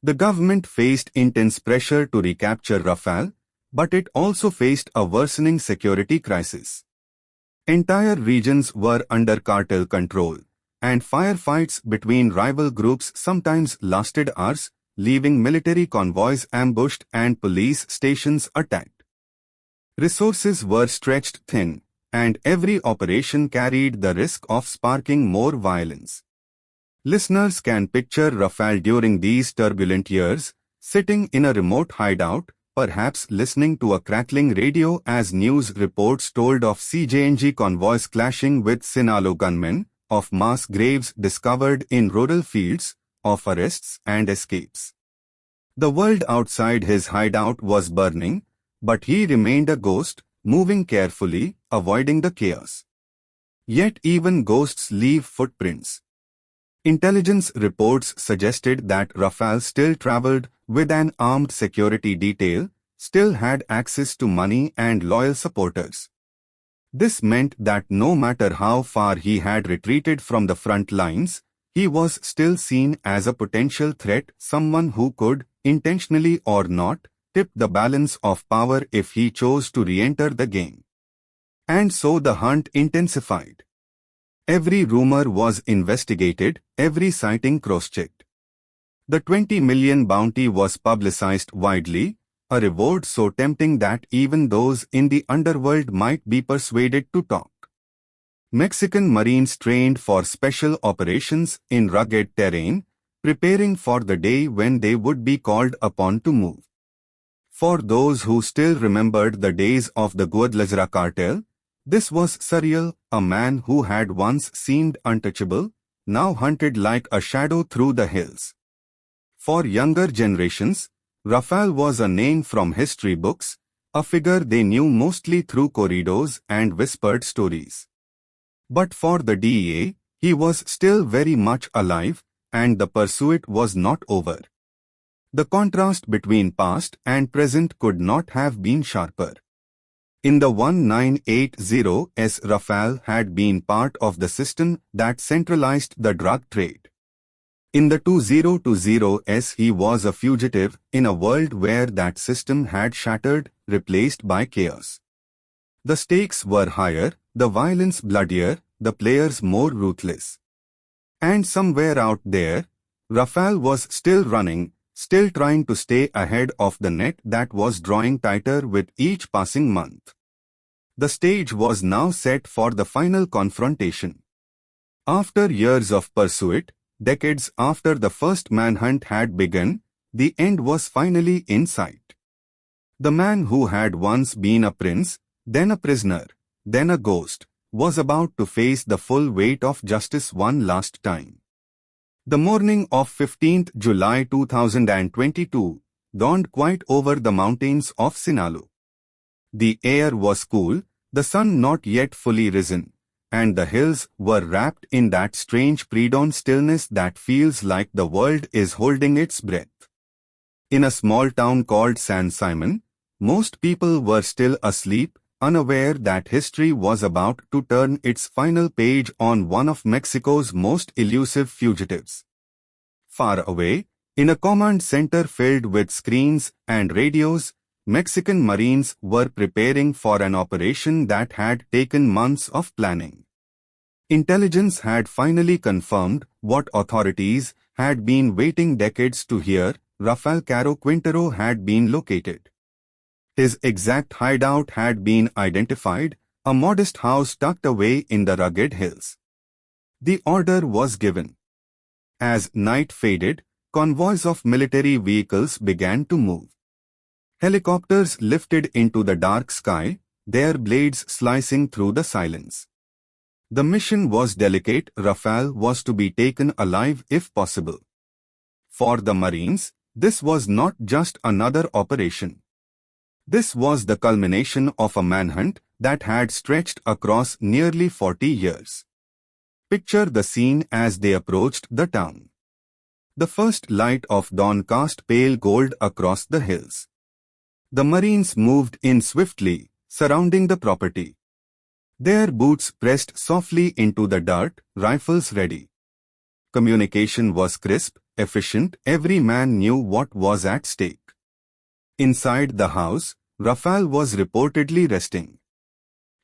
The government faced intense pressure to recapture Rafael, but it also faced a worsening security crisis. Entire regions were under cartel control, and firefights between rival groups sometimes lasted hours, leaving military convoys ambushed and police stations attacked. Resources were stretched thin, and every operation carried the risk of sparking more violence. Listeners can picture Rafael during these turbulent years, sitting in a remote hideout, perhaps listening to a crackling radio as news reports told of CJNG convoys clashing with Sinaloa gunmen, of mass graves discovered in rural fields, of arrests and escapes. The world outside his hideout was burning, but he remained a ghost, moving carefully, avoiding the chaos. Yet even ghosts leave footprints. Intelligence reports suggested that Rafael still traveled with an armed security detail, still had access to money and loyal supporters. This meant that no matter how far he had retreated from the front lines, he was still seen as a potential threat, someone who could, intentionally or not, tip the balance of power if he chose to re-enter the game. And so the hunt intensified. Every rumor was investigated, every sighting cross-checked. The 20 million bounty was publicized widely, a reward so tempting that even those in the underworld might be persuaded to talk. Mexican Marines trained for special operations in rugged terrain, preparing for the day when they would be called upon to move. For those who still remembered the days of the Guadalajara cartel, this was surreal. A man who had once seemed untouchable, now hunted like a shadow through the hills. For younger generations, Rafael was a name from history books, a figure they knew mostly through corridors and whispered stories. But for the DEA, he was still very much alive, and the pursuit was not over. The contrast between past and present could not have been sharper. In the 1980s, Rafael had been part of the system that centralized the drug trade. In the 2020s, he was a fugitive in a world where that system had shattered, replaced by chaos. The stakes were higher, the violence bloodier, the players more ruthless. And somewhere out there, Rafael was still running, still trying to stay ahead of the net that was drawing tighter with each passing month. The stage was now set for the final confrontation. After years of pursuit, decades after the first manhunt had begun, the end was finally in sight. The man who had once been a prince, then a prisoner, then a ghost, was about to face the full weight of justice one last time. The morning of 15th July 2022 dawned quite over the mountains of Sinaloa. The air was cool, the sun not yet fully risen, and the hills were wrapped in that strange pre-dawn stillness that feels like the world is holding its breath. In a small town called San Simon, most people were still asleep, unaware that history was about to turn its final page on one of Mexico's most elusive fugitives. Far away, in a command center filled with screens and radios, Mexican Marines were preparing for an operation that had taken months of planning. Intelligence had finally confirmed what authorities had been waiting decades to hear: Rafael Caro Quintero had been located. His exact hideout had been identified, a modest house tucked away in the rugged hills. The order was given. As night faded, convoys of military vehicles began to move. Helicopters lifted into the dark sky, their blades slicing through the silence. The mission was delicate. Rafael was to be taken alive if possible. For the Marines, this was not just another operation. This was the culmination of a manhunt that had stretched across nearly 40 years. Picture the scene as they approached the town. The first light of dawn cast pale gold across the hills. The Marines moved in swiftly, surrounding the property. Their boots pressed softly into the dirt, rifles ready. Communication was crisp, efficient, every man knew what was at stake. Inside the house, Rafael was reportedly resting.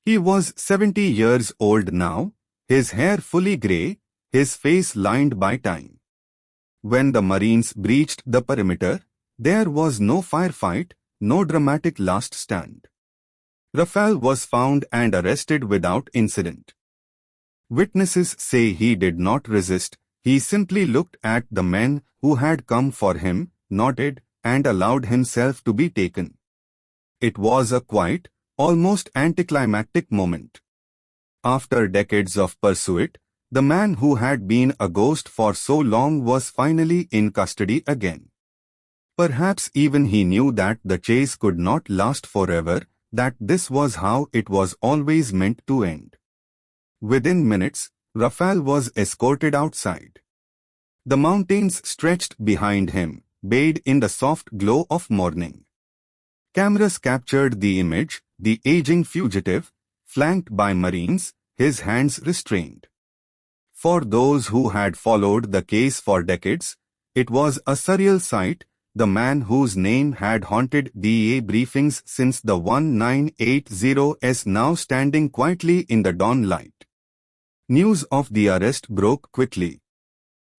He was 70 years old now, his hair fully grey, his face lined by time. When the Marines breached the perimeter, there was no firefight, no dramatic last stand. Rafael was found and arrested without incident. Witnesses say he did not resist, he simply looked at the men who had come for him, nodded, and allowed himself to be taken. it was a quiet, almost anticlimactic moment. After decades of pursuit, the man who had been a ghost for so long was finally in custody again. Perhaps even he knew that the chase could not last forever, that this was how it was always meant to end. Within minutes, Rafael was escorted outside. The mountains stretched behind him, bathed in the soft glow of morning. Cameras captured the image, the aging fugitive, flanked by Marines, his hands restrained. For those who had followed the case for decades, it was a surreal sight, the man whose name had haunted DEA briefings since the 1980s now standing quietly in the dawn light. News of the arrest broke quickly.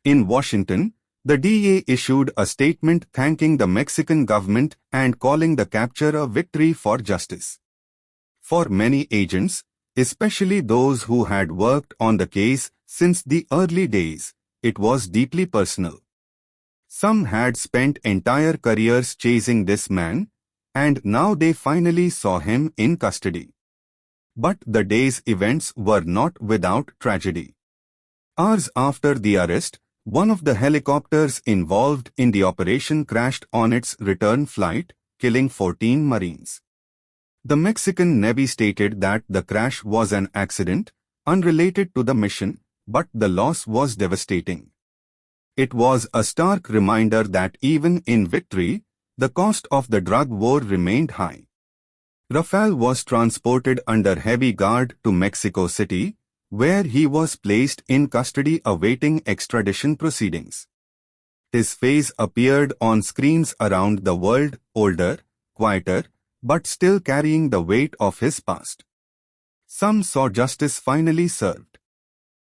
In Washington, the DEA issued a statement thanking the Mexican government and calling the capture a victory for justice. For many agents, especially those who had worked on the case since the early days, it was deeply personal. Some had spent entire careers chasing this man, and now they finally saw him in custody. But the day's events were not without tragedy. Hours after the arrest, one of the helicopters involved in the operation crashed on its return flight, killing 14 Marines. The Mexican Navy stated that the crash was an accident, unrelated to the mission, but the loss was devastating. It was a stark reminder that even in victory, the cost of the drug war remained high. Rafael was transported under heavy guard to Mexico City, where he was placed in custody awaiting extradition proceedings. His face appeared on screens around the world, older, quieter, but still carrying the weight of his past. Some saw justice finally served.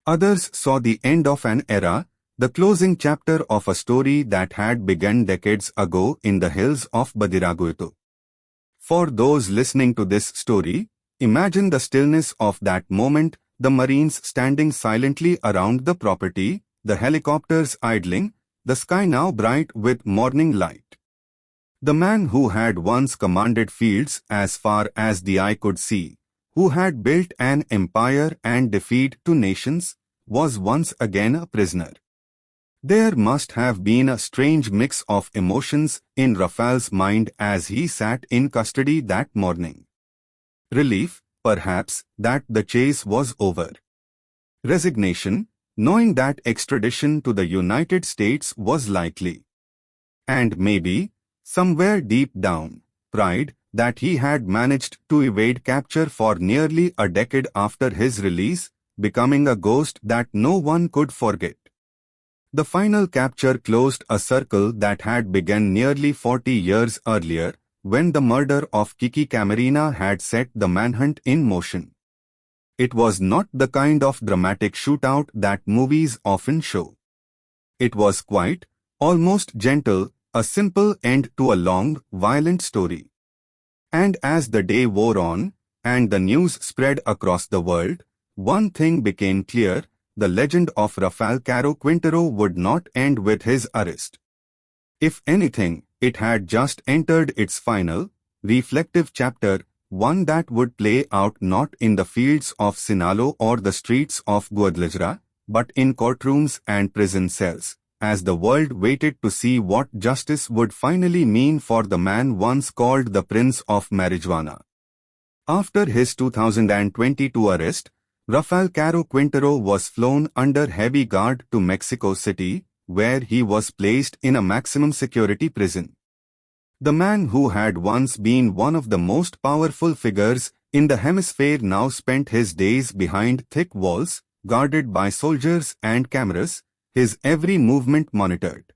Others saw the end of an era, the closing chapter of a story that had begun decades ago in the hills of Badiraguito. For those listening to this story, imagine the stillness of that moment, the Marines standing silently around the property, the helicopters idling, the sky now bright with morning light. The man who had once commanded fields as far as the eye could see, who had built an empire and defeat two nations, was once again a prisoner. There must have been a strange mix of emotions in Rafael's mind as he sat in custody that morning. Relief, perhaps, that the chase was over. Resignation, knowing that extradition to the United States was likely. And maybe, somewhere deep down, pride that he had managed to evade capture for nearly a decade after his release, becoming a ghost that no one could forget. The final capture closed a circle that had begun nearly 40 years earlier, when the murder of Kiki Camarena had set the manhunt in motion. It was not the kind of dramatic shootout that movies often show. It was quiet, almost gentle, a simple end to a long, violent story. And as the day wore on, and the news spread across the world, one thing became clear: the legend of Rafael Caro Quintero would not end with his arrest. If anything, it had just entered its final, reflective chapter, one that would play out not in the fields of Sinaloa or the streets of Guadalajara, but in courtrooms and prison cells, as the world waited to see what justice would finally mean for the man once called the Prince of Marijuana. After his 2022 arrest, Rafael Caro Quintero was flown under heavy guard to Mexico City, where he was placed in a maximum security prison. The man who had once been one of the most powerful figures in the hemisphere now spent his days behind thick walls, guarded by soldiers and cameras, his every movement monitored.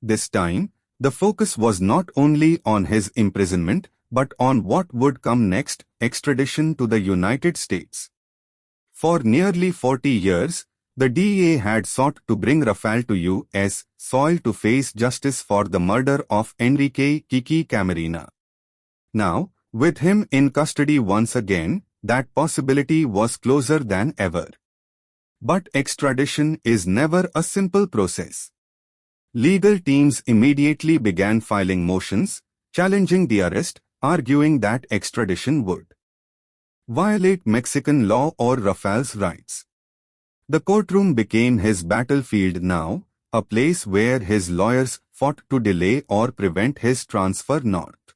This time, the focus was not only on his imprisonment, but on what would come next: extradition to the United States. For nearly 40 years, the DEA had sought to bring Rafael to U.S. soil to face justice for the murder of Enrique Kiki Camarena. Now, with him in custody once again, that possibility was closer than ever. But extradition is never a simple process. Legal teams immediately began filing motions, challenging the arrest, arguing that extradition would violate Mexican law or Rafael's rights. The courtroom became his battlefield now, a place where his lawyers fought to delay or prevent his transfer north.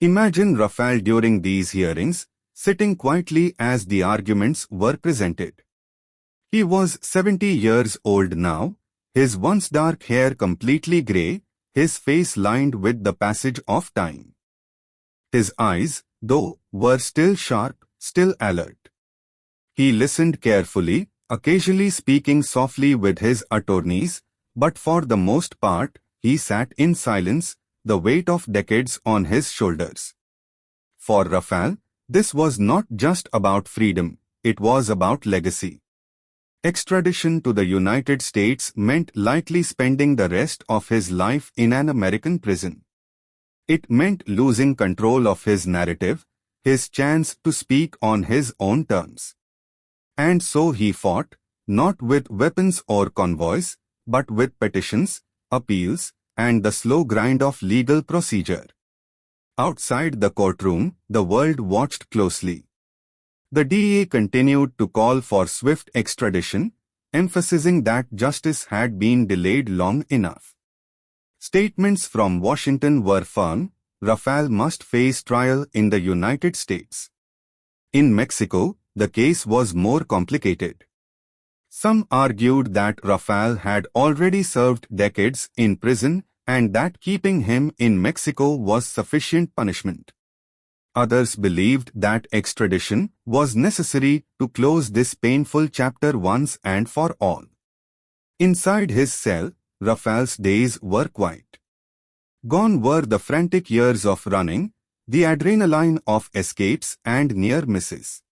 Imagine Rafael during these hearings, sitting quietly as the arguments were presented. He was 70 years old now, his once dark hair completely grey, his face lined with the passage of time. His eyes, though, were still sharp, still alert. He listened carefully, occasionally speaking softly with his attorneys, but for the most part, he sat in silence, the weight of decades on his shoulders. For Rafael, this was not just about freedom, it was about legacy. Extradition to the United States meant likely spending the rest of his life in an American prison. It meant losing control of his narrative, his chance to speak on his own terms. And so he fought, not with weapons or convoys, but with petitions, appeals, and the slow grind of legal procedure. Outside the courtroom, the world watched closely. The DEA continued to call for swift extradition, emphasizing that justice had been delayed long enough. Statements from Washington were firm: Rafael must face trial in the United States. In Mexico, the case was more complicated. Some argued that Rafael had already served decades in prison and that keeping him in Mexico was sufficient punishment. Others believed that extradition was necessary to close this painful chapter once and for all. Inside his cell, Rafael's days were quiet. Gone were the frantic years of running, the adrenaline of escapes and near misses.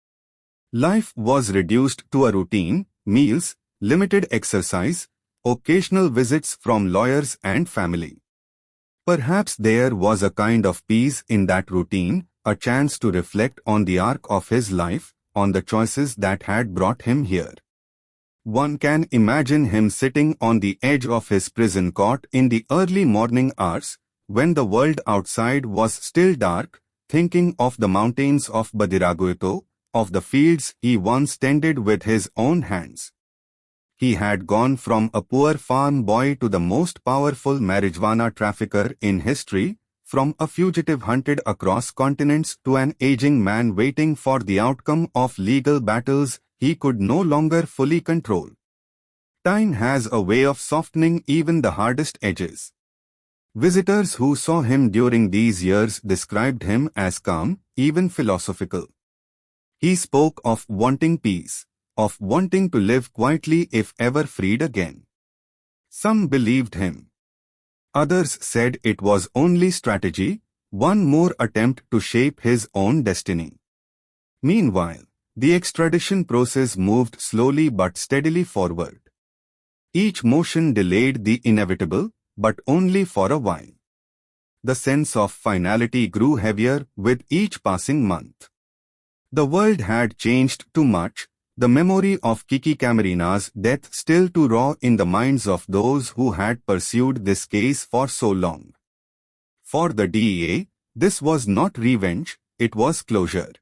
Life was reduced to a routine: meals, limited exercise, occasional visits from lawyers and family. Perhaps there was a kind of peace in that routine, a chance to reflect on the arc of his life, on the choices that had brought him here. One can imagine him sitting on the edge of his prison cot in the early morning hours, when the world outside was still dark, thinking of the mountains of Badiraguito, of the fields he once tended with his own hands. He had gone from a poor farm boy to the most powerful marijuana trafficker in history, from a fugitive hunted across continents to an aging man waiting for the outcome of legal battles he could no longer fully control. Time has a way of softening even the hardest edges. Visitors who saw him during these years described him as calm, even philosophical. He spoke of wanting peace, of wanting to live quietly if ever freed again. Some believed him. Others said it was only strategy, one more attempt to shape his own destiny. Meanwhile, the extradition process moved slowly but steadily forward. Each motion delayed the inevitable, but only for a while. The sense of finality grew heavier with each passing month. The world had changed too much, the memory of Kiki Camarena's death still too raw in the minds of those who had pursued this case for so long. For the DEA, this was not revenge, it was closure.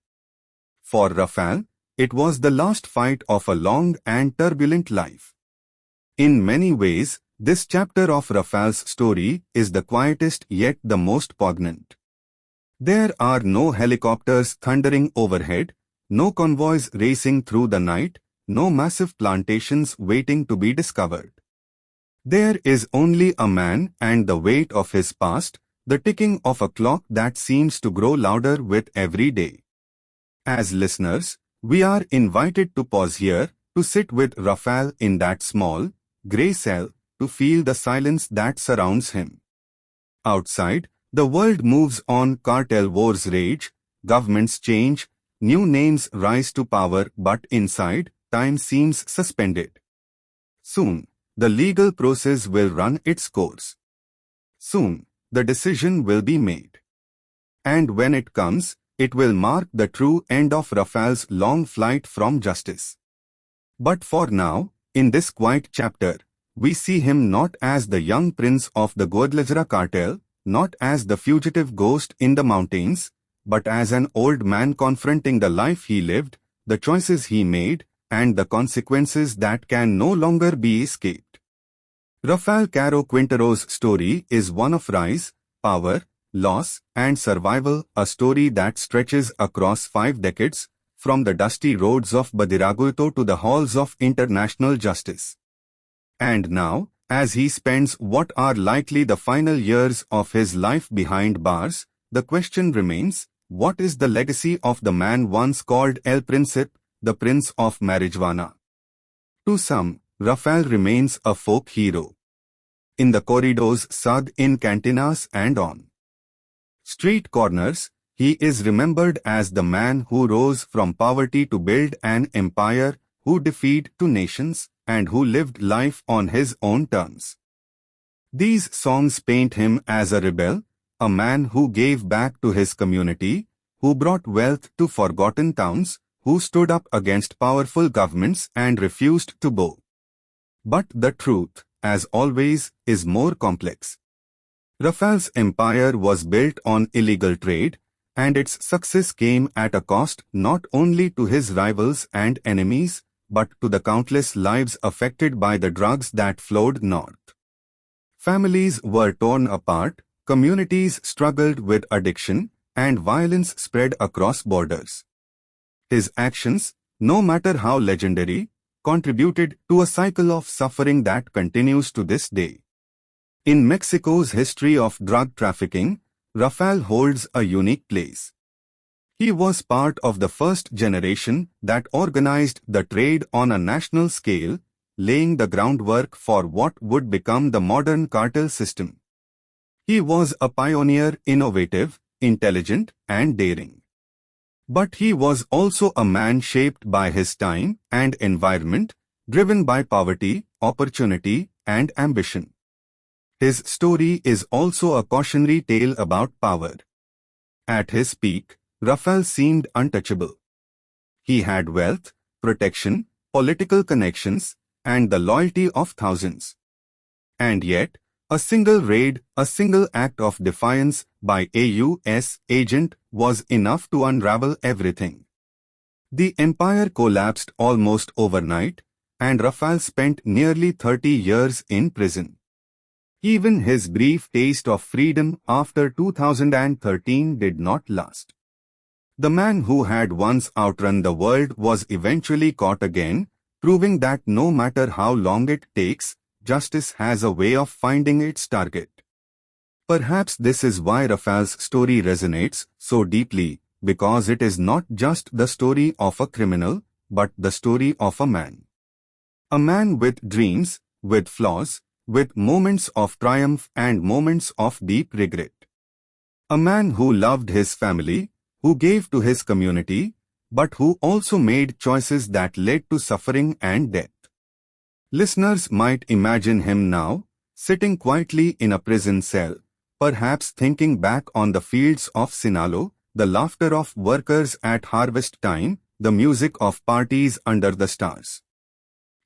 For Rafael, it was the last fight of a long and turbulent life. In many ways, this chapter of Rafael's story is the quietest yet the most poignant. There are no helicopters thundering overhead, no convoys racing through the night, no massive plantations waiting to be discovered. There is only a man and the weight of his past, the ticking of a clock that seems to grow louder with every day. As listeners, we are invited to pause here, to sit with Rafael in that small, grey cell, to feel the silence that surrounds him. Outside, the world moves on, cartel wars rage, governments change, new names rise to power, but inside, time seems suspended. Soon, the legal process will run its course. Soon, the decision will be made. And when it comes, it will mark the true end of Rafael's long flight from justice. But for now, in this quiet chapter, we see him not as the young prince of the Guadalajara cartel, not as the fugitive ghost in the mountains, but as an old man confronting the life he lived, the choices he made, and the consequences that can no longer be escaped. Rafael Caro Quintero's story is one of rise, power, loss, and survival, a story that stretches across 5 decades, from the dusty roads of Badiraguito to the halls of international justice. And now, as he spends what are likely the final years of his life behind bars, the question remains, what is the legacy of the man once called El Príncipe, the Prince of Marijuana? To some, Rafael remains a folk hero. In the corridors, SUD, in cantinas and on street corners, he is remembered as the man who rose from poverty to build an empire, who defied 2 nations, and who lived life on his own terms. These songs paint him as a rebel, a man who gave back to his community, who brought wealth to forgotten towns, who stood up against powerful governments and refused to bow. But the truth, as always, is more complex. Rafael's empire was built on illegal trade, and its success came at a cost not only to his rivals and enemies, but to the countless lives affected by the drugs that flowed north. Families were torn apart, communities struggled with addiction, and violence spread across borders. His actions, no matter how legendary, contributed to a cycle of suffering that continues to this day. In Mexico's history of drug trafficking, Rafael holds a unique place. He was part of the first generation that organized the trade on a national scale, laying the groundwork for what would become the modern cartel system. He was a pioneer, innovative, intelligent, and daring. But he was also a man shaped by his time and environment, driven by poverty, opportunity, and ambition. His story is also a cautionary tale about power. At his peak, Rafael seemed untouchable. He had wealth, protection, political connections, and the loyalty of thousands. And yet, a single raid, a single act of defiance by a U.S. agent was enough to unravel everything. The empire collapsed almost overnight, and Rafael spent nearly 30 years in prison. Even his brief taste of freedom after 2013 did not last. The man who had once outrun the world was eventually caught again, proving that no matter how long it takes, justice has a way of finding its target. Perhaps this is why Rafael's story resonates so deeply, because it is not just the story of a criminal, but the story of a man. A man with dreams, with flaws, with moments of triumph and moments of deep regret. A man who loved his family, who gave to his community, but who also made choices that led to suffering and death. Listeners might imagine him now, sitting quietly in a prison cell, perhaps thinking back on the fields of Sinaloa, the laughter of workers at harvest time, the music of parties under the stars.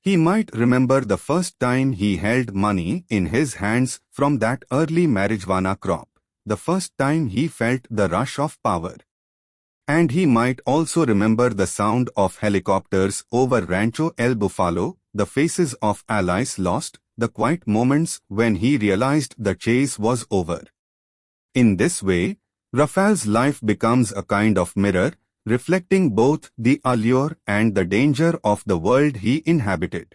He might remember the first time he held money in his hands from that early marijuana crop, the first time he felt the rush of power. And he might also remember the sound of helicopters over Rancho El Bufalo, the faces of allies lost, the quiet moments when he realized the chase was over. In this way, Rafael's life becomes a kind of mirror, reflecting both the allure and the danger of the world he inhabited.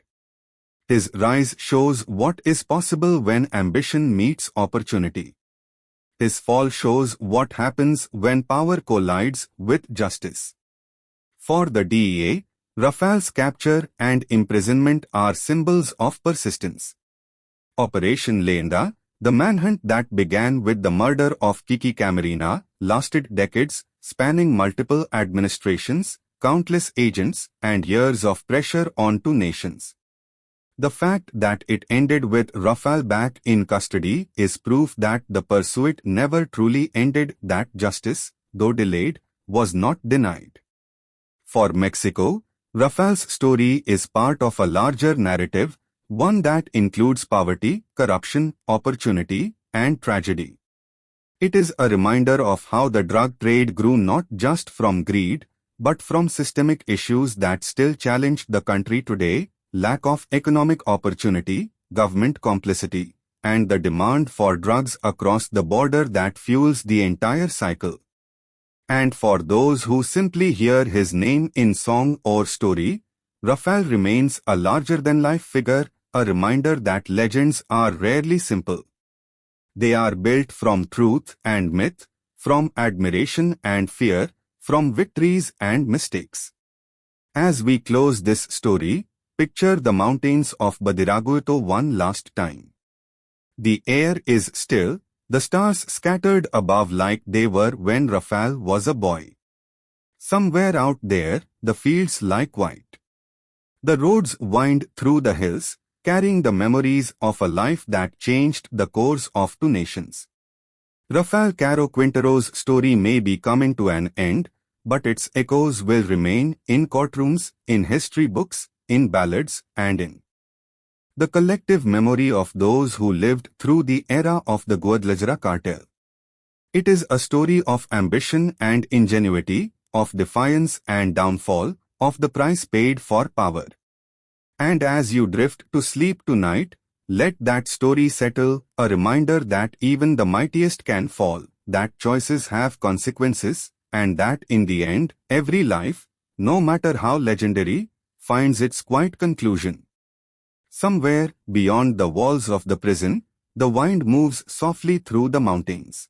His rise shows what is possible when ambition meets opportunity. His fall shows what happens when power collides with justice. For the DEA, Rafael's capture and imprisonment are symbols of persistence. Operation Leyenda, the manhunt that began with the murder of Kiki Camarena, lasted decades, spanning multiple administrations, countless agents, and years of pressure on 2 nations. The fact that it ended with Rafael back in custody is proof that the pursuit never truly ended, that justice, though delayed, was not denied. For Mexico, Rafael's story is part of a larger narrative, one that includes poverty, corruption, opportunity, and tragedy. It is a reminder of how the drug trade grew not just from greed, but from systemic issues that still challenge the country today: lack of economic opportunity, government complicity, and the demand for drugs across the border that fuels the entire cycle. And for those who simply hear his name in song or story, Rafael remains a larger-than-life figure, a reminder that legends are rarely simple. They are built from truth and myth, from admiration and fear, from victories and mistakes. As we close this story, picture the mountains of Badiraguito one last time. The air is still, the stars scattered above like they were when Rafael was a boy. Somewhere out there, the fields lie quiet. The roads wind through the hills, carrying the memories of a life that changed the course of two nations. Rafael Caro Quintero's story may be coming to an end, but its echoes will remain in courtrooms, in history books, in ballads, and in the collective memory of those who lived through the era of the Guadalajara cartel. It is a story of ambition and ingenuity, of defiance and downfall, of the price paid for power. And as you drift to sleep tonight, let that story settle, a reminder that even the mightiest can fall, that choices have consequences, and that in the end, every life, no matter how legendary, finds its quiet conclusion. Somewhere beyond the walls of the prison, the wind moves softly through the mountains.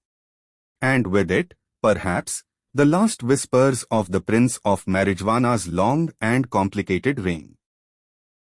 And with it, perhaps, the last whispers of the Prince of Marijuana's long and complicated reign.